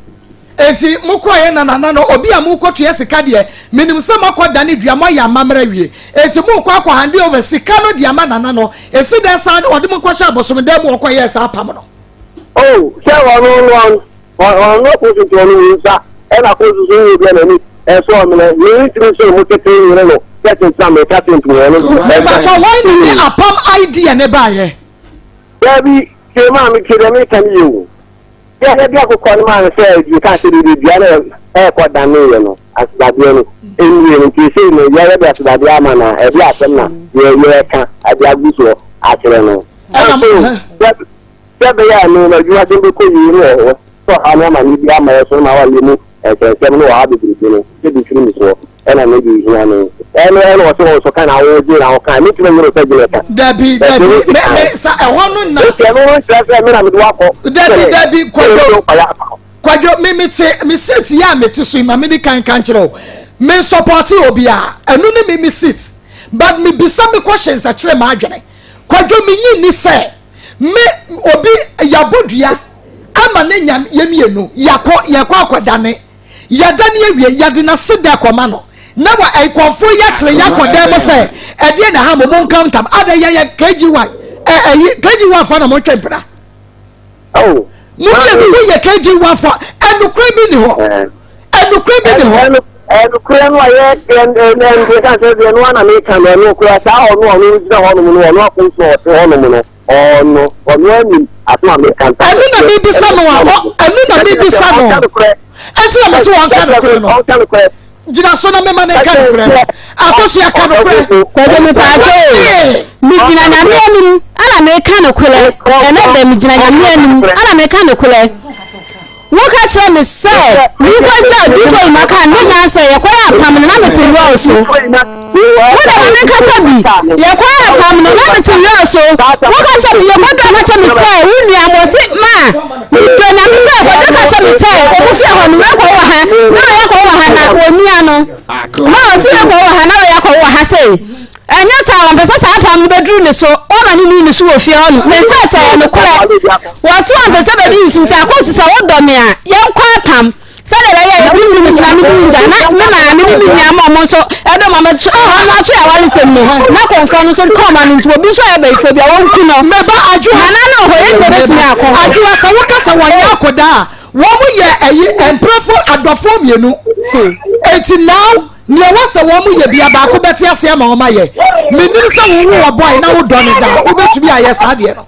enti mukoye na no obi a mukoto ye sika de minim se makoda ne dua mo ya mamra wie enti mukọ akọ hande over sika no de ama na no esi den sa ode mukọ sha bosom dem okoye sa apam no oh se wo no ko to no nsa e na ko so ni bi na ni e so mi na ni tri so mo tete ni no tete sa me ka tin no but why ni apam idea ne ba ye Debbie ke ma mi ke de me kan you ya bi akoko ni ma se you can see the dia na e ko dan ni no asibadie no enwie no kese no ya be asibadie ama na e bi asem na ye ka ade aguso akere no ya be ya no na juwa sembe ko yi no so ana ma ni bi ama so na wa le mu e no wa bi bi no se bi firi mi so ena me bi hia no ena so kana wo ji na wo kan mi tire ngoro tajile ka dabi me sa e hono na e no stress me na me wa ko dabi kwajo me sit ya me ti so ma me di kan kire me support obi a enu ne me sit but me bisa me questions a kire ma adwene kwajo me yin ni say me obi yabodua ama ne nyam yemienu yakọ akodane yadane awie yade na sida Akoma no na wa ekwofo ya kire yakodan mo say e de na ha mo nkantam ada ya KG1 KG1 fa na mo twempra oh mo ye KG1 fa enukre bi ni ho enukre no aye en kan se de no na me kan no kura sa onu da ho no akun so ho no onu ani atma me kan ta anu na me bisa no enti na me so wan kan no jina so na me ma na kan no akoso ya kan no ko me pa je mi jina na me anim ana me kan no kule ene be mi jina na me anim ana me kan no kule woka che me say mi ko ja du so ma kan no na say ya ko ya pam na me tin wo so woda me ka sabi ya ko ya pam na me tin wo so woka che me ya ko da na che me say wu ni amosi ma mi pe na me say ko ka che me say o bu fi ho ni ko wa ha na ya ko wa ha na oni ano ma o si ya ko wa ha na ya ko wa ha say anya sa won pesa sa pam bedru ni so o ma ni so ofie onu me say ta no kura wo so an pesa bedru nsin ta ko sisa wo do me a yen kwa pam sa de ya bi ni islami ninja na me ma me ni nya ma mo so e do ma me so na so ya wale sem no na ko nfa no so ko ma ni nti obi so ya be ife bia won ku no me ba aju na no ho yen de betimi akọ aju asa wo kasa wo nya akoda wo mu ye ayi emprefo adofo mienu enti now ni wasa wo mu ye bia ba ko beti ase ma wo ma ye menim se wo wo boy na wo do ne da wo betumi aye sa de no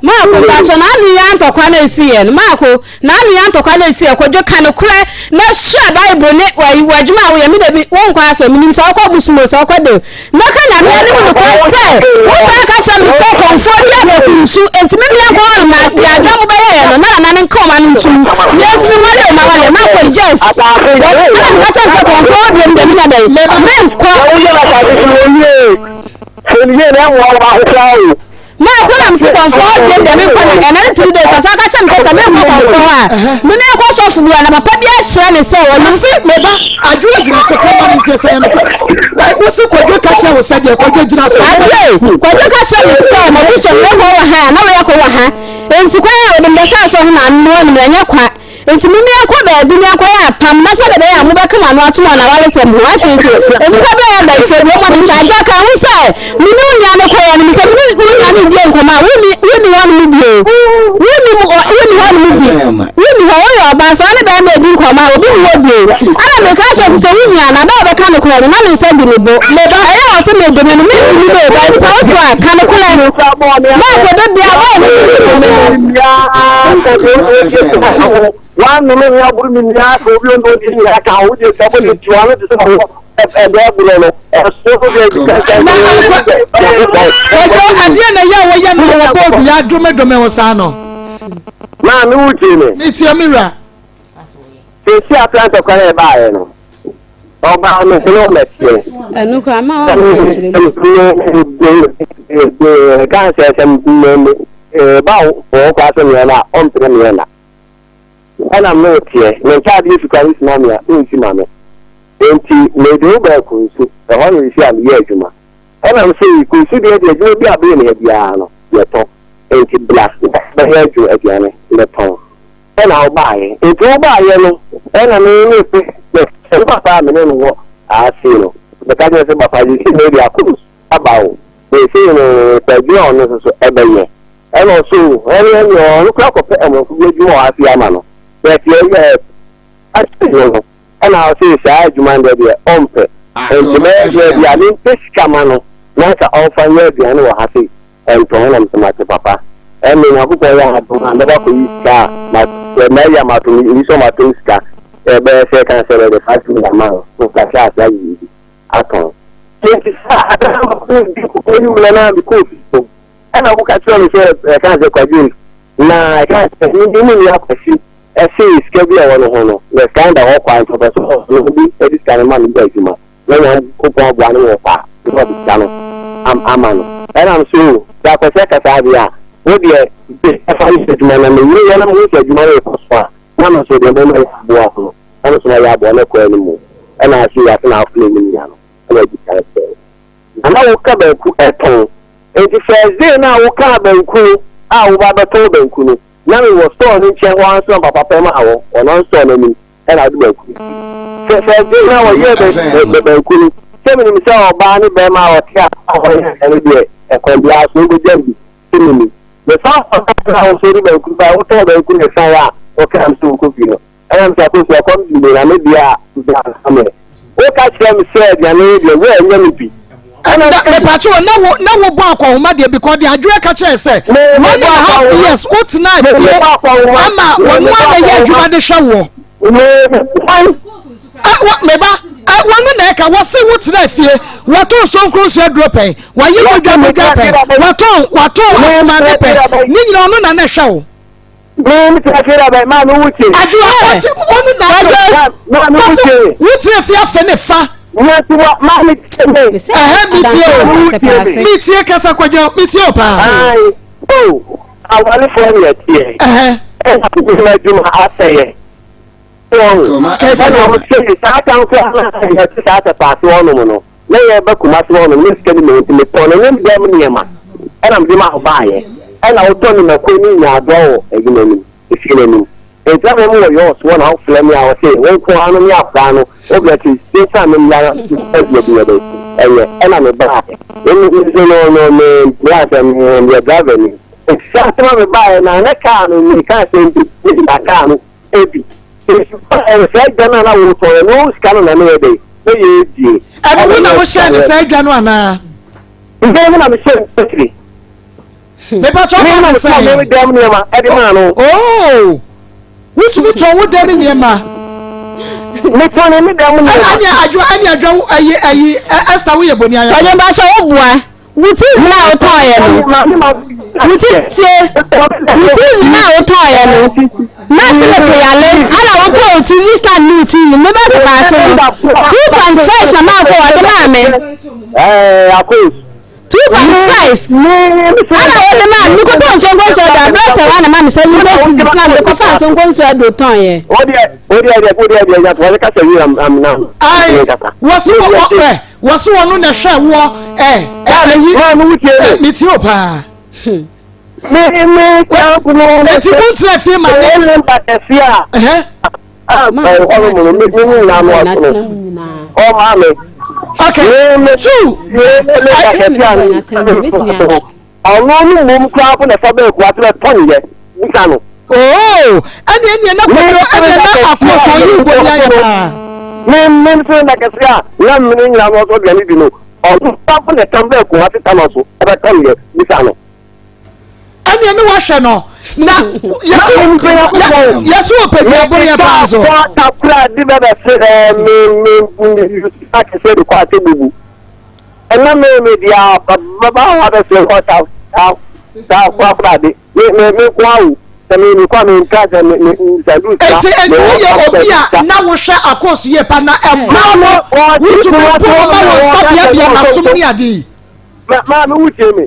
ma ko ba so na ni ya ntokwa na esi ye no ma ko na ni ya ntokwa na esi ye ko jo kan kure na sha bible ne wa adwuma wo ye mi de bi won kwa so minim so ko busumo so ko de na ka na me ni mo ko se wo ka cha mi se konfo dia ko kunsu enti me bia ko na ya adwuma ba ye no na ne nka ma ni ntu ye enti mi wale ma ko yes na ka cha ko konfo dia de mi na dai me ko o ye la ka de o ye se na wo ba ho ma ko na msi konfo de me ko na ena 2 days asa ka cha mse me ko konfo a me me ko so fu bia na papa bia kire ne se woni si me ba ajuwa jina so ko ma ni tie se no wo si ko ka cha wo sa de ko jina so ko ka cha me se mo bi so wo wa ha na we ko wa ha enti kwa o de mbesa so na no ni nya kwa enti mimi akọ ba bi ni akọ ya pam na se de ya mo be kama no atuma na wale se mo wa fi ti enti kwa ba ya ba se mo mo cha ja ka hu se mi ni nya no ko ya ni se mi ni nya ni bi enko ma wi ni wa ni bi o wi ni wa ni bi wi ni wa ya ba so ani ba na bi enko ma obi ni wo bi o ana me ka so se wi nya na da ba ka no ko na ni se bi ni bo le ba ya wa se me do me ni ni be ba pa o twa ka no ko la ma ko de bi a ba ni one no me ya buru mi ya ko bi on do di ya ka o je ka bo di tuwa de so mo e do bulo no e so ko de ko adie na ya wo ya no wo bo ya dome wo sa no ma mi wuti ni ti amira se si atlanta kwa e ba ye no o ba no se no me ti enu kra ma wa chire kan se sem ba o kwa se mi na on tre mi na ana m n'otie na nke adịghị efukarị isi na ya nsi mame enti medo ba kunsu ho no isi am ye adwuma ana m sey kunsu de de adwuma bi abe na bia no ye to enti blast ba ye adwuma aduane le ton ana obaye enti obaye no ana me ni pe se papa me no wo a si no be ka je se papa ji si me dia kurus abawo be si no pe bi on no so ebeye ana so ene no ko ko pe mo ku adwuma a fi ama no but and I'll say, I demand the umpe. And the man, the Alin Piscamano, not all fine, the animal happy, and to him, to my papa. And then I would go and never could eat car, but na ya ma to ni so ma to ska be se kan se the 5 million man so ka sha sa yi aton ti sa ko ni mu na bi ko so ana ko ka tro mi se kan se kwaju na ka ni ya kwashi ese schedule won ho no kind of all quite for so no bi e dis kind man bi juma na ya ko po bua ni wo pa ko bi jano amano and I'm so that ko se ka sa bia wo de fa ni se juma na me ni ya na mo se juma e ko so na no so de mo ya bua ho ana so ya bua na ko ni mo ana si ya na afle ni ya no ana di ka se ana wo ka ba ku eton e ti Thursday na wo ka ba ku a wo ba ba to ba ku no na me was store ni chen wan so papa pema awo ono store na mi e na du ba ku se na wo ye ba ku ni se mi mi se oba ni be ma o tia o ye e bi e ko bi aso go jambi se mi the fa na o so ri ba ku ba o to ba ku ni sa ya o ka am so ko bi no e am sa ko so ko bi na me bia da ame o ka che mi se dia na e we nya mi bi me pacho na wo bo akwahoma de because the adwe ka che say 1.5 years what night ama wonu ana ye adwuma de hwe wo me ba wonu na ka wo se what na fie wato so nkrosu adropen wa ye odwa pen wato asma de pen ni nyina onu na hwe wo me ti afira ba ma no wuce adwa oti onu na ma wuce wuce fie afa ne fa Metie kasa kwajo metie pa ai awale for ye tie na juma aseye ke fa no se sa kan ko ya ti sa ta pa so no no na ye ba kuma so no ni skani me to no nem dem niema era me ma ba ye era o to ni na ko ni nya do e gina ni e fi ni eza me mo yo so na ofle me a say won ko anu me afa no obeti se sa me ya e bi be eye na me ba ni no me ya ta me ya gave ni sa ta me ba na na ka no ni ka se ni ta ka no ebi e se gana na wo so no ska no na me be so ye di e bi na wo sha ni se gwa no ana nge na me se me pa cho na say me dem ni ma e di ma no oh wutu to wo dem ni ma me to ni dem ni ani adwo ayi Esther wo ye boni aya oje ba so wo bua wuti na o to ye no wuti na o to ye no na se le pe ale ala o to ti Easter new ti me ba se ba se 2.6 na ma ko ade ma me Akos 2.5 ana o de ma mi ko to nchongo so da bra se wa na ma mi se ni besi na me ko fa nchongo so do ton ye o de ya to ka se yi am na ai wasu wonu na hwe wo ma no wuce mi ti o pa me kwa kuno eti won tra fi ma le mba te fi a o mo me na mo o ma me okay two ọ̀rọ̀ ní mo ń kọ́ fún ẹ̀fọ́ bẹ́ẹ̀ kú àti ẹ̀tọ́ nìyẹn níta nù. ooo ẹni na kọ́kọ́ ẹni na àkóso yìí gbọ́ ní ayé pa. mi ń fún ẹ̀kẹ́sí à ìyá mi ní ìyá wọn sọ́dọ̀ níbi nù ọ̀rọ̀ kọ́ fún ẹ̀tọ́ bẹ́ẹ̀ kú àti ẹ̀tọ́ nọ̀sọ̀ ẹ̀tọ́ nìyẹn níta nù. ẹni wàá ṣẹ nọ na yẹsu òpèdè abúlé yẹn pa àzọ. kakura di bẹ́ẹ̀ bẹ́ẹ̀ ṣe mi akẹ́sẹ́ ẹ̀dùkọ́ àti gbogbo ẹ̀nà mi di a bàbá wa bẹ̀ ṣe kọ́ ta kura kura de mi kọ́ àwù sẹ́mi mi kọ́ mi nǹkan sẹ́ mi ṣàdúrà. ẹtì wọ́n yẹ obi a náà wọ́n ṣe àkóso yẹ pa na ẹ̀ máa wọ́n wùtú mi bọ́ ọmọ wọn sábìá bíi ẹ̀ma sọmọ ní adé yìí. máa mi wù tiẹ̀ mi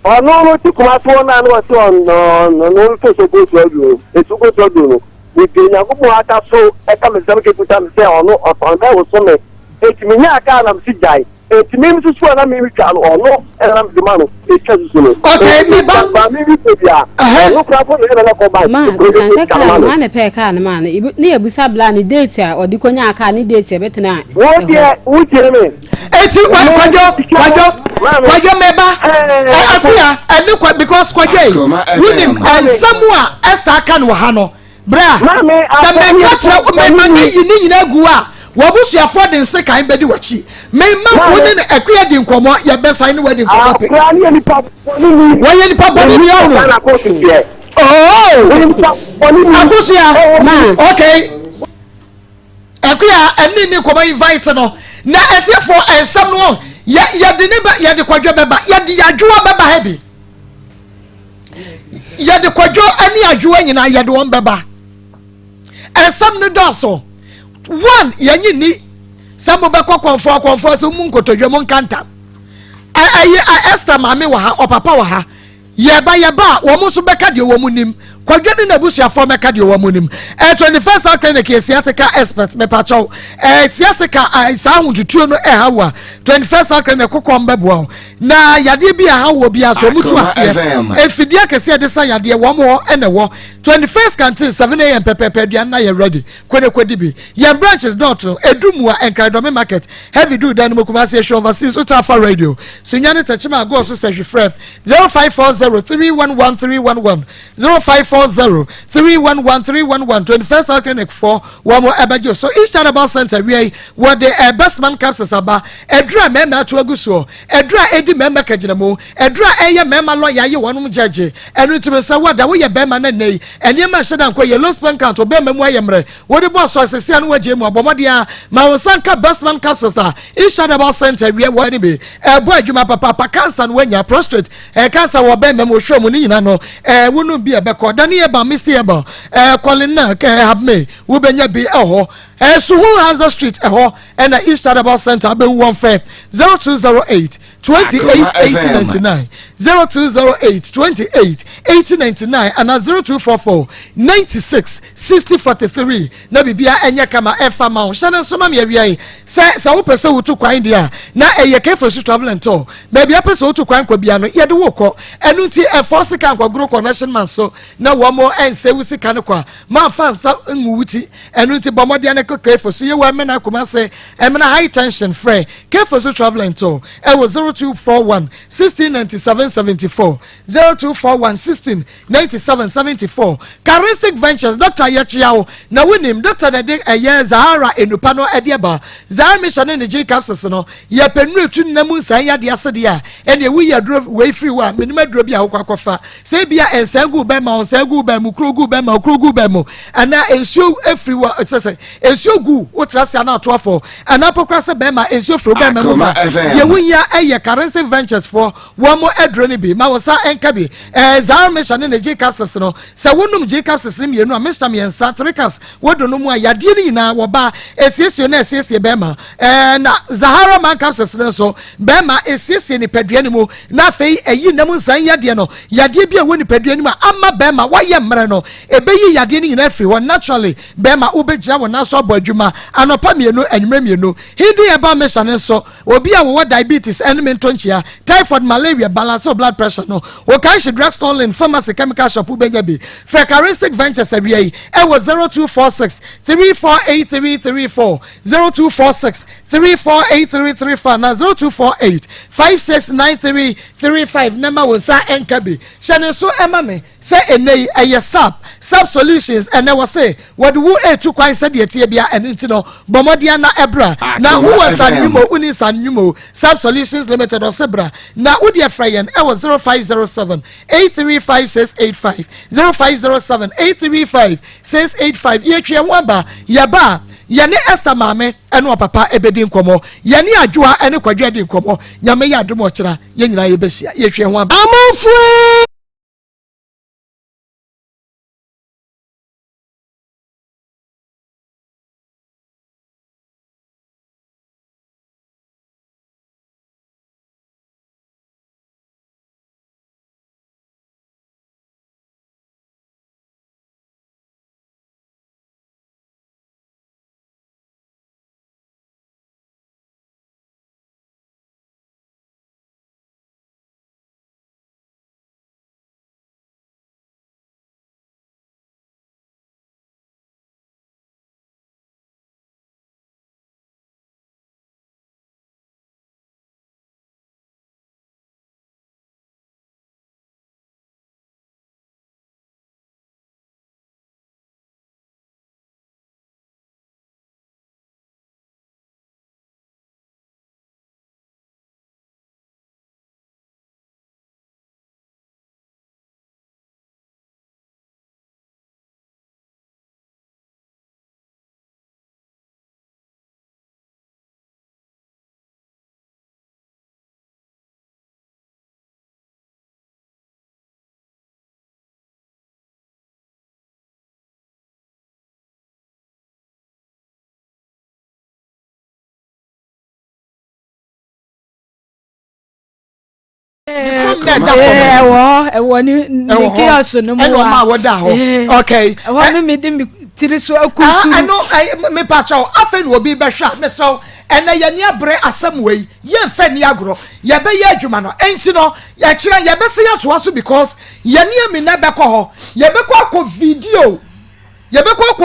ọ̀nà tí kò máa tó wọn náà ni wọ́n ti ọ̀nà tó so kó tó ọdún ètò kó tó ọdún ìgbè ìyàgùnmọ̀ aka so ẹ̀ka mi sẹ́mi kékuta mi sẹ́ ọ̀nà ọ̀tàn bẹ́ẹ̀ wò sọ́mi ètì mi ní àká ànàm sí jà yìí. Eti mi susu ana mi ka no ono era mi ma no e twa susu no okay mi ba mi bi pe bia no kra fo no na ko ba ma sanse ka ma na pe ka na ma na e busa bla ni date a odi konya aka ni date e betena wo die wo tie me eti kwajo meba afia eni kwa because kwajo wunim Samuel Esther aka no ha no bra se me ka kira me ma ni nyina gu a wabusu afode nse kan bedi wachi me ma woni ne akua di nkomo ye besa ni wadi nkomo pe wa ye ni pa boni ni onu Akusia okay akuya eni ni ko invite no na etiefo ensam no ya de ne ba ya de kwadwo beba ya de adwoa beba hebi ya de kwadwo ani adwoa nyina ya de won beba ensam no doso one yanyi ni sambo be konfo so mu nkotodwe mu nkanta ayi Esther mame wa ha opapa wa ha yeba wo mu so beka de wo mu nim kwadwe ni nabusuafo meka de wo mu nim 21st clinic asiatica expert me pacho asiatica sa huntutuo no hawa 21st clinic kokombe bo na yade bia ha wo bia so mutu ase efidie kese de sa yade wo mo ene wo 21st canteen 7 am pepepe dua na ye ready kwedi bi ye branches not edumua enkadome market heavy do dan mo kuma se show overseas utafa radio so nyane techima go so say friend 0540311311 0540311311 21st clinic for one more abajo so each Charable Center we were the best man capsules aba edra mema to aguso edra edi mema kagiramo edra eye mema lawyer ye wonum judge enu timi say wada we ye bema na nei enema shedan ko ye low span count obema mu ayemre wo de boss asese anu waje mu abomodia ma wonsanka best man capsules ta each Charable Center we were ni be ebo adwuma papa cancer no wanya prostate cancer wo bema mu hwemu ni nyina no wonu bi ebeko dani eba misi eba kolina ke have me wo benya bi eho Suhu Hansa Street eho and the East Charable Center ben one fair 0208 28 0208 28 1899 and 0244 96 60 43 na bibia enya kama efa ma shana so ma me wiai se wo pese wo tu kwan dia na eye kefo su travel and tour baby pese wo tu kwan kwa bia no ye de wo kọ enu ti e force kan kwa gro connection man so na wo mo ense wusi kan kwa ma fa sa nwuti enu ti bomodia ne kefo so ye wa me na kuma se emna high tension free kefo su travel and tour e was 0241 1697 74 0241 1697 74 Charistic Ventures Dr. Yachiao na winim Dr. Nede eye Zahara enupa no edieba Zahara mission ne J capsules no ye penru tu namu san ya de asede a ene wi ya dro we free wa minima dro bia akwakofa se bia ensangu be ma onsangu be mu krogu be ma krogu be mu ana ensuo efri wa sese ensuo gu utrase na atofo ana pokrase be ma ensuo fro be ma mu ye wunya eye Charistic Ventures for one more edroni bi ma wosa enka bi Zahara mission ne J capsules no se wonum J capsules ni mienu a Mr. Miensa 3 caps wodo no mu a yade ni na wo ba esiesie na esiesie be ma na Zahara man capsules no so be ma esiesie ni padua ni mu na fei eyi nam nsan yade no yade bi a woni padua ni mu ama be ma waye mre no ebeyi yade ni na free one naturally be ma ubegira wona so abadwuma anopa mienu anwumre mienu hindu ye ba mission so obi a wo diabetes enemy tonchia typhoid malaria balance of blood pressure no o kan shi drugstore in pharmacy chemical shop ubenya bi Charistic Ventures abia e was 0246 348334 0246 348334 na 0248 569335 nama wo sa enkabi shane so emame say enei ayesap sub solutions and I was say what wo etu kwan say de tie bia enti no bomodia na ebra na who was anwumo uni sanwumo sub solutions limited or sebra na wo de frayen e was 0507 835685 0507 835 ye twe wamba yaba yane Esther mame eno papa ebedi nkomo yane adwoa ene kwadwa di nkomo nyame ya adomo kira ye nyina ye besia ye twe wamba amanfo ɛwɔ ni chaos no mu ɛno ma woda ho okay ɛwɔ me de me tiri so akutu ɛno me pacho afen obi bɛhwa me so ɛna yɛ ne abre asɛm wei yɛ mfa ni agro yɛ bɛ yɛ adwuma no enti no yɛ kyerɛ yɛ bɛ se yɛ toa so because yɛ ne mi na bɛkɔ hɔ yɛ bɛkɔ akɔ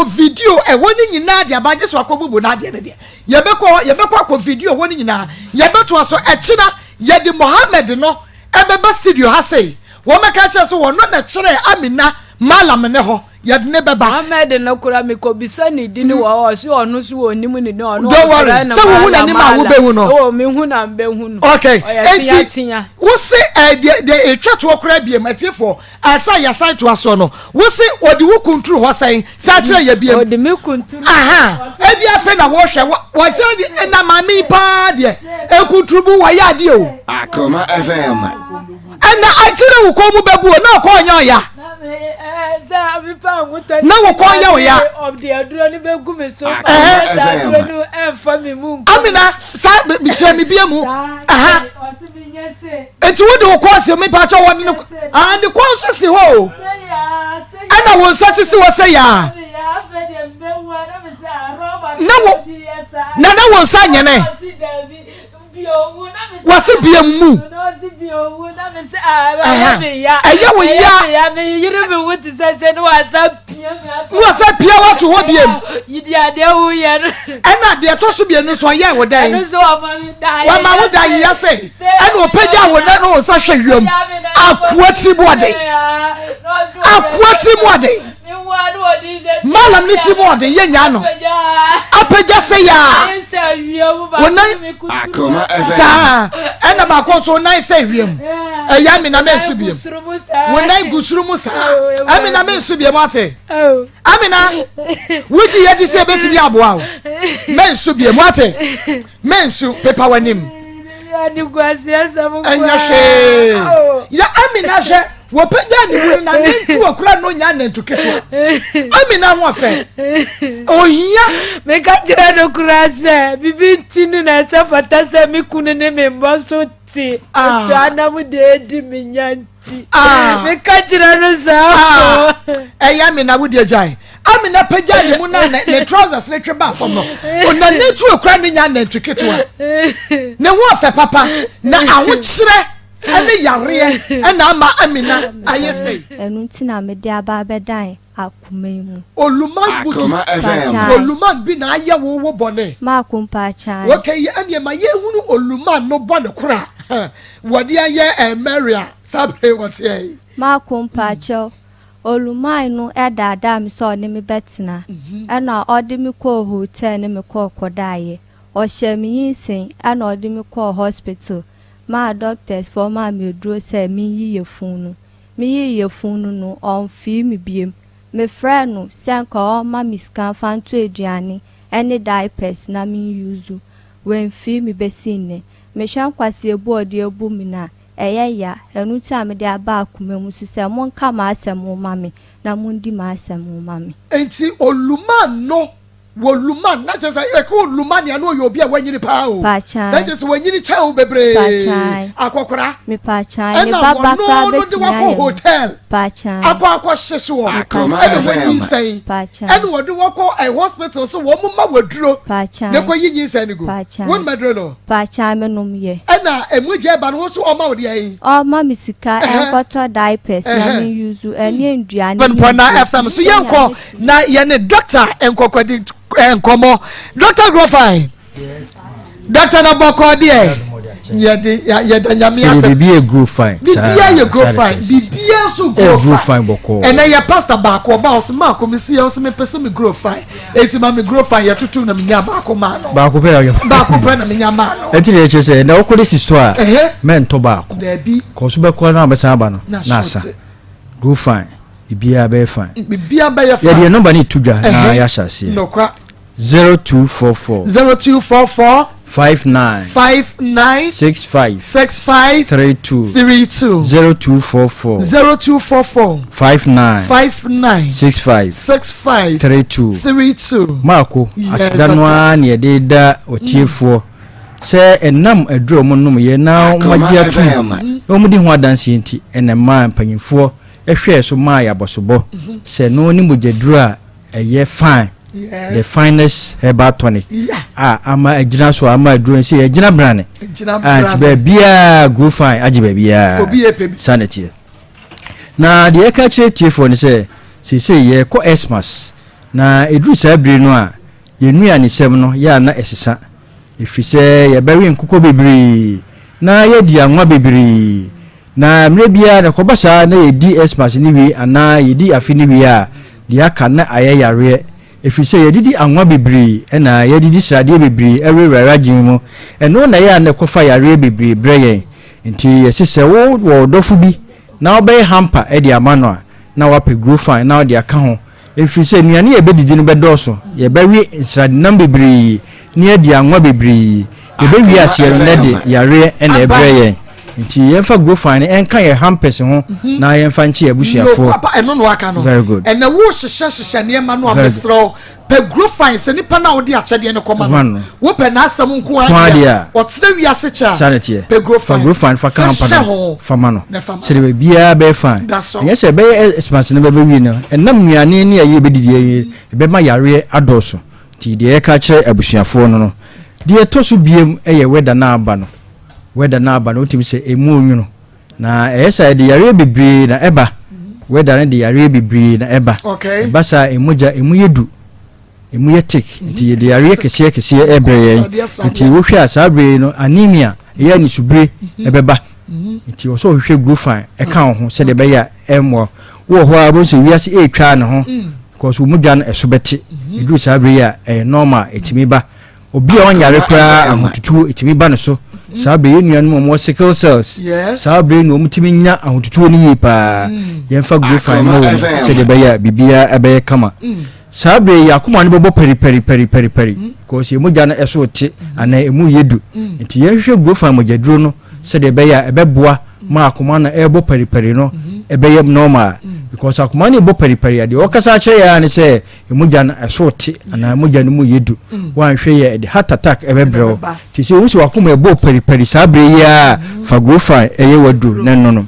video ɛwɔ ni nyina de abaje so akɔbubu na de ne de yɛ bɛkɔ akɔ video ɛwɔ ni nyina yɛ bɛtoa so ɛkyina yɛ de Mohammed no ɛbɛba studio ha sei wɔn mɛka kyerɛ so wɔn no na kyerɛ Amina malam ne hɔ yɛ de ne bɛba Mohammed no kura me ko bisa ni di ni wɔ so ɔno so wɔ nim ni ɔno don't worry sɛ wo hu na ni ma wo be hu no o me hu na be hu no okay enti wo se de etwa to kura biem atifo asa ya site to aso no wo se odi wo kunturu hɔ sɛn sa kyerɛ ya biem odi me kunturu ebi afa na wo hwɛ wo kyerɛ na mami pa de ekunturu bu wo ya de o Akoma FM. ɛna akyerɛ wo kɔ mu bɛbu na kɔ nya ya na wo kɔ ya o ya Amina sa bi kyerɛ me bia mu enti wo de wo kɔ se me pa kyɛ wo de and the kɔ si ho ɛna wo nsa sisi wo sɛ ya na wo nsa nyene wasi bia mu ɛyɛ wo ya me yiri me wuti sɛ no wasa pia watu hɔ biem yidi ade wo yɛ no ɛna de to so bia no so yɛ wo dan ɛno so wa ma wo dan yɛ sɛ ɛna opagya wo na no sa hwɛ wiam akoati boade malam ni ti boade yɛ nya no apagya sɛ ya wo nan Akoma FM. sa ɛna ba ko so nan sɛ wiam ɛyɛ Amina me nsu biem wo nan gusuru mu sa Amina me nsu biem ate Amina wuji yɛ di sɛ beti bi aboa o me nsu biem ate me nsu pepa wanim enya hwe ya Amina hwe wo pagya ni wuri na nentu okura no nya nentu keto Amina ho afa ohia me ka jira no kura se bibi tinu na se fata se mi kunu ne me mboso ti ana mu de di mi nyanti me ka jira no sa eya Amina wo de jai Amina pagya ni mu na ne trousers ne tweba fom no ona nentu okura no nya nentu keto ne ho afa papa na aho kyerɛ ane yare ena ama Amina ayese enu ntina me de aba bedan Akoma mu oluman bu oluman bi na aye wo bone ma kumpa chan okay ane ma ye hunu oluman no bone kura wode aye Maria sabre what ye ma kumpa cho oluman no edada mi so ne me betina ena ode mi ko hotel ne me ko kodaye o hye mi yinsen ena ode mi ko hospital ma doctors for ma me dro say mi yiye funu no on fi mi biem me friend no senka o ma mi scan fanto eduane any diapers na mi use when fi mi besine me hwan kwase ebu ode ebu mi na ya enu ti am de aba Akoma mu sise mo nka ma asem ma me na mo ndi ma asem ma me enti oluman no woluman na just like oluman ya no yo bia wanyini pa o na just wanyini cha o bebre akokora me pa cha ni baba ka beti na hotel pa cha akwa hyeso o and when say and wo do wo a hospital so wo mu ma waduro ne ko yinyi say ni go won madro no pa cha me nom ye na emuje ba no so o ma wo de yi o ma misika enkoto diapers na me use eni nduane ben pona FM so yenko na ye ne doctor enkokodi enkomo Dr. Grofine yes Dr. Naboko de ye de nyamia se bibia Grofine bibia ye Grofine bibia so Grofine boko ena ye pastor ba ko ba o ma komisi ye o se me pese me Grofine eti ma me Grofine ye tutu na me nya ba ko ma no ba ko pe na me nya ma no eti le che se na okode sisto a men to ba ko da bi ko so be ko na be san ba no na asa Grofine bibia be fine bibia be ye fine ye de number ni tudwa na ya shase no kwa 0244 59 65 32 0244 59 65 32 32 Marco asidanwa ne de da otiefo se enam aduro mo nom ye na omagia tu no di ho adanse enti enema mpanyimfo ehwe so ma ya bosobo se no ni mogyaduro a eye fine the finest herbal tonic ama agina so ama aduro se agina brane anti ba bia go fine agi ba bia sanity na de ka kire tiefo ni se ye ko Xmas na eduru sabri no a yenua ni sem no ya na esesa efise ye bari nkukọ bebiri na ye di anwa bebiri na mre bia na kobasa na ye di Xmas ni wi ana ye di afi ni wi a de aka na ayayare efise ye didi anwa bebiri na ye didi srade bebiri ewewara gimu eno na ya na kofa yare bebiri breye nti ye sise wo dofu bi na obey hamper e di amano a na wape grow fine na de aka ho efise nuane ye bedidi no bedoso ye bawi srade nam bebiri ni edi anwa bebiri ye be wi ase no de yare na ebreye nti yemfa grow fine enka ye hampers ho na yemfa nche abusuafo no papa eno no aka no very good and na wo hyehyehye ne ma no abesro pe grow fine se nipa na wo de achede ne koma no wo pe na asam nko a o tere wi ase cha pe grow fine fa kan pa no fa ma no se de bia be fine yes e be expansion ne be wi no enam nuane ne aye be didi be ma yare adoso ti de ka kire abusuafo no no de to so biem eye weda na aba no weda na aba no timi se emu onwuno na esa de yare bibiri na eba weda na de yare bibiri na eba basa emuja emuyedu emuyetik nti de yare kese ebreye nti wo hwe asabre no anemia ye ni subre ebeba nti wo so hwe glufine e kan ho se de be ya emwo wo ho abo se wiase etwa ne ho because wo mudwa no esobeti edu sabre ya normal etimi ba obi on yare kra ahotutu etimi ba no so sabe yenua no mo sickle cells sabe no mutimi nya ahotutu ni yipa yemfa glufine mo se de be ya bibia ebe kama sabe ya Akoma ne bebo peri because ye mogya na eso te ana emu yedu nti ye hwehwe glufine mogyaduro no se de be ya ebeboa Maa Akoma na ebo peri no ebe yem normal because Akoma ne bo peri ade okasa kire ya ne se emogya na eso te ana emogya no mu yedu wan hwe ye de heart attack ebebrew ti se wusi Akoma ebo peri sabe ya fa glufine eye wadu nenno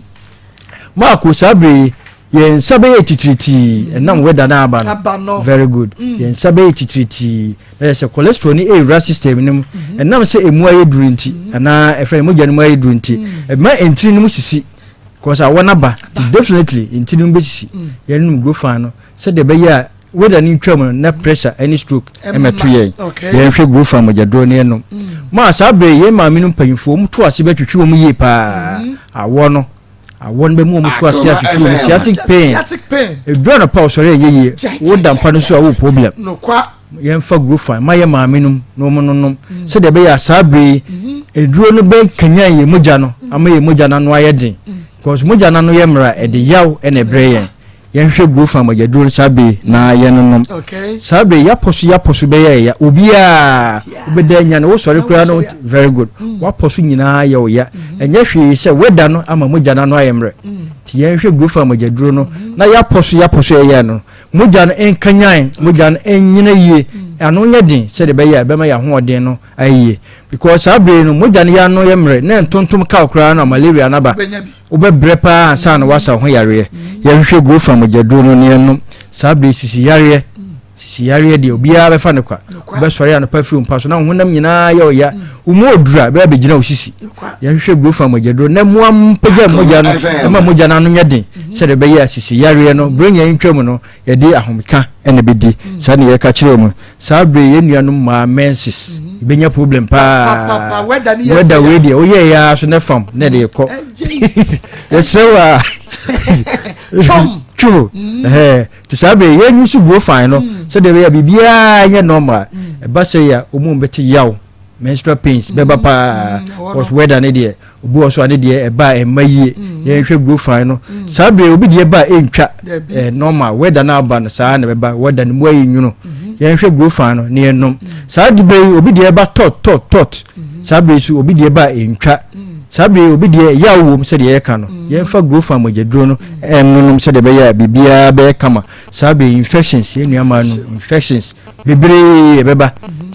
Maa Akos sabe yen sabe titriti enam weda na aba no very good yen sabe titriti na se cholesterol ni area system nim enam se emu aye durunti ana efa mogya no aye durunti ma entri nim sisi because awona ba definitely entri nim be sisi yen nim go fan no se de be ya weda ni twam na pressure any stroke emeto yen yen hwe go fan mogya do ne enum ma sabe yen ma minum panyifo mu to ase betwetwe mu ye pa awo no awon be mu to ase atwetwe sciatic pain e do na pa osore yeye wo dampa no so a wo problem no kwa yen fa go fine ma ye ma minum no mo no se de be ya sabe eduro no be kanyan ye mogya no ama ye mogya na no ayedin because mogya na no ye mra e de yaw e na ebre yen hwe go fine mogya duro sabe na ye no sabe ya poso be ya obi a obedanya na wo sore kura no very good wa poso nyina ya o ya enye hwe se weda no ama mogya na no ayemre ti yen hwe go fine mogya duro no na ya poso ya no mogya no enkanyan mogya no enyina yie ano nya din se de be ya be ma ya ho odin no aye because sabe no mogya no ya no yemre na ntontom ka kura no malaria na ba obebre pa ansa na wasa ho yare ya hwe go fine mogya duro no ne no sabe sisi yare de obi a be fa ne kwa be sori an perfume pa so na honam nyina ya o ya umu odura be gina osisi ya hwe go fine mogya duro na mu ampagya mogya no e ma mogya na no nya din se de be ya sisi yare no brenya ntwam no ya de ahomka ene bedi sa ne ye ka kire mu sabe ye nuanu ma menses benya problem pa weda we de o ye ya so ne fam ne de ko yesewa chum ti sabe ye nusu go fine no so de be bibia ye normal e ba se ya omu beti yaw menstrual pains beba pa cause weda ne de obu oso ane de e ba e maye ye hwe go fine no sabe obi de ba entwa normal weda na aba no sa na beba weda ne mu ayi nwuno ye hwe go fine no ne enom sa de be obi de ba tot sabe su obi de ba entwa sabe obi de ya wo se de ye ka no ye fa grow farm mojeduro no enunum se de be ya bibia be kama sabe infections ye nuama no infections bebre beba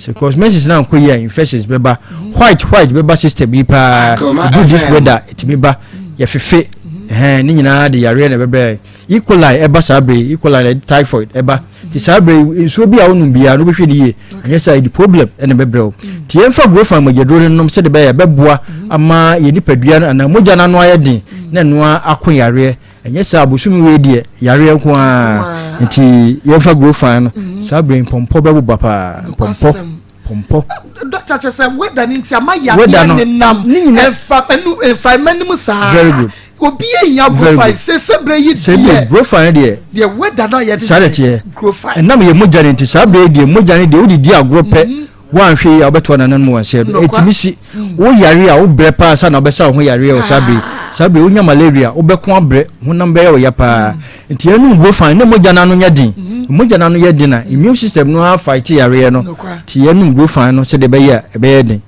because messages na ko ye infections beba white beba system bi pa good this weather it beba ye fefe ni nyina de yare na bebe E. coli eba sabe E. coli typhoid eba ti sabe so bi a wonu bia no be hwe die yes I the problem ene bebre ti emfa grow farm mojeduro no se de be ya beboa ama ye nipadua na moja na no ayedin na no akon yare enye sa abosumi we die yare nko a nti yemfa grow farm no sabe pompo bebo pa pompo Doctor chese weather nti ama ya ne nam enfa manim sa very good obi enya profile se bre yi die profile de weather no ye de profile enam ye moja ne nti sabe de moja ne de odi di agro pe wan hwe ya obeto na nan mu wan se etimisi wo yare a wo bre pa sa na obesa ho yare o sabe wo nya malaria wo be ko abre honam be ya pa nti enu profile ne moja na no nya din moja na no ye din na immune system no ha fight yare no ti enu profile no se de be ya din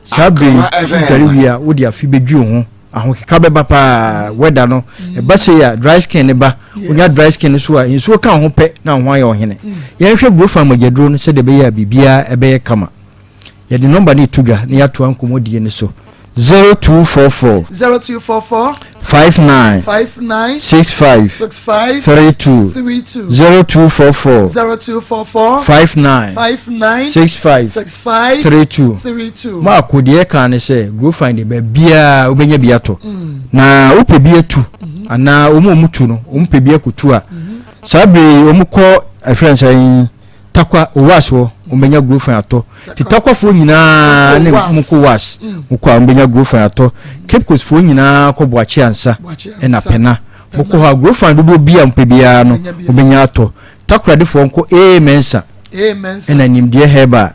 sabe interview wo di afi bedwu ho ahokeka beba pa weather no e ba se ya dry skin ne ba onya dry skin so a nso ka ho pe na ho aye ohene ye hwe grow farm mojeduro no se de be ya bibia e be kama ye de number ni tuga ne ya to ankomodie ne so 0244 59 65 32 0244 59 65 32 ma kodie ka ne se go find be bia obenya biato na upe bietu ana omutu no umpe bia kutu a sabe omukọ friends ayin takwa owaso omenya go find ato ti takwa fo nyina ne muko was muko omenya go find ato cape coast fo nyina ko boachi ansa na pena muko ha go find do bia umpe bia no omenya ato takwa de fo nko mensa ena nimdie heba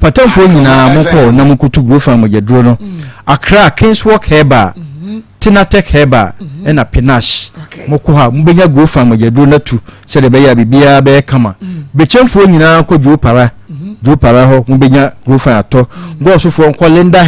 patamfo nyina muko na mukutu go find mojeduro no Accra Kingswalk heba Tinatek heba ena Pinash muko ha mbenya go farm mojeduro na tu se de be ya bibia be kama bechemfo nyina ko jo para ho mbenya go farm ato go sofo nko Linda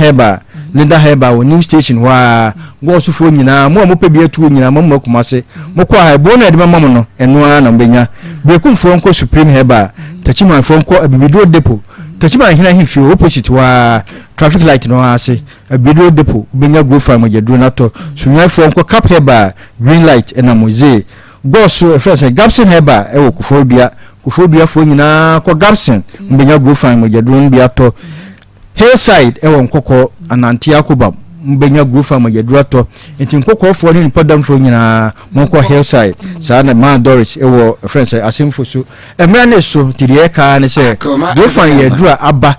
heba o new station wa go sofo nyina mo mo pe bia tu nyina mo kumase muko ha bo na de mama no eno na mbenya bekumfo nko Supreme heba tachima fo nko abibido depot tachima hina hifi opposite wa traffic light no ase abido depot benya go farm mojeduro na to sunya fo nko cap heba green light ena moze go so first Gabson heba e wo kufobia fo nyina ko Gabson benya go farm mojeduro bia to hillside e wo nkoko anantia koba mbenya go farm mojeduro to enti nkoko fo ni podam fo nyina monko hillside sa na ma Doris e wo friends asemfo so emra ne so tiri eka ne se go farm yedura aba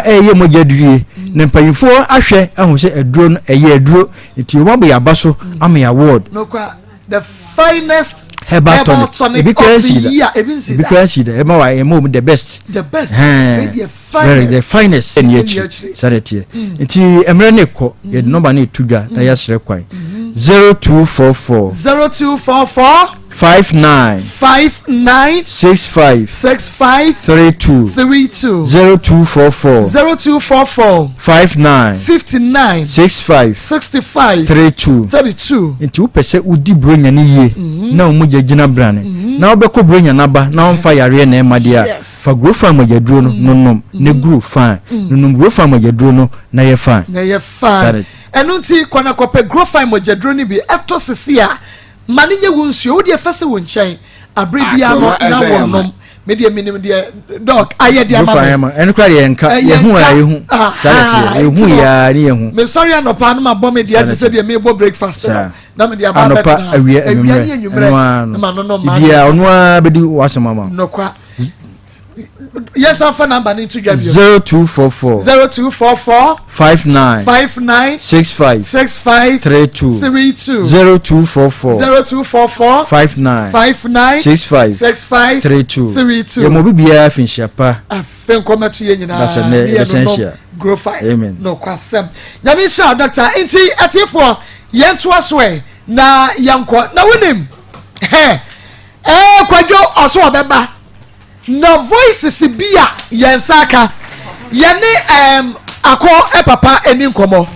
ye mojeduri ne mpanyifo ahwe ahu se eduro no eduro enti o mabo yaba so am ya award no kwa the finest herbal tonic because ema wa emo the best the finest in yachi sarete enti emre ne ko ye number ne tuga na ya sere kwan 0244 59 65 32 0244 59 65 32 enti upese udi bronya ni ye na omuja gina brane na obeko bronya naba na onfa yare na emadia fa grow farm mojeduro no nonom ne grow fine nonom grow farm mojeduro no na ye fine enu nti kwana kope grow farm mojeduro ni bi eto sisi a mani nye wunsuo wodi efese wo nchen abribia no na wonom media minim de dog aye de ama enu kra ye nka ye hu a ye hu charity ye hu ya ni ye hu me sorry anopa no ma bo media ti se de me bo breakfast na media ba bet na awia enumre ma no ma bia onu a bedi wasema ma no kwa yes alpha number ni to give 0244 59 65 32 0244 59 65 32 ye mo bibia finshia pa afen komatu ye nyina essential grow fine amen no kwasem nyame sha doctor enti atifo yentu aswe na yanko na wonim kwadwo oso obeba na voices bia yensaka yene ako papa eni nkomo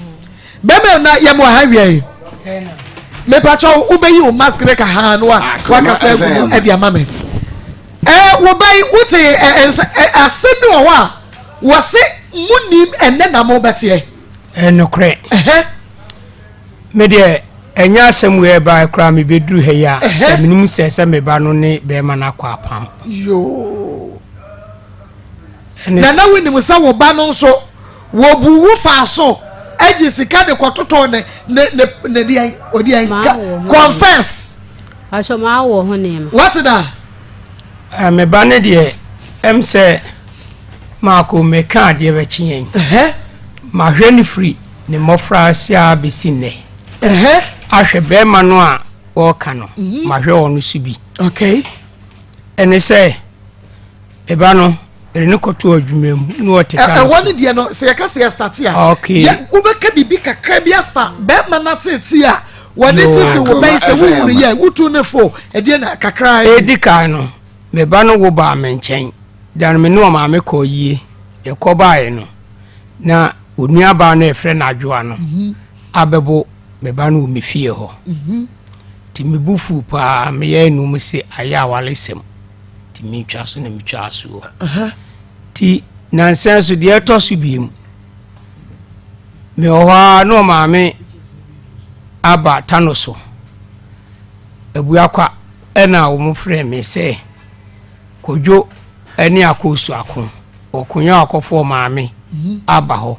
bɛmɛ na yɛ mo ha wie me pacho ubeyi o mask reka ha no a waka say e dia mama wo bai wuti asemi o wa wo se munim enne na mo bete nokre me de enya asem we ba kra me beduru he ya minim se me ba no ne be ma na kwa pam yo na winim sa wo ba no so wo buwu fa so eji sika de kototo ne dia odi confess aso ma wo ho ne what da me ba ne de em se ma ko me ka de be chien ma hwe ni free ne mofra sia be sinne ahwe be ma no a o ka no ma hwe onu subi okay ene se e ba no ene koto adwumem no oteta no woni de no se yaka se start ya okay ya ubeka bibi kakra bi afa be ma na tete a woni tete wo be se wo ye wutu ne fo e de na kakra edika no me ba no wo ba me nchen dan me no ma me ko yie e ko bae no na onua ba no e fre na adwoa no abebo me ba no mi fie ho ti me bufu pa me ye no mu se aya walesem ti mi twa so na mi twa so ti nansenso de eto so biem me owa no ma me aba tanoso ebuakwa ena wo mu frɛ me se kojo eni akosu akon okunya akofo maame aba ho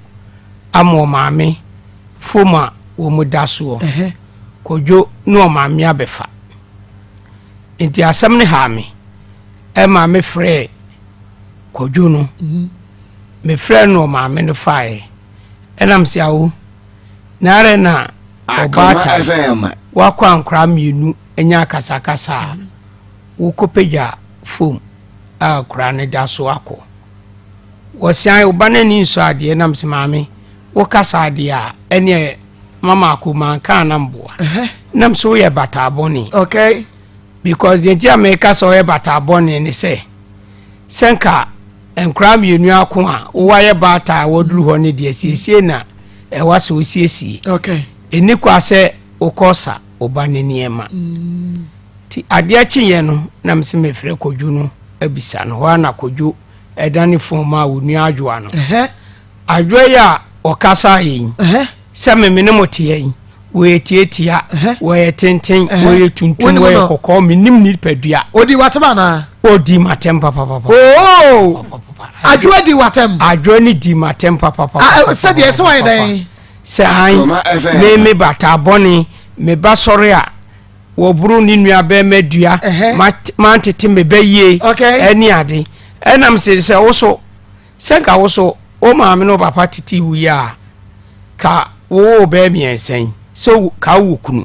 amo maame foma wo mu daso kojo no maame abefa enti asem ne ha me e maame frɛ kojo no me frɛ no maame no fae enam se awo na are na obata wakwa ankra mienu enya kasakasa wo kopeja fom akra ne daso akọ wosian obane ni nso ade nam se maame wo kasa ade a ene mama Akoma kan na mboa nam so ye bata boni okay because the dia me kasa ye bata boni ni se senka enkra mienu akọ a wo ye bata woduru ho ne de siesie na e wase osiesie okay eni kwa se okosa obane niema ti ade achiye no nam se me frɛ koju no abisa no wa na koju edani foma wonu adwoa no adwoa ya okasa yin se me ne motie yin we tietia we tenten we tuntun we kokko minim ni padua odi watema na odi matem papa oh adwoa di watem adwoa ni di matem papa se de se wan dan se an me bata boni me ba sore a wo buru ni nua be medua ma tete me be yie eni ade enam se woso senka woso o maame no papa titi wu ya ka wo be miensen so ka wo kunu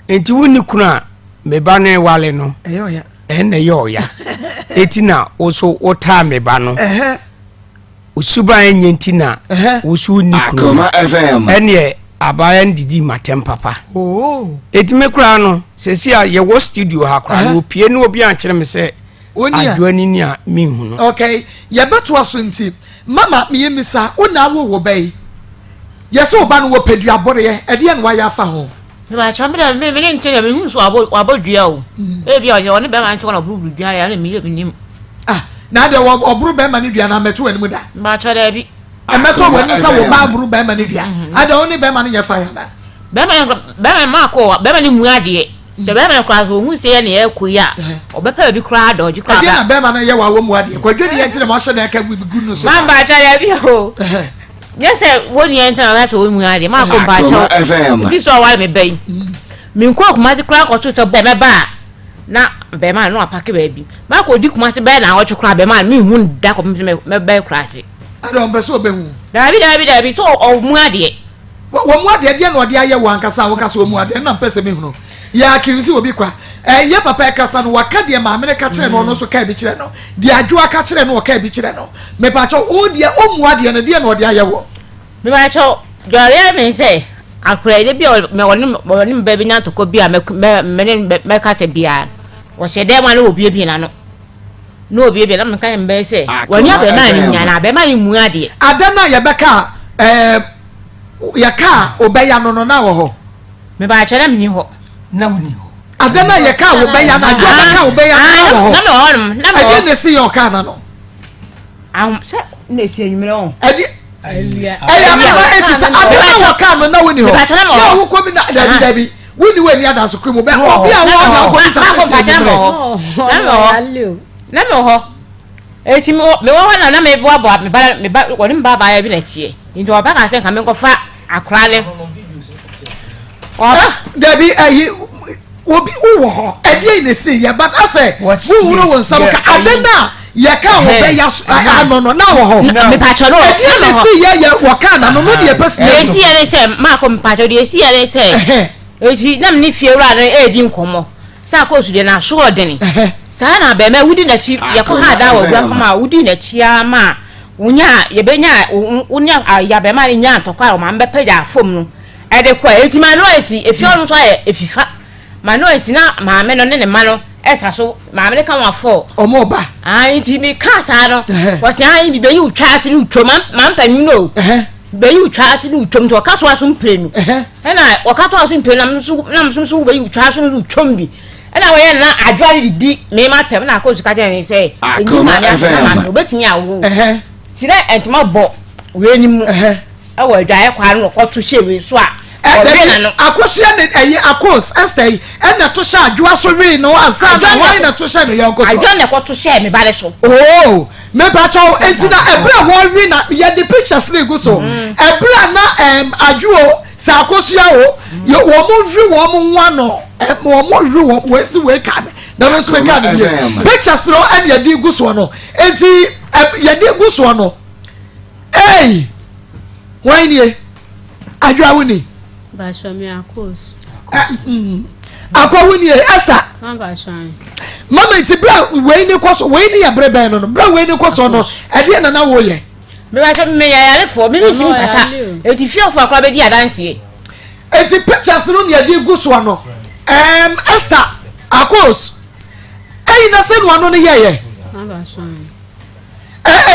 enti woni kunu a me ba ne wale no eyoya ene yoya etina woso ota me ba no usuba enyentina wosu ni kunu Akoma FM ene abaya ndidi matem papa etime kura no sesia ye wo studio ha kura no pie no obi an kire me se adwani ni a mi hu no okay ye beto aso nti mama me yemisa una wo bai yese oba no wo pedua bore ye ede ye no wa ya fa ho me ba cha me me nte ya me hu so abodua o e bia o je woni be ma nche wona buru dua ya na me nim na de oburu be ma ni dua na meto ani mu da ba cha da bi emeto woni sa wo ba buru be ma ni dua ada oni be ma ni ye fa ya na be ma ma ko be ma ni mu ade se be ma kra so hu se ye na ye kuya obepa bi kra da oji kra ba na be ma na ye wa wo mu ade kwadwani ye ntine mo hye na ka gugu no so ma ba cha ya bi o yes woni ye ntine na so wo mu ade ma ko ba cha bi so wa me bai mi ko kuma ti kra ko so se be me ba na be ma no apake ba bi ma ko di kuma se be na wo kra be ma mi hu da ko me be kra se ada on be so be hu da bi so o mu ade wo mu ade de na ode aye wo ankasa wo kasa wo mu ade na pese me hu ya kinsi obi kwa ye papa kasa no waka de ma me ka kire no no so ka bi kire no de adwoa ka kire no ka bi kire no me pa cho o de o mu ade na de na ode aye wo me ba cho jore me say akura de bi me woni me bi na to ko bi a me ka se bia wo se de ma no obi bi na no obi bi na me ka me say woni abe ma ni nya na abe ma ni mu ade adana ye beka yaka obeya no na wo ho me ba chere me ni ho na woni ho adana yaka obeya na jo yaka obeya na wo ho na me ho na me ho ade ne si yo ka na no se na si anwumere ho ade eya ma etisa adana wo ka no na woni ho ya wo ko mi na dabi woni we ni ada so kremo be obi a wo na ko sa ko pa chere mo na me ho eti me wo na me boa me ba woni mba ba ya bi na tie nti oba ka se nka me ko fa akra le oba dabi ayi obi wo ho ade ne se ya but ase wo wuro won sam ka adana ya ka wo be ya no na wo ho me pa cho no ade ne se ya wo ka na no de pesi e si ya se ma ko me pa cho de si ya se eti na me ni fie wura na e di nkomo sa ko su de na so odeni sa na be ma wudi na chi ya ko ha da wo bra kama wudi na chi ama unya ye benya unya ya be ma nya ntokwa o ma mbe peja fom no e de kwa eti ma no esi efi onu so ya efifa ma no esi na ma me no ne ma no esa so ma me ka wa fo omo ba enti mi ka sa no wo se an bi be yu twa ase ni utwom ma mpani no be yu twa ase ni utwom to ka so aso mprenu e na wo ka to aso mprenu na so be yu twa aso ni utwom bi ena wo ye na adwa di me ma tem na ko su ka je ni say enyi ma ya ma obetini awo tire entima bo we ni mu e wo adwa ye kwa no ko to hye we so a akosia ne eyi akos estay na to sha adwa so we no asa na why na to sha no yanko so adwa ne ko to share me ba de so oh me ba chaw entina ebra wo wi na ye the pictures na go so ebra na adwo sa akosia o wo mo wi wo mo nwa no wo mo wi wo we si we ka na me so we ka ne pictures no and ye di go so no enti ye di go so no eh why ni adwa woni ba sho Maa Akos akwa woni esta ba sho mama ti bra we ni koso we ni ya brebe no bra we ni koso no e de na wo ye me ba so me ya yare fo me mi ti pata e ti fie of akwa be di adanse e ti pictures no ne di gu so no Esther Akos na se no no ye ba sho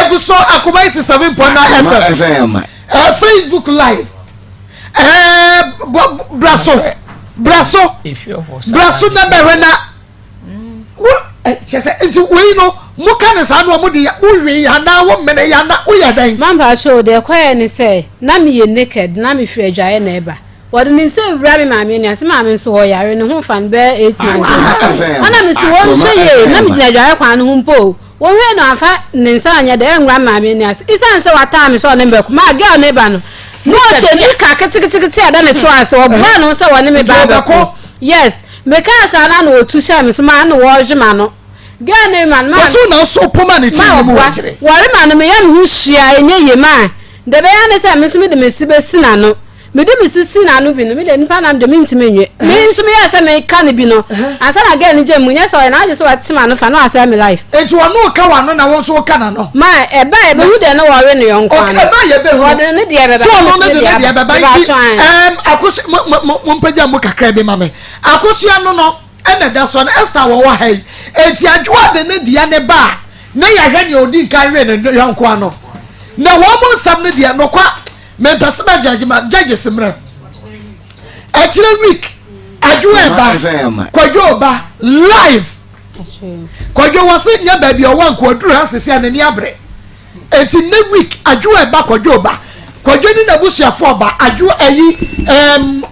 gu so Akoma 87.9 FM Facebook live braso na be na chese enti we no mo ka ne sa no mo de wo ya na wo mene ya na wo ya dan mamba show de kwaye ni say na me ye naked na me hwe adwaye na eba wode ni say wura me maame ni ase maame so ho yare ne ho fan be 8 months ana me si wo hwe ye na me gina adwaye kwa ne ho mpo wo hwe no afa ne nsa anya de enwura maame ni ase isan se wata me so ne be kuma girl ne ba no no she ni ka ketekete ada ne to ase wo ba no se woni me ba ko yes me ka asa na no otu sha me so ma no wo jema no girl ne man ma so na so poma ne chi mu wajire wore ma no me ya me hu hia enye ye ma de be ya ne se me so me de me sibe sina no me de me sisi na no bi no me de nipa na de me ntime nye me so me ya se me ka ne bi no asa na girl ne je mu nya so na je so watima no fa no asa me life etu ono ka wa no na won so ka na no ma e ba e be hu de no wore ne yonko an e ba ye be hu wode ne de e be ba so no ne de e be ba akosi mo mpaja mo kakra bi ma me akosi ano no ena da so na Esther wo wa hai eti adwa de ne dia ne ba na ya hwe ne odi nkan we ne yonko ano na wo mo nsam ne dia no kwa me pesema judges mra actually week adwa ba kwajo ba live kwajo wase nya ba bi o wan ko aduru asese anani abre eti ne week adwa ba kwajo ni na busuafo ba adwa ayi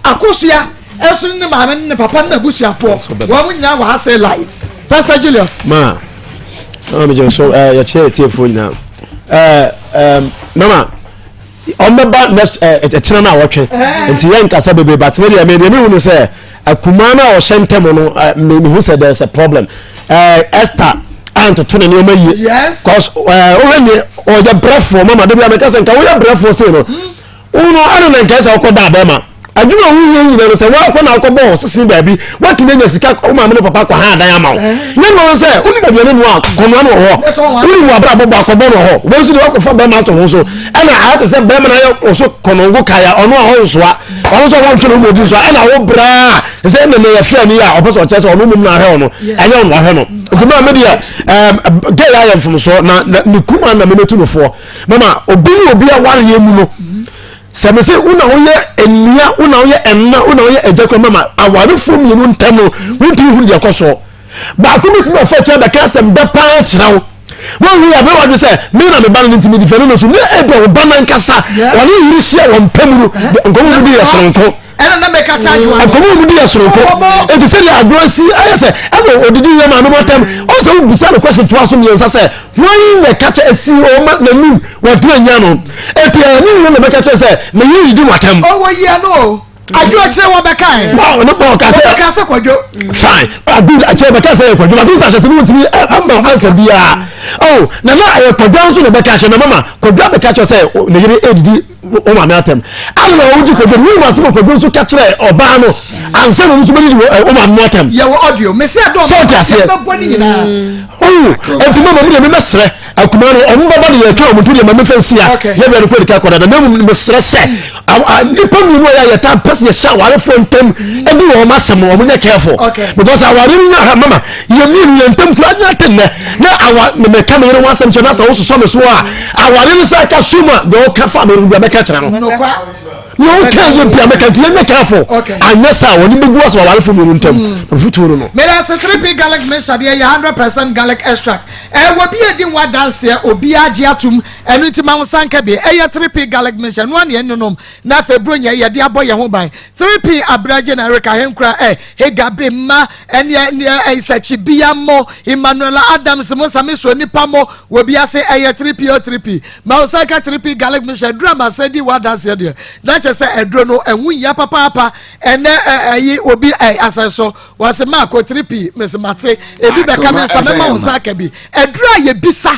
Akosua esu ne maame ne papa na busuafo wo mo nyina wa say live Pastor Julius ma me just ya chair tiefo nyina mama omeba next etena na wotwe enti yen kasa bebe but me dey me hu say Akoma na o hyentem no me hu say there's a problem Esther and to ne ma yi yes cause o wenye o ya brefo mama dey be ameka nka wo ya brefo say no uno anu na nka say okoda abema adwuma hu yin nyina say wa akona akobọ sisi baabi what me nya sika o ma me papa kwa ha dan ama ne no say uni ba duane no akono no ho uni wa bra bobo akobọ no ho wo su de wakofa be ma to ho so ana ha te say be ma na yo so konongo kaya ono ho so a ono so won tunu mo di so ana wo bra say me me ya fia ni ya opeso che say ono mum na he no enye ono he no nti ma me dia gay I am from so na ni kuma na me netu no fo mama obi a ware ye mu no sɛ me sɛ wona woyɛ enua wona woyɛ enna wona woyɛ ejekwa mama aware fom yenu ntamo wonti hu de koso ba ko bi fa kyerɛ da kasem da pa kyerɛw wọ́n hu yàgbé wà de sẹ́ mi na mi ba ni ntumi di fẹ́ nínú so ní ebi ọ̀hún ba náà nkasa wọ́n ní yìí sí ẹ̀ wọ́n pẹ́ mu nkọ́mú mu di yẹ soronko ẹnna náà mẹ́ka chájú wa nkọ́mú mu di yẹ soronko ètò sẹ́ni àdúrà sí ayé sẹ́ ẹ̀bùn òdìdí yẹ maa nímọ̀ tẹ́m ọ̀sẹ̀ wọ́n bisa ní kwẹ́sì tó aso mìíràn sẹ́ wọ́n yìí nà kàchẹ́ esi ọ̀ma n'anum wọ́n tún ẹ̀yà nù ètò ẹ̀ ní ìwé nà mẹ́ka kyẹ́ sẹ́ mẹ yìí yìí di wà tẹ́m. ọwọ́ yìí ẹ̀ nù adu akyerɛ wɔ bɛka ɛ báwo ne bɔ kase kwadwo fine adu akyerɛ bɛka sɛ yɛ kwadwo adu sɛ ahyɛ sɛ ne wɔntumi ama ansa biara oh na ɛyɛ kwadwo nso na bɛka ahyɛ na mama kwadwo bɛka kyerɛ sɛ ne yere ɛdidi o maame atɛm ala na ɔwogye kwadwo ne wɔn asɛm kwadwo nso ka kyerɛ ɔbaa no ansa na ɔno nso bɛdidi o maame atɛm yɛwɔ audio mesi adɔ sɛ ɔte aseɛ bɛbɔ ne nyinaa ɛnti mama mu deɛ memɛserɛ akuma no ɔmo bɛbɔ de yɛtwa ɔmo to deɛ mame fɛ nsia yɛbɛ no kɔdika kɔda na mu mesrɛ sɛ nipa mmienu a yɛta pɛ sɛ yɛhyɛ awarefoɔ ntam ɛde wɔn asɛm ɔmo nyɛ careful because aware no nya ha mama yɛmienu yɛ ntam kura nya tennɛ na awa mɛka me yere ho asɛm kyerɛ na sɛ wososɔ me so a aware no sɛ ka so mu a deɛ woka fa me no bia mɛka kyerɛ no na woka yɛ bia mɛka nti yɛnyɛ careful anyɛ sɛ a wɔne bɛgu asɛ awarefoɔ mmienu ntam na fotuo no no mede sɛ 3p garlic mixture deɛ yɛ 100% garlic extract ɛwɔ bi adi wa danseɛ obi agye atom ɛno nti ma wo sanka bi ɛyɛ 3p garlic mixture no ane ɛnonom na afei bro nyɛ yɛde abɔ yɛn ho ban 3p abragye na Erika Henkura Hegabe ma ɛne Isachi bia mo Emmanuel Adams mo same so nipa mo wo bi ase ɛyɛ 3p o 3p ma wo sanka 3p garlic mixture drama sɛ di wa danseɛ deɛ na kyɛ sɛ ɛdro no ɛhu nya papa ɛnɛ ɛyi obi asenso wase ma ko 3p mesemate ebi bɛka me nsa mɛma wo sanka bi ɛdura yɛ bisa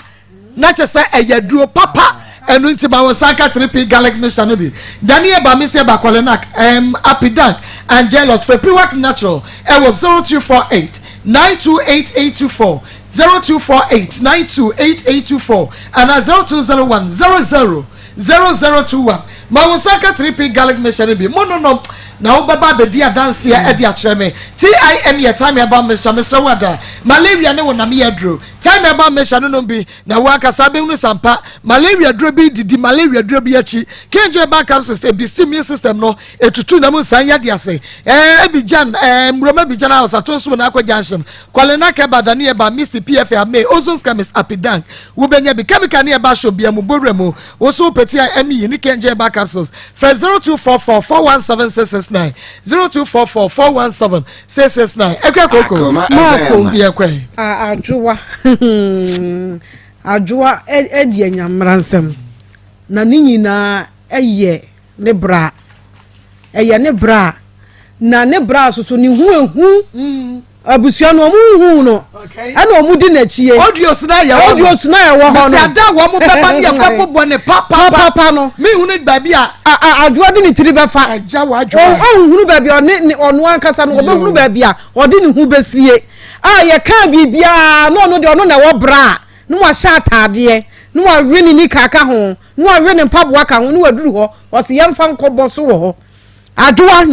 na kyɛ sɛ ɛyɛ duro papa ɛnu nti ma wo sanka 3p garlic mixture no bi daniel ba misia ba kolenak apidank angelos frepriwak natural ɛwɔ 0248 928824 0248 928824 and 0201 000021 ma wo sanka 3p garlic mixture no bi mononom na wo baba bedi adanse e de akyerɛ me tim ye time about mixture mesra wada malaria ne wona me yadro time about mixture no bi na wo akasa be hunu sampa malaria dro bi didi malaria dro bi achi kenje backup system bi immune system no etutu na mu san yade ase ebijan mroma bijan house atonso na akwaja nsem kwalena ke badane e ba Mr PF ame ozone scammers apidank wo benya bi chemical ne e ba sho bia mu boremu wo so peti ami ni kenje backup capsules for 0244 417 0244 417 669 ekwe koko mako bi ekwe adwoa edi enyamransem na ninyina eye ne bra na ne bra soso ni hu abusua no mu no ana omudi na chie audio sna ya wo no se ada wo mu beba ne yakwa bobo ne papa no me hunu baabi a adwoa de ne tiri befa agya wa adwoa hunu baabi ono ankasa no obe hunu baabi a ode ne hu besie ye ka bibia no de ono na wo bra no wa sha atade no wa wini ni kaka ho no wa wini mpaboa ka ho no wa duru ho o se yemfa nkobɔ so wo ho adwoa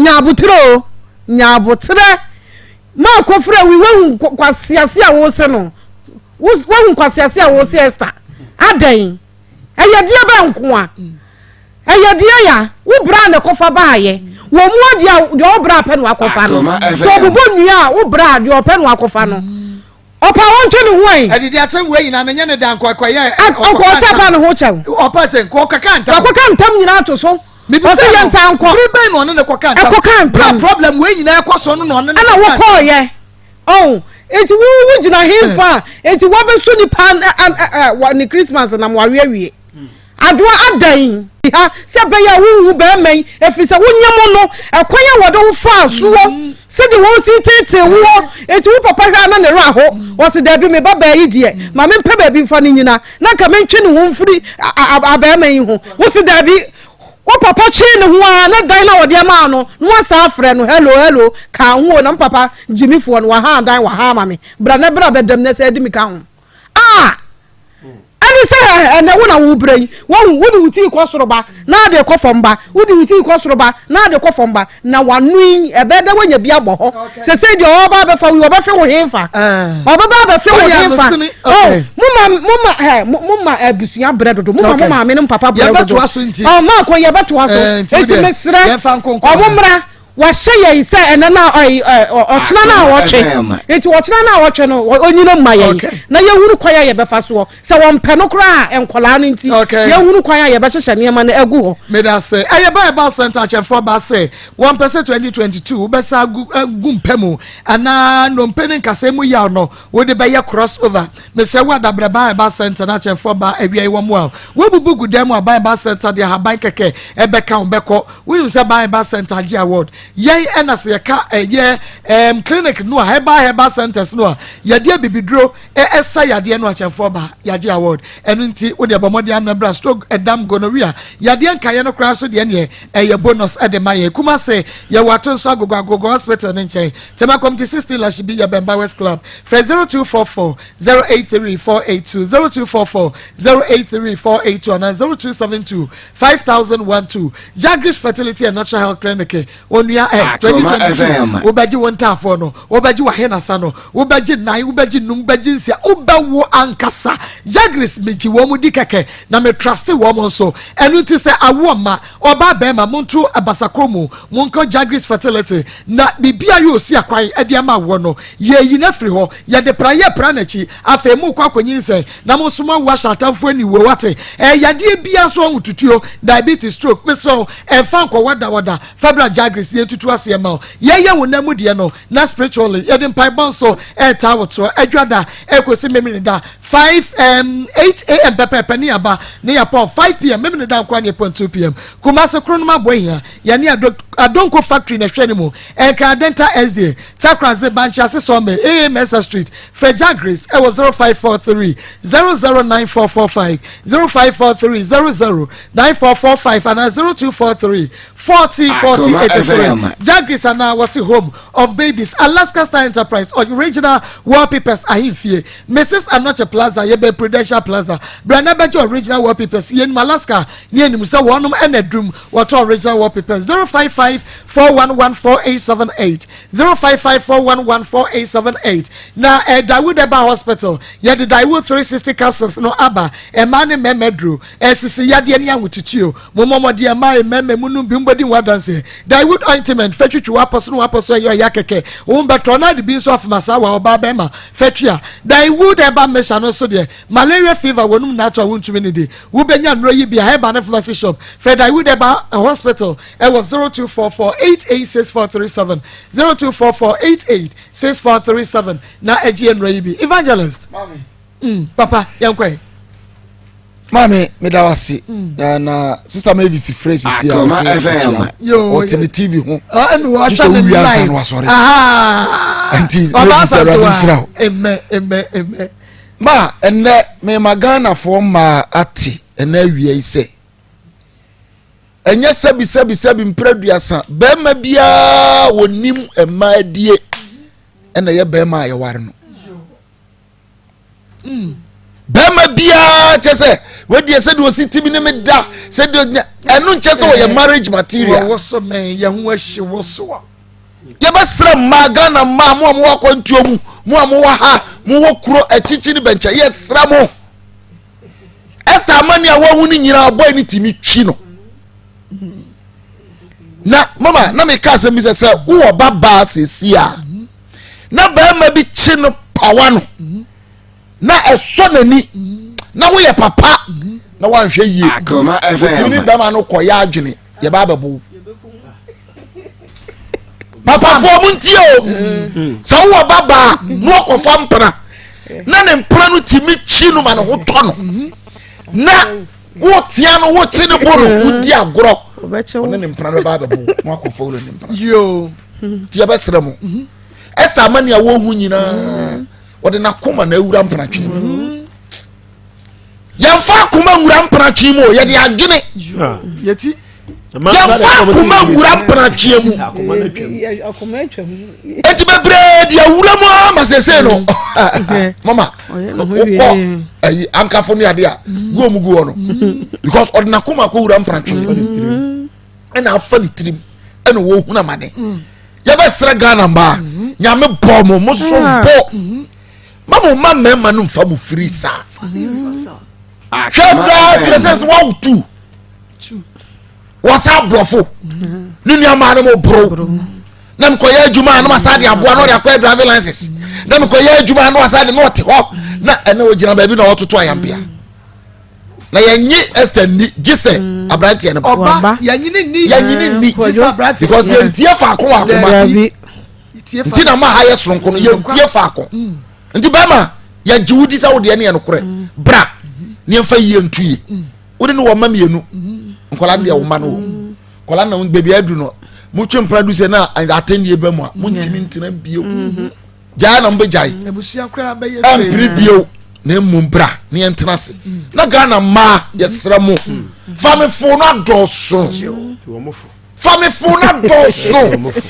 nyabotre ma kofra wi wahu kwasiase a wo se no wahu kwasiase a wo se Esther adan eyede ba nko a eyede ya wo bra na kofa baaye wo mu ade a de wo bra pɛ no akofa no so bobo nua wo bra de wo pɛ no akofa no opa wonto ne ho ai edidi atem we nyina nye ne dan kwakoye okosa pa no ho chew opa ten ko kaka ntam nyina to so Bibise yansa anko ribe no ne koka ntam problem we nyina ekoso no no ne ana wo ko ye eti wo gina himfa eti wo be so ni pan ni Christmas na mo awie adoa adan ha se be ya wo be men efisa wo nyam no ekwanya wo de wo fa so se de wo si tete wo eti wo papa hwa na ne ra ho wo se da bi me baba yi de ma me mpa ba bi fa ni nyina na ka me ntwe ne ho mfiri aba men yi ho wo se da bi wo papa chi ne ho a na dan na wo de ma no no asa afre no hello ka ho na papa jimifo no wa ha dan wa ha ma me bra na bra bedam na se di mi ka ho ani say na wo na wo brain wo de wuti ko soroba na de ko fomba wo de wuti ko soroba na de ko fomba na wanu e be da wanya bia bo ho se se de oba be fa wo be fe wo hefa oba ba be fe wo hefa oh mumma abusua bread do mumma me no papa bread do oh ma ko ye beto aso eti mesre omumra wahye yi se enana ochina na woche eti ochina na woche no onyino maye na ye hunu kwaya ye befa so se won pe no kra enkola no nti ye hunu kwaya ye be hyehye ne ma na agu ho me da say eye Bible center chef for ba say 1% 2022 be sa gum pemu ana no mpeni nkase mu ya no wo de be ye crossover me say wa da Bible center na chef for ba awia wo mu a wo bubu gudam a Bible center de haban keke e be ka obeko wo say Bible center G award yey enas ye ka clinic no heba centers no ye dia bibidro esa yade no achemfo ba yaje award enu nti wo de bomode anabra stroke edam gonorrhea yade nkaye no kra so de ne ye bonus ade maye kuma say ye wato so agogo hospital ne nchen tema committee 16 la shibi ye Bemba West Club for 0244 083482 0244 083482 and 0272 5012 Jagris Fertility and Natural Health Clinic on 2022 obaji wonta fo no obaji wahena sa no obaji nai obaji num obaji nsia obawo ankasa Jagris meji wo mu dikeke na me trust wo mo so enu ti se awo ma oba be ma muntu abasakomu munko Jagris Fertility na bibia yo si akwan ade ama wo no ye yi na firi ho ye de praye pranachi afa mu kwa konyinse na mo soma wa shatamfo ani wo wate yade bia so ontutuo diabetes stroke meso fan kwa wada fabra Jagris tutu ase ma ye wonamu de no na spiritually ye dem pai bon so ta woto adwada ekosi memini da 8 am pepe ni aba ne ya pon 5 pm memini da kwa ne pon 2 pm kuma se kronoma boya ya ne adonko factory na hwani mu ka dental sda takraze banchi ase so me AMS Street Jagris e was 0543 009445 0543 009445 and 0243 40 Jagris and now was the home of babies Alaska Star Enterprise original wallpapers ahimfie Mrs. Anoche Plaza yebe Prudential Plaza Branabejo original wallpapers yen Alaska near Musa one and a drum what original wallpapers 055 4114878 055 4114878 na Dawood Eba Hospital ye the Dawood 360 capsules no aba e man memedru sisi yade ne awututuo momomo de ma memme munu bimbodi wadanse Dawood ointment fetchu waposo yo yakeke umbeto na de bi so of masawa oba bema fetria Dawood Eba mesha no so de malaria fever wonum na to wontumi ne de wo benya nro yi bia Eba na pharmacy shop for Dawood Eba Hospital e was 0244886437 0244886437 na agn rayibi evangelist mami papa yankwe mami medawasi na sister Mavis phrase si yo on the TV ho and we watch the live anti amen ma enne me magana for ma ati enne awie ise enye sebi mpraduasa be ma bia wonim ema die ena ye be ma ye ware no be ma bia chese we die se do sitimi ne me da se do enu chese wo ye marriage material wo so men ye ho ahye wo so ye basra magana ma mo akontuomu mo ha mo wo kuro achichi ni bencha ye sra mo esa mani a wo hu ni nyina boy ni timi twi no na mama na me ka se mi se wo baba sesia na ba ma bi chi no pawa no na eso nani na wo ye papa na wan hwe yie Akoma FM tini dama no koya adwene ye ba babo papa fo muntio so wo baba no kofa mpra na ne mpra no timi chi no ma no ho to no na wo tia no wo chi ne bo no wo di agoro one ne mpra no ba babo mo akofa wo ne mpra yo tia ba sra mo esta mani a wo hu nyina wo de na koma na ewura mpra twi yamfa koma nwura mpra twi mo ye de adwene yeti yɛmfa akoma wura mpranteɛ mu enti bebree deɛ wura mu ama sɛsɛ no mama wokɔ ayi ankafo no ade a go mu go no because ɔde nakoma kɔ wura mpranteɛ ɛna afa ne tirim ɛna wɔhunu amane yɛbɛsrɛ Ghana mbaa nyame bɔ mo so bɔ mama ma mɛma no mfa mo firi saa hwɛbra tresɛs wow two wasa blɔfo ne nuama no mo bro na mekɔyɛ adwuma no masa de aboa no de akɔyɛ driving license na mekɔyɛ adwuma no wasa de no ɔte hɔ na ɛna ogyina baabi na ɔtoto ayambia na yɛnye Esther ni gye abranteɛ no ɔba yɛnyine ni gye abranteɛ because yɛntie faako akoma nti na ma ha yɛ soronko no yɛntie faako nti bɛma yɛgye wodi sɛ wodeɛ ne yɛ no korɛ bra ne yɛmfa yie ntuye wode ne wɔma mienu nkɔla deɛ woma no wɔ nkɔla na baabi adu no motwe mpra du sɛ na atɛndeɛ ba mu a montimi ntena bio gyaa na mbɛgyae ampiri bio na mmom bra ne yɛntena se na Ghana mmaa yɛsrɛ mo famefo no adɔɔso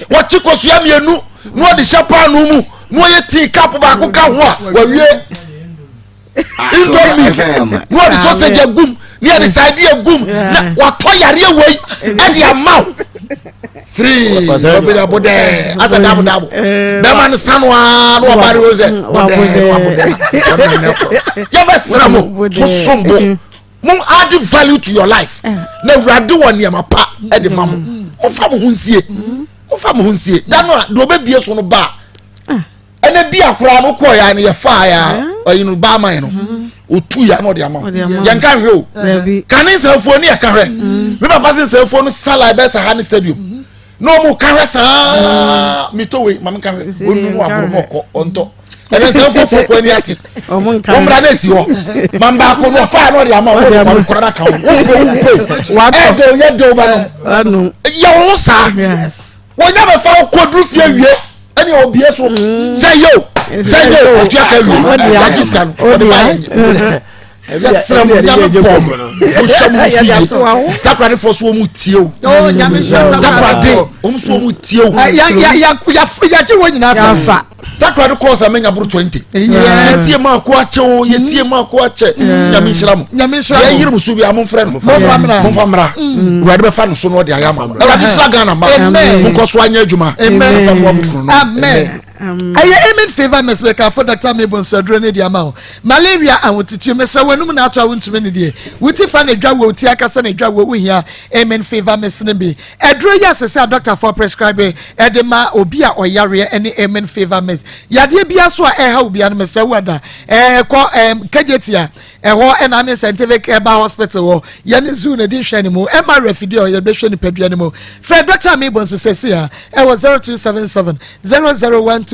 wɔkye kɔsua mienu na wɔde hyɛ paa no mu na wɔyɛ tii kap baako ka ho a wɔwie indomie na wɔde sausage agum ne yɛde side agum na wɔtɔ yareɛ wei ɛde ama wo free bɛbɛda bodɛ asa dabo bɛma no sanoa na wɔbare wo sɛ bodɛ yɛbɛsrɛ mo mosombo mo add value to your life na awurade wɔ nneɛma pa ɛde ma mo ɔfa mo ho nsie da no a deɛ ɔbɛbie so no ba ɛna bi akora no kɔɔ ya no yɛfaa ya ɔyi no ba man no otu ya no de ama yɛnka hwɛ o kane nsɛmfoɔ ne yɛka hwɛ me papa se nsɛmfoɔ no sala bɛsa ha ne stadium na ɔmo ka hwɛ saa mito wei ma menka hwɛ ɔnu no aboro ma ɔkɔ ɔntɔ ɛnɛ nsɛmfoɔ kɔ ani ate ɔmmra no asi hɔ ma mbaako no ɔfaa no de ama ɔmo kora no ka ho ɛdɛ onyɛ dew ba no yɛ wo saa wɔnya bɛfa wo kɔduru fie wie ɛne ɔbie so sɛ yo ɔtua ka wie agye sika no ɔde ba yɛnye yɛsrɛ mo nyame bɔ mo wohyɛ mo so yie takorade fɔ so wɔ mu tie o takorade ɔm so wɔ mu tie o yɛgye wɔ nyinaa fa takorade kɔɔ sɛ menya boro 20 yɛtie ma ako akyɛ o yɛtie ma ako akyɛ sɛ nyame nhyira mo yɛyere mo so bi a momfrɛ no momfa mmra wurade bɛfa no so no ɔde ayɛ ama mo awurade hyira Ghana ma monkɔ so anyɛ adwuma fa moa mo kunu no amen amen favor mesbeka for Dr. Mabon Sodro ne dia ma malaria awotituo mesa wanum na ato awuntumi ne die wuti fa na dwa wo ti akasa na dwa wo hia amen favor mesne bi edro ya sese doctor for prescribe edema obi a oyare ene amen favor mes yade bia so a eha obi an mesa wada ko kajetia eho ena me scientific eba hospital wo ye ne zoo na di hwe ne mu ema refidi o ye be hwe ne padua ne mu for Dr. Mabon so sese a e was 0277 0012340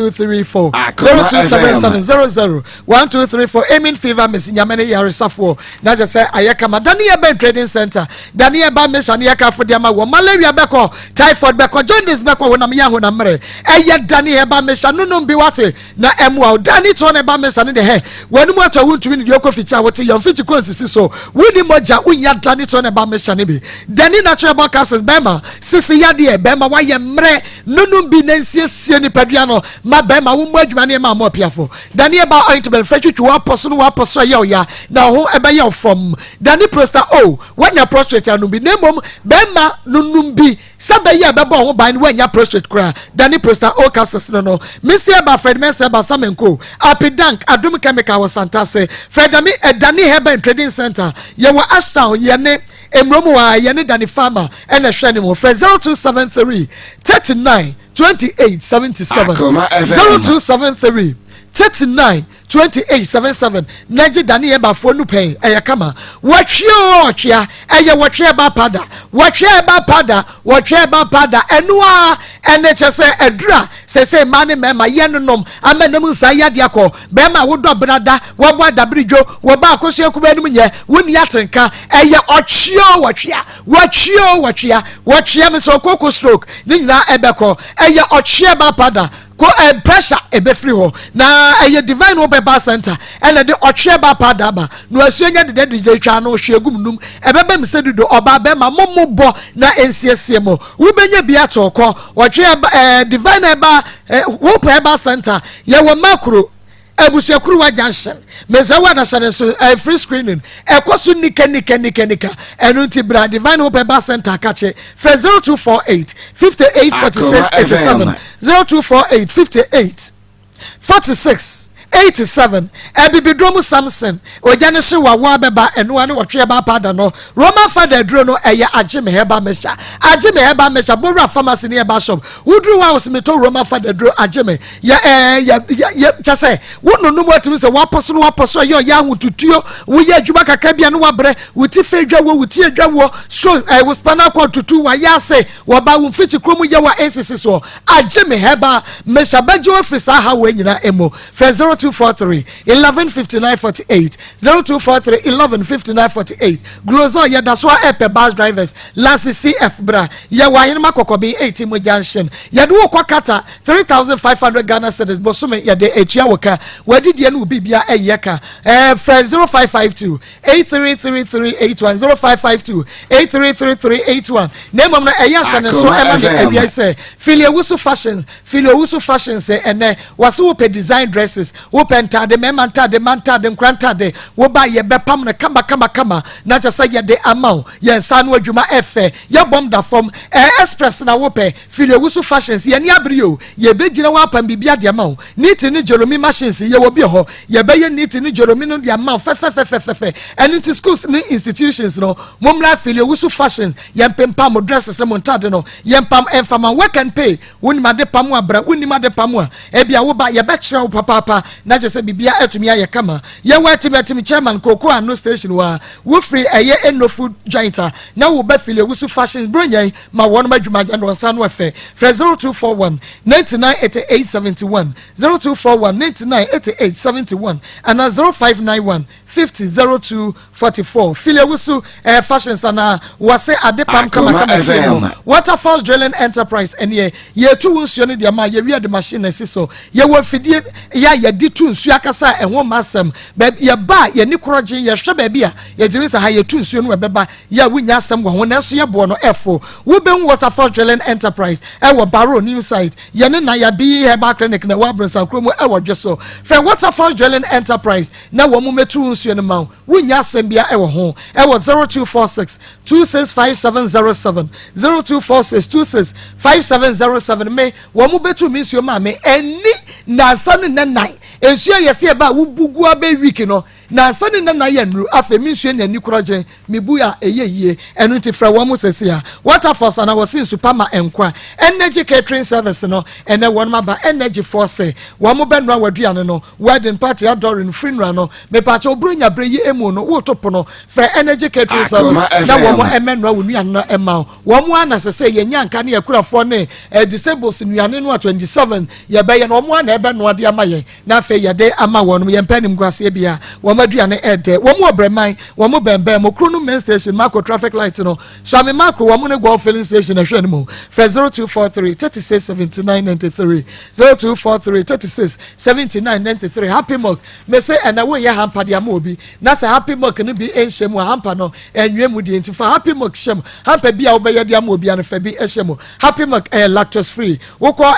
0277 0012340 amen favor mes nyamene yaresafo na je say ayekama Daniel Ben Trading Center Daniel Ba Mesha ne yakafo de ma wo malaria beko typhoid beko jaundice beko wonam ya honam mere eye Daniel Ba Mesha nunum bi wate na emwa Dani to ne ba Mesha ne de he wanum atwa wuntumi ne yoko ficha wote yon fichi konsisi so wuni moja unya Dani to ne ba Mesha ne bi Dani natural ball capsules bema sisi yade bema wa ye mere nunum bi nensiesie ni padua no ma bema wo mu adwuma ne ma mo piafo Daniel Ba ointment fetwetwe wa poso no wa poso ye oya na ho ebe ye from Dani Prosta o wanya prostrate anu bi nemom bema nunum bi sabe ye bebo ho ban wanya prostrate kra Dani Prosta o capsules no Mr. Ba Fred Mensa Ba Samenko Apidank Adum Chemical was Santase Fredami Dani Herbal Trading Center ye wa Ashtown ye ne emromu wa ye ne Dani Farmer ene hwe ne mo 0273 39 2877 0273 39 2877 Naji Daniel Ba phone pay ayakama watchia eye watchia ba pada enua enechese edra sese mane mema yenom amenem sayade akọ bema wodo brada wabo adabridwo woba akoso ekuba nim nye woni atenka eye watchia me so koko stroke ni nyina ebeko eye ochia ba pada pressure ebe free ho na eye divine obeba center ene de otwe ba padaba no asuanya de twa no hwegum num ebeba msedudo oba be ma momobo na ensiesiemo wo benya bia toko otwe divine eba hope eba center ye wo makro Ebusiakuru wa junction mezawa da sane so free screening ekoso nika enunti bra divine hope eba center kache 0248 584687 0248 58 46 87 ebibidromu Samson ojane se wa beba eno ane wotwe ba pada no Roman father dro no eye agime heba mesha bora pharmacy ne eba shop wudru wa osmeto Roman father dro agime ya chase wono no motimi se waposo yo ya hututuo wo ya adwuma kakra bia no wabre wuti fedwa wo wuti adwa wo so wo spana kwa tutu wa ya se wo ba wo fiti kromu ya wa nsisi so agime heba mesha bajo ofisa ha we nyina emo 0243 115948 0243 115948 Glozo ya daswa epe bus drivers Lansi CF bra ya wahine makokobi 18 mo junction ya duwo kwa kata 3500 Ghana cedis bosume ya de etia woka wadidi enu bibia eyeka 0552 833381 0552 833381 name amna eya shane so ema de ebia se Filiowusu fashion se ene wasu wo pe design dresses wo pentade memantade mantade nkrantade wo ba ye bepam ne kama na chasa ye de amount ye sanu adwuma efe ye bomda from express na wo pe Filiowusu fashions ye ni abrio ye begina wa pam bibia de amount niti ni Joromi machines ye wo bi ho ye be ye niti ni Joromi no de amount fe and into schools ni institutions no momla Filiowusu fashions ye pempam dresses na montade no ye pam enfama work and pay woni made pam abra woni made pam a e bia wo ba ye be kire wo papa na jese bibia etumi aye kama ye wetim chairman koko ano station wa wo free eye enofu jointa na wo ba Filiowusu fashions bronyan ma won madwuma and wansa no efe 0241 998871 0241 998871 and 0591 500244 Filiowusu fashions ana wase adepam kama Waterfalls Drilling Enterprise enye ye tu nsuo ne de ma ye wi de machine asiso ye wo fidie ya di tu nsuo akasa enwo masem ba ye ba ye ni kroje ye hwe ba bia ye jiri sa ha ye tu nsuo no beba ya wunya asem wo na so ye bo no efo wo ben Waterfalls Drilling Enterprise wo Baro new site ye ne na ya bi he ba clinic na wa bronsa kromo wo dweso fe Waterfalls Drilling Enterprise na wo mu metu nsuo no ma wunya asem bia wo ho wo 0246 265707 0246 265707 me wo mu betu mi nsuo ma me eni na sanu na nai ensuo yesi ba wo bugu aba week no na sanu na nai enru afa mi nsuo na ni kroje mi bu ya eyeye enu ti fra wo mu sese ya Waterfalls na wo sin superma enkwa energy catering service no ene won ma ba energy force wo mu benua waduane no wedding party adoring funeral no me pa cha obronya breyi emu no wo topo no fra energy catering service na wo mu emenua wo nua na ema wo mu ana sese ye nyanka na yakurafo ne disables nuane no 27 ye be ye no mu ana ebe no de amaye na fe ye de ama won ye mpanim gwase bia wo maduane ede wo mu obreman wo mu bembe mo kru no main station macro traffic light no so ame macro wo mu ne go filling station na hwe no mo 0243 367993 0243 367993 happy milk me say and we ye hampa de ama obi na say happy milk no bi enhyem hampa no enwemu de enti fa happy milk shem hampa bia wo be ye de ama obi an fa bi ehjem happy milk lactose free wo ko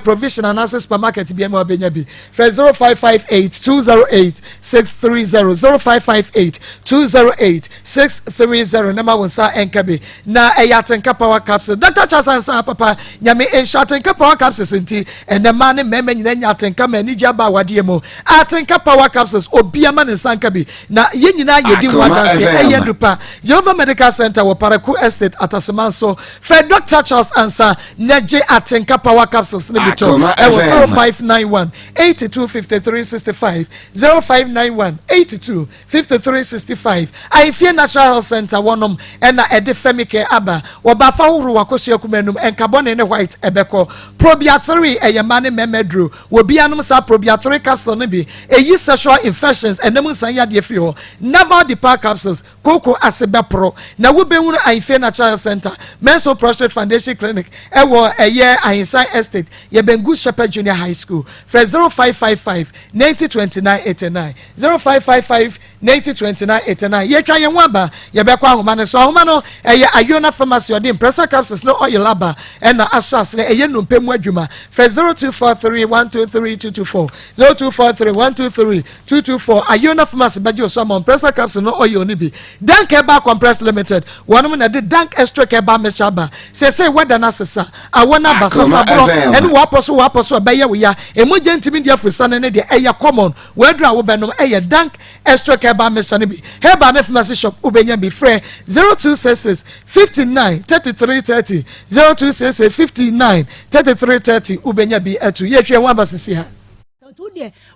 provision and access supermarket bia ma obenya bi 0558208630 0558208630 nama wonsa enkabe na yatenka power capsules Dr. Chasansa papa nyame enhatenka power capsules enti enema ne mema nyina nyatenka ma ni jaba wade mo atenka power capsules obiama ne sanka bi na ye nyina yedi wadanse eyedupa Jehova Medical Center wo Paraku Estate Atasemanso fe Dr. Charles Ansa neje atenka power capsules ne bito 0591 825365 0591 82 53 65 Aifie Natural Health Center wonom ena ede femike aba obafa huru wakosia kumenum enkabone ne white ebeko probia 3 eyemane memedro wobianom sa probia 3 capsule ne bi eyi sexual infections enemu sanya de firi ho never depart capsules koko asebepro na wobehunu Aifie Natural Health Center Menso Prostate Foundation Clinic ewo eye Ahinsan Estate Yebengu Shepherd Junior High School for 0555 9029 89 0555 9029 89 yetwa ye nwaba yebekwa ahoma ne so ahoma no eye Ayona Pharmacy odi impressor capsules no oil laba na asas ne eye numpemu adwuma for 0243 123 224 0243 123 224 Ayona Pharmacy bajo so am impressor capsules no oil ni bi Dank Eba Compress Limited one na de Dank Extra Eba mechaba say weda na sesa awona basasa bro ene waposo beye we ya emoje ntimi dia fusane ne de eye common wedra wo benom eye Dank Extra Eba mechane bi Heba ne Pharmacy shop ubenya bi frɛ 0266 59 33 30 0266 59 33 30 ubenya bi atu yetwe wa basisi ha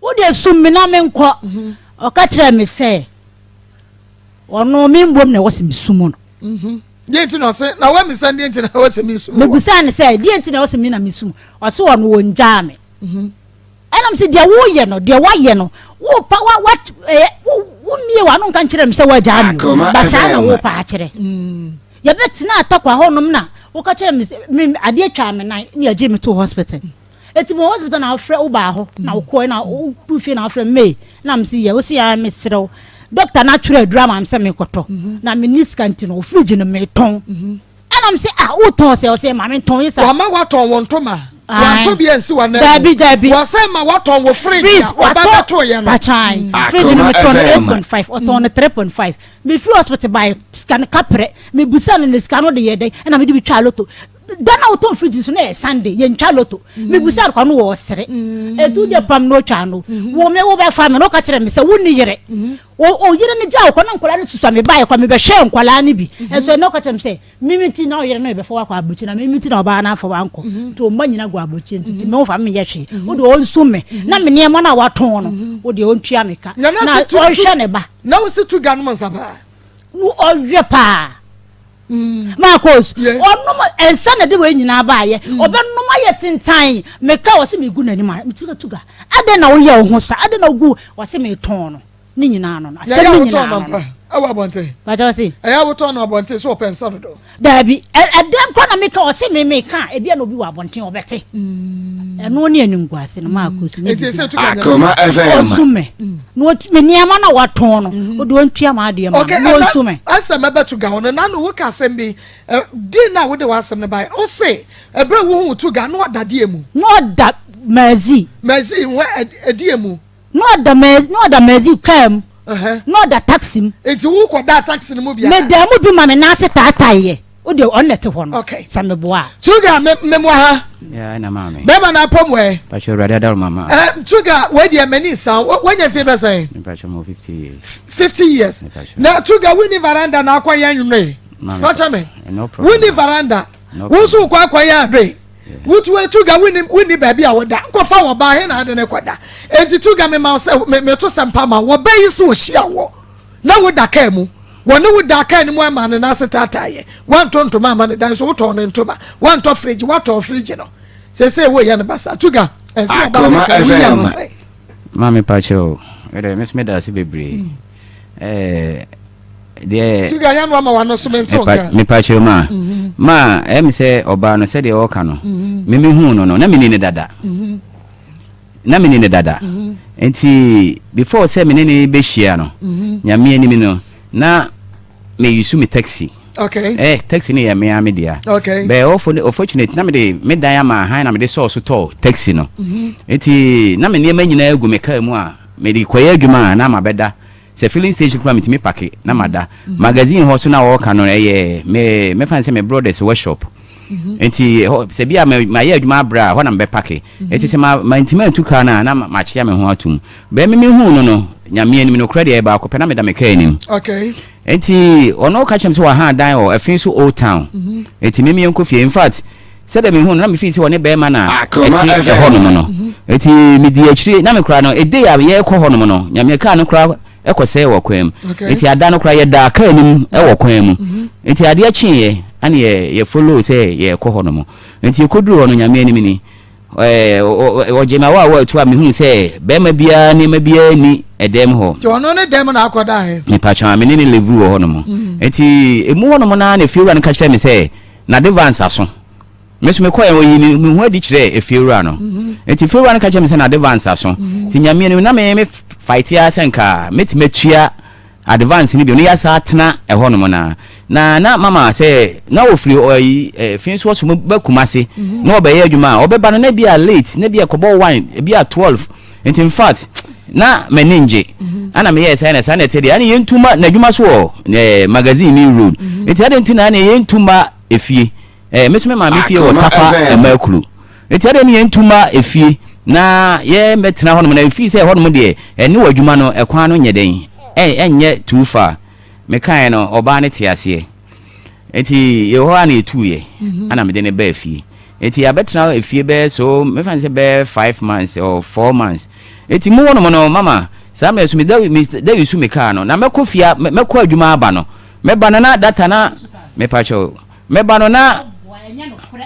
wo de sumina menkɔ ɔka kyerɛ me sɛ ɔno membom na wɔse mesumo no Dienti no se na wa misa dienti na wa se mesumo me busa ne sɛ dienti na wɔse me na mesumo ɔse ɔno wɔ njaa me ɛnam sɛ deɛ woyɛ no deɛ wayɛ no wo pa wo mie wa no nka nkyerɛ me sɛ wagyaa me basa na wo pa akyerɛ yɛbɛtena atakwa hɔnom na wo ka kyerɛ me adeɛ twa me nan ne agye me to hospital eti mo hospital na afrɛ wo ba ho na wo kɔ na wo proof na afrɛ me na me si yɛ wo si ya me serew doctor na twerɛ drama am sɛ me kɔtɔ na me ni scanti no fridge no me ton ɛna me si wo ton sɛ wo sɛ ma me ton yisa wa ma wa ton won toma wa to bi ensi wa na dabi wa sɛ ma wa ton wo fridge wa ba to ye no pachan fridge no me ton 8.5 o ton 3.5 me free hospital by scan kapre me busa no scan no de ye den ɛna me de bi twa loto dana auto fridge so na Sunday ye ntwa loto me busa kwa no wo sere etu de pam no twa no wo me wo be fa me no ka kire me se wo ni yere o yere ni ja ko na nkola ni susa me ba ye kwa me be hwe nkola ni bi eso no ka kire me se mimiti na o yere no be fa kwa abuchi na mimiti na oba na fa wanko to mma nyina go abuchi nti me wo fa me ye hwe wo de o nsu me na me ne mo na wa ton no wo de o ntwa me ka na o hwe ne ba na wo se tu ga no nsaba no o hwe pa Maa Akos onoma ensa na de we nyina ba ye obenoma ye tintan meka wo se me gu nani ma tuga ade na wo ye wo ho sa ade na gu wo se me ton no ni nyina no ase ni nyina no awa bonte ba ta se eya wo ton no bonte so pensa no do dabi ade kwa na meka wo se me ka e bia na obi wa bonte obete eno ne anungwa ase no Maa Akos ni Akoma FM osume no me niama na waton no o de ontua ma ade ma no osume asa mebetu ga ho na no wo ka asem bi din na wo de wasem ne bai o se ebre wo hu tu ga no odade emu no da mazi wo ade emu no da mazi kam no da taxi enti wo ko da taxi no mu bia me da mu bi ma me na se tataye o de on net ho no okay sa me boa tuga me mo ha ya na mama be ma na pomwe pa cho radio da mama tuga we de mani sa wanya fi be say me pa cho mo 50 years 50 years na tuga we ni veranda na akwa yan nwune facha me no problem we ni veranda wo so kwa akwa yan adwe wutu tuga we ni baby a woda nkofa wo ba he na ade ne kwada enti tuga me ma me to sampa ma wo be yi so ohia wo na wo da ka mu woni wo da ka ni mu ama ne na setataye wan to ntoma ama ne dan so wo to ne ntoma wan to fridge wa to fridge no se wo ya ne basa tuga ensi ba ne ka ya no sai mama pacho ere me da si bebre de tuga ya no ama wa no so me ntonka me pacho ma em se oba no se de o ka no me hu no na me ni dada enti before se me ni be hia no nyame ani mi no na me use me taxi okay taxi ni ya me am dia okay be unfortunate na me dan ama han na me de source to taxi no enti na me niam nyina agu me ka mu a me di koya adwuma na ma beda se filling station kwa mitimi pake na mada magazine ho so na wo ka no me fan se me brothers workshop enti se bia ma ye adwuma bra ho na me pake enti se ma intimate tu ka na ma chia me ho atum be me hu no nyame ani me no credit e ba ko pe na me da me ka ani okay enti ono ka chem se wa ha dan o afin so old town enti me enko fie in fact se da me hu na me fi se woni be ma na enti e ho no enti me di akire na me kra no e dey a ye ko ho no nyame ka no kra ekose wo kwam enti ada no kra ye da ka anim e wo kwam mu enti ade a chiye ane ye follow say ye ko ho no mo enti ekoduru ho no nyame anim ni ojema wa tu am hu say be ma bia ni ma bia ni edem ho to no ne dem na akoda he me pa cha me ni levu ho no mo enti emu ho no mo na na fiura no ka kire me say na advance aso mesu me koye oyi ni me hu adi kire efiura no enti fiura no ka kire me say na advance aso ti nyame ni na me fight ya senka metimetua advance ni bi no ya sa tena e ho no mo na mama say na ofiri oyi fin so so ba kumase na obaye adwuma obeba no na bia late na bia kobo wine bia 12 enti in fact na meninje ana me yes na sana tedi ani yentuma na adwuma so magazine ni road enti ade enti na ani yentuma efie mesome ma me fie wo tapa emakulu enti ade ni yentuma efie na ye metena ho no na efie say ho no de eni wadwuma no ekwan no nyeden enye too far me kan no oba ne tiase enti ye ho ana etuye ana me de ne ba fie enti ya betena efie be so me fan say be 5 months or 4 months enti mu wono no mama sam esu me da yusu me kan no na me kofia me ko adwuma aba no me ba na data na me pacho me ba no na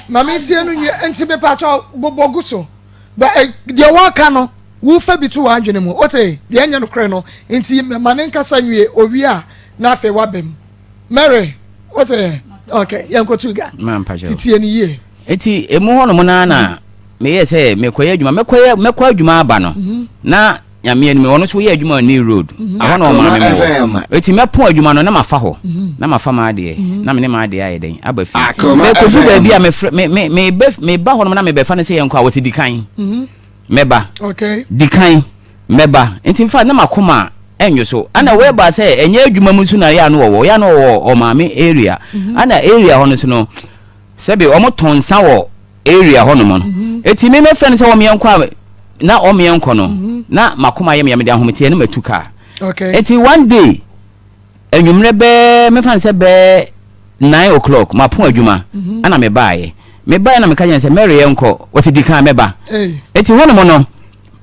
mama tie no enti me pacho boboguso ba de waka no wo fa bitu wa adwene mu ote de anya no kre no enti mane nkasa nwie owi a na afi wabem Mary ote okay yanko tuga man pacho titie ni ye enti emu ho no mo na me ye say me koye adwuma me kwa adwuma aba no na nyame ni me wono so ye adwuma ni road aho no ma me enti me pon adwuma no na mafa ho na mafa ma ade na me ne ma ade ayeden aba fi me ko fu ba bia me ba ho no na me be fa ne say yanko a wose dikan meba okay dikan meba enti fa na makoma enyo so ana we ba say enye adwuma mu su na ya no wo o maame area ana area ho no so no sebe o mo tonsa wo area ho no mo eti me friend say wo me yanko na o me yanko no na makoma ye me de ahomete na matuka okay eti one day enwumre be me fan say be 9 o'clock ma pon adwuma ana me baaye na me kanya say Mary yanko what dikan meba eti ho no mo no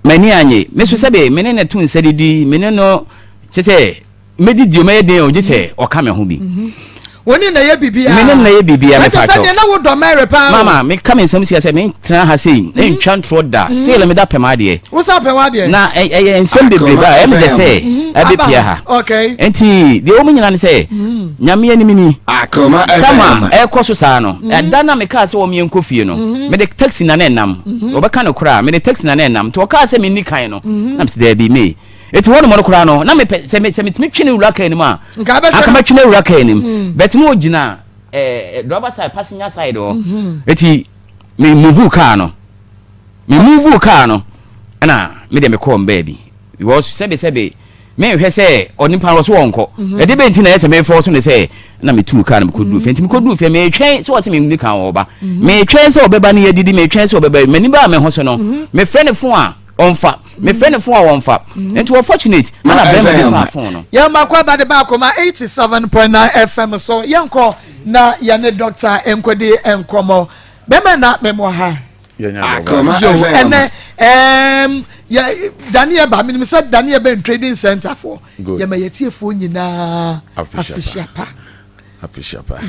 mani anye me so sebe me ne tun sadidi me ne no chete medidi o me den o jete o ka me ho bi woni na ye bibia me na ye bibia me pacho na wo do Mary pa mama me come some see say me tran ha sei en twan tro da still me da pema de wo sa pema de na ensem bebre ba me de say abi pia ha okay enti de o me nyina ne say nyame ani mini Akoma kama ekoso sa no da na me ka say o me enko fie no me de taxi na nam obeka no kura me de taxi na nam to ka say me ni kan no na me say there be me eti wono mono kura no na me se me twene wura kan nim a aka ma twene wura kan nim bet mo gina driver side passenger side o eti me move car no ana me de me call baby because sebe me hwe se onipa ro so wonko e de benti na yese me for so ne se na me tu car na me kodu fe enti me kodu fe me twen so wose me ni kan wo ba me twen se obeba na yedidi me twen se obeba me ni ba me ho so no me friend fo a onfa me friend fo a wonfa enti we fortunate na be me fa fo no ya makwa ba de ba Akoma 87.9 FM so yanko na ya ne doctor enkodi enkomo be me na me mo ha Akoma ene ya Daniel ba me said Daniel Ben Trading Center for ya me yetie fo nyina afishiapa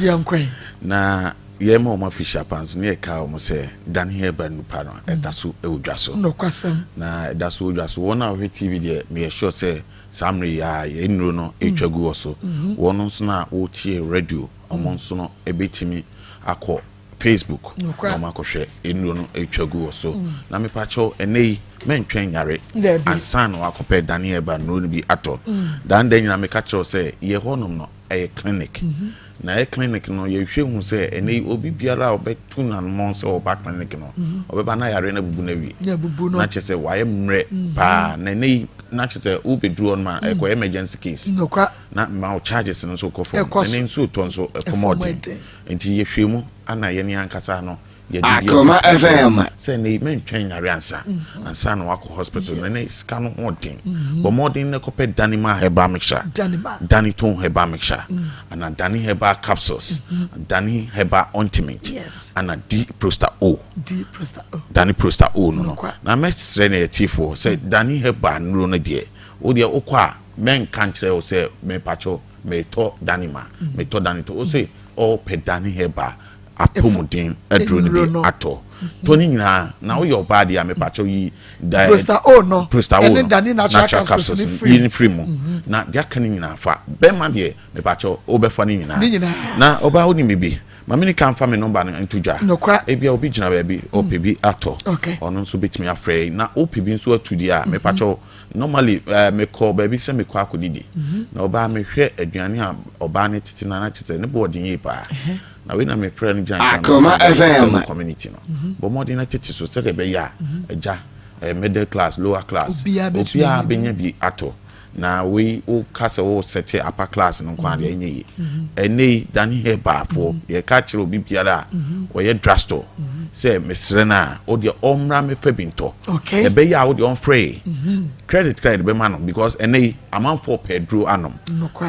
yanko na yema o fisher pants ne ka o se Daniel ba nupa no edaso ewdwaso no kwasam na edaso ewdwaso wona o TV de me sure say samre ya enuro no etwagu oso wono nso na o tie radio omonso no ebetimi akọ Facebook na makohwe enuro no etwagu oso na me pa cho enei mentwen yare ansan no akọpe Daniel ba no bi ato dan den na me ka cho say ye honom no clinic na clinic no ye hwe hu se ene obi biara obetu na mon se oba clinic no obeba na yare na bubu na wi na chese waye mre pa na ne na chese obedu on ma emergency case na ma charges no so kofo ene nso to nso commodity enti ye hwe mu ana ye ne ankasa no Akoma FM say ne mentwen yare ansa no wako hospital na ne scan no modin but modin na kope danima heba mixture dani ton heba mixture and dani heba capsules dani heba ointment and d prosta o dani prosta o no na me sre na tifo say dani heba nro na de o de okwa men can't say me pacho me to danima me to danito o say o pedani heba apomudin edro ni bi ato Tony na now your body am pacho yi Presta o no and then natural capsules in free mo na dia kan nyina fa be ma de me pacho o be fa ni nyina na oba oni me bi ma me kan fa me number no ntudwa e bia obi gina ba bi o pebi ato ono nso betimi afrɛ na o pebi nso atudi a me pacho normally me call baby se me kwa akudidi na oba me hwɛ aduane a oba ne tete na tete ne bo odin yi pa na we na me friend Jan Akoma FM community no but more than tete so say be ya eja middle class lower class obia benya bi ato na we o kasa o set upper class no kwa de enye ene dani heba for ye ka kire obi biara o ye drasto say mesre na o de omra me fa binto e be ya o de on free credit card be man because ene amount for pedro anom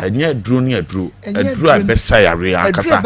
enye dro ni adro a be sayare akasa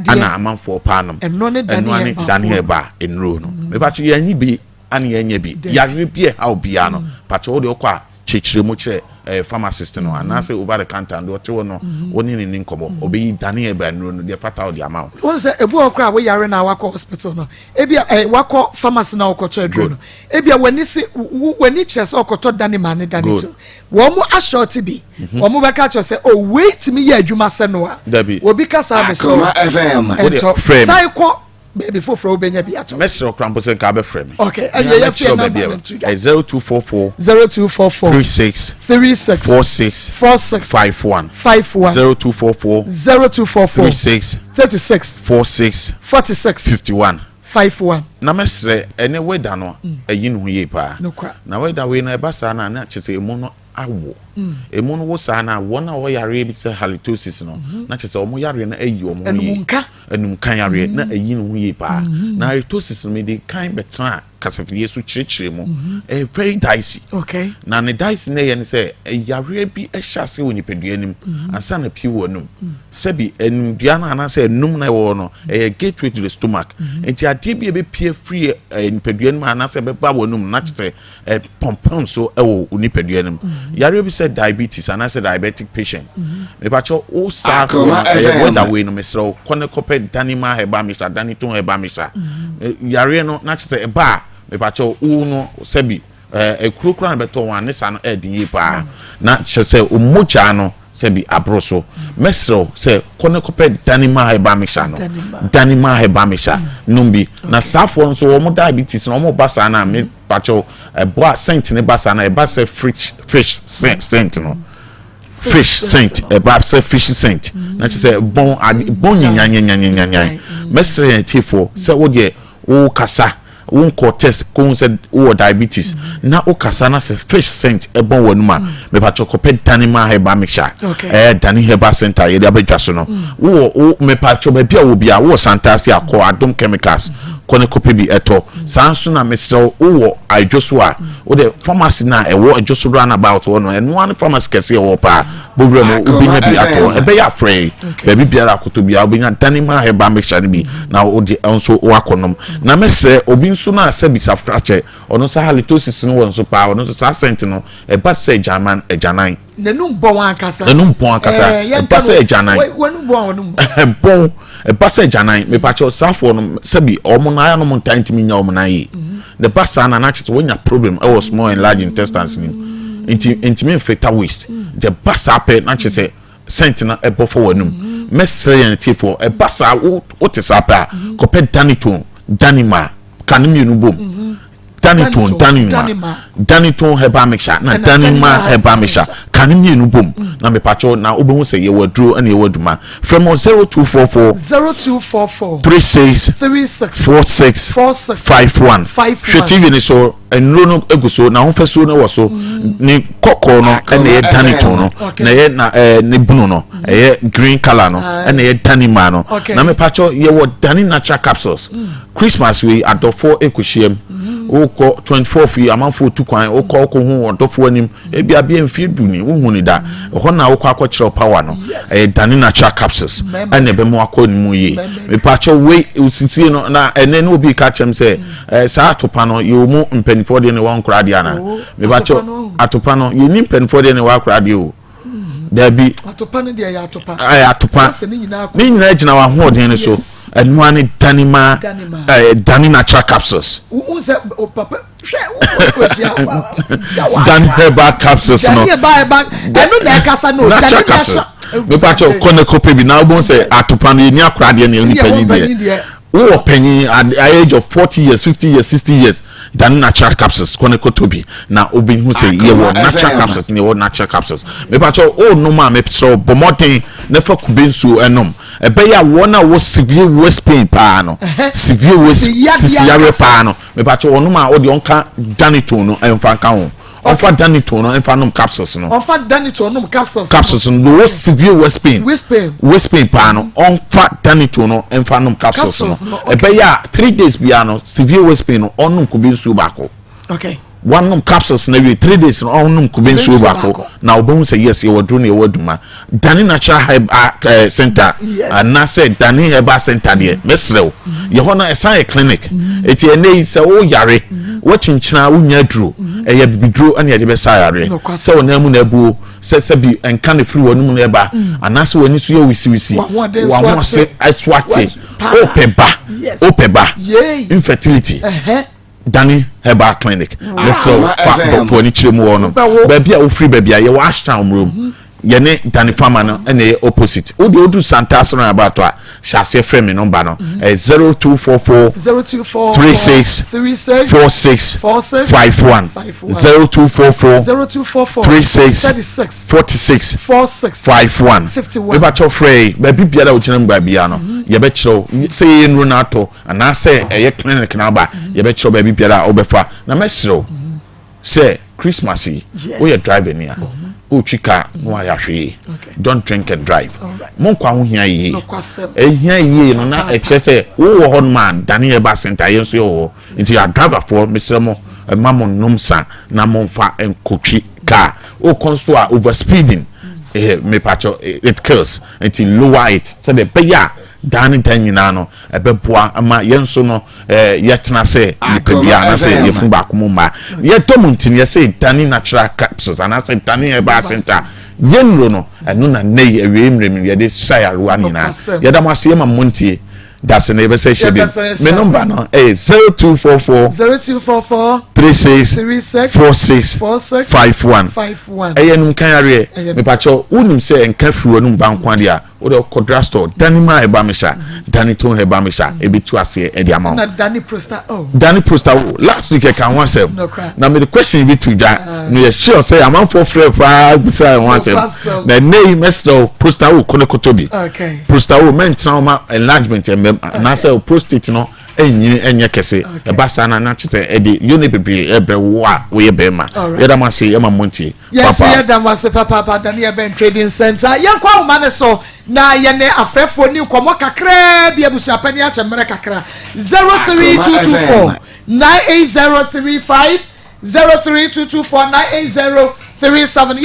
ana amount for panum eno ne dani heba enro no me ba ye anyi bi ani enye bi yare bi ha obia no pacho o de okwa chechire mu kire pharmacist no anase over the counter and what no woni ni nkomo obeyi dane eba nro no dey fatal the amount won say ebu okra we yare na wako hospital no ebia wako pharmacy na okoto edro no ebia wani chese okoto dane ma ne dane to wo mu ashort bi wo mu beka cho say oh wait me ya adwuma se no a obi kasa be so FM sai ko baby for obenya bi ato mesro krampo se ka be frame okay and you feel number 0244 36 46 51 0244 36 46 51 na mesre ene weda no ayi no ye pa na weda we na eba sa na chese emu no awo emu no wo sa na wona wo yare bi se halitosis no na chese omo yare na ayi omo ye enum kan yare na ayi no ye pa na halitosis me de kan betra kasafie so chirechire mu very dicey na ne dicey na ye ne se yare bi ehase woni peduanim ansa na pi wonum se bi enum bia na na se enum na wo no gateway to the stomach enti ade bi be pie free peduanim ana se be ba wonum na chete pompon so ewo oni peduanim yare bi se diabetes ana se diabetic patient me ba cho o sa whether way no mesro kone kope danima heba misha daniton heba misha yare no na chete e ba me pa cho u no sebi ekurokura na beto wan ne sa no edin pa na chese omocha no sebi abroso mesro se kone kope danima heba misha no danima heba misha numbi na safo nso wo mo diabetes no mo basa na me pa cho boa saint ne basa na e basa fish saint no fish saint e basa fish saint na chese bon nyanya mesre tifo se wo de wo kasa won cortest ko said o diabetes na o kasa na se fish saint e bon wanuma me pa chokope danima heba mixture dani heba center ye de abedwa so no wo me pa cho bia wo bia wo santasi akọ adom chemicals kone kope bi eto sanso na mesel wo adwoso a wo de pharmacy na e wo adwoso run about wo no en one pharmacy kese e wo pa bogre no obinya bi ato e be ya free be biara akoto bia obinya danima heba mixture bi na wo de enso wo akonom na mese obi nso na sabi safrache ono sa halitosis no won so pa ono so sa sent no e ba se jaman e janan nenum bon akasa e ba se janan wenum bon bon e ba se janan me pa cho safo no sabi omo na ya no mo ntantimi nya omo na yi the basa na chese wonya problem e was small and large intestines ni intime fetal waste the basa pe na chese sent na e bo for wanum mesre yan tifo e basa o te sapa ko pe danima kanimi no bom daniton heba mixture na danima heba mixture kanimi no bom na me pacho na obehu se ye waduro ana ye waduma from 0244 36 46 51 TV ni so enro no eguso na honfeso no wo so ni kokko no ene ye daniton no na ye na ne bunu no ye green color no ene ye danima no na me pacho ye wo dani natural capsules Christmas we adofo ekohiem oko 24 fi amanfo tu kwan oko hu odofo anim e bia bia mfie duni hu ni da ho na oko akọkire power no dani natural capsules ene be mo akọnimu yi me pacho we usitie no na ene no obi ka chem se sa atopa no yo mu mpanifo de ne wan kra de ana me pacho atopa no yo ni mpanifo de ne wa kra de o there be atopa no dia ya atopa atopa ni nyina gina wa ho den ne so enu ani danima dani natural capsules papa dani herbal capsules no dani herbal enu na kasa no natural capsules me pa cho kone kope bi na obon say atopa no ni akra de na ni panyin de wo panyin at the age of 40 years 50 years 60 years than natural capsules kone kotobi na obi hu say ye wo natural capsules ni wo natural capsules me pa cho o no ma me so bomoten na fa kubensu enom ebe ya wo na wo severe waist pain pa no severe waist sisiare pa no me pa cho ono ma o de onka danito no emfa kan ho offer danito no emfa nom capsules no offer danito no capsules no wo severe waist pain pa no offer danito no emfa nom capsules no ebe ya 3 days bia no severe waist pain no onum kubensu bako okay one num capsules na 3 days no onum kubensu bako na obon say yes ye wodru na ye woduma dani natural herbal center na say dani herbal center there mesrew ye ho na esan clinic eti enei say o yare wachinchina unya duro eye bibiduro ane ye be sayare say onamu na bu say bi enka ne free wonum na eba anase woni so ye wisi wa ho se atwate opeba infertility Danny Herbal Clinic. Let's so for any children. Baby, I will free baby. I wash town room. Yene Danny Farmer and the opposite. Odu do Santa Sona about to Shase Frame number 0244 36 46 51 0244 36 46 51 51. About your fray, baby, Biada Uchinam Babiano. Yabetcho say in Runato and I say a clinic number. Yabetcho baby Biada Obefa. Namestro say Christmassy. We are driving here. Uchika no ayashi. Don't drink and drive. Monkwa hu hia yi. Ehia yi no na eche say wo hon man Dani Herbal Center yenso yo. Into your driver for Mr. Mo Mamon Numsa na monfa enkochi car. O konso a overspeeding. Me pacho it kills until lower it. So the beya Dani Tanyina no ebeboa ama yenso no yetna say yipebia na say yefun ba komuma yetomuntin ye say Dani natural capsules and I say Dani Herbal Center yenro no enu na nei ewemrem ye de sayarwa ni na ye da mwase ma montie that's the neighbor say shebi me number no 0244 36 46 51 eyenum kan yare me pacho unim say enka fiwo num bankwa dia o de kodra store Danima Herbal Misha Daniton Herbal Misha ebitu ase e dia ma na Dani Prosta last week I can one say na me the question be to that no you sure say am for free fa bisa one say na name Mr. Prosta wo konokotobi okay Prosta wo men trauma enlargement na say prostate no enye kese e basa na chite e de you ne bebre ebre wo a we be ma yeda ma say e ma montie yes yeda ma say papa Dani Herbal Trading Center yankwa ma ne so na yene afefo ni komo kakra bia busu pani a chemere kakra 03224 98035 03224 98037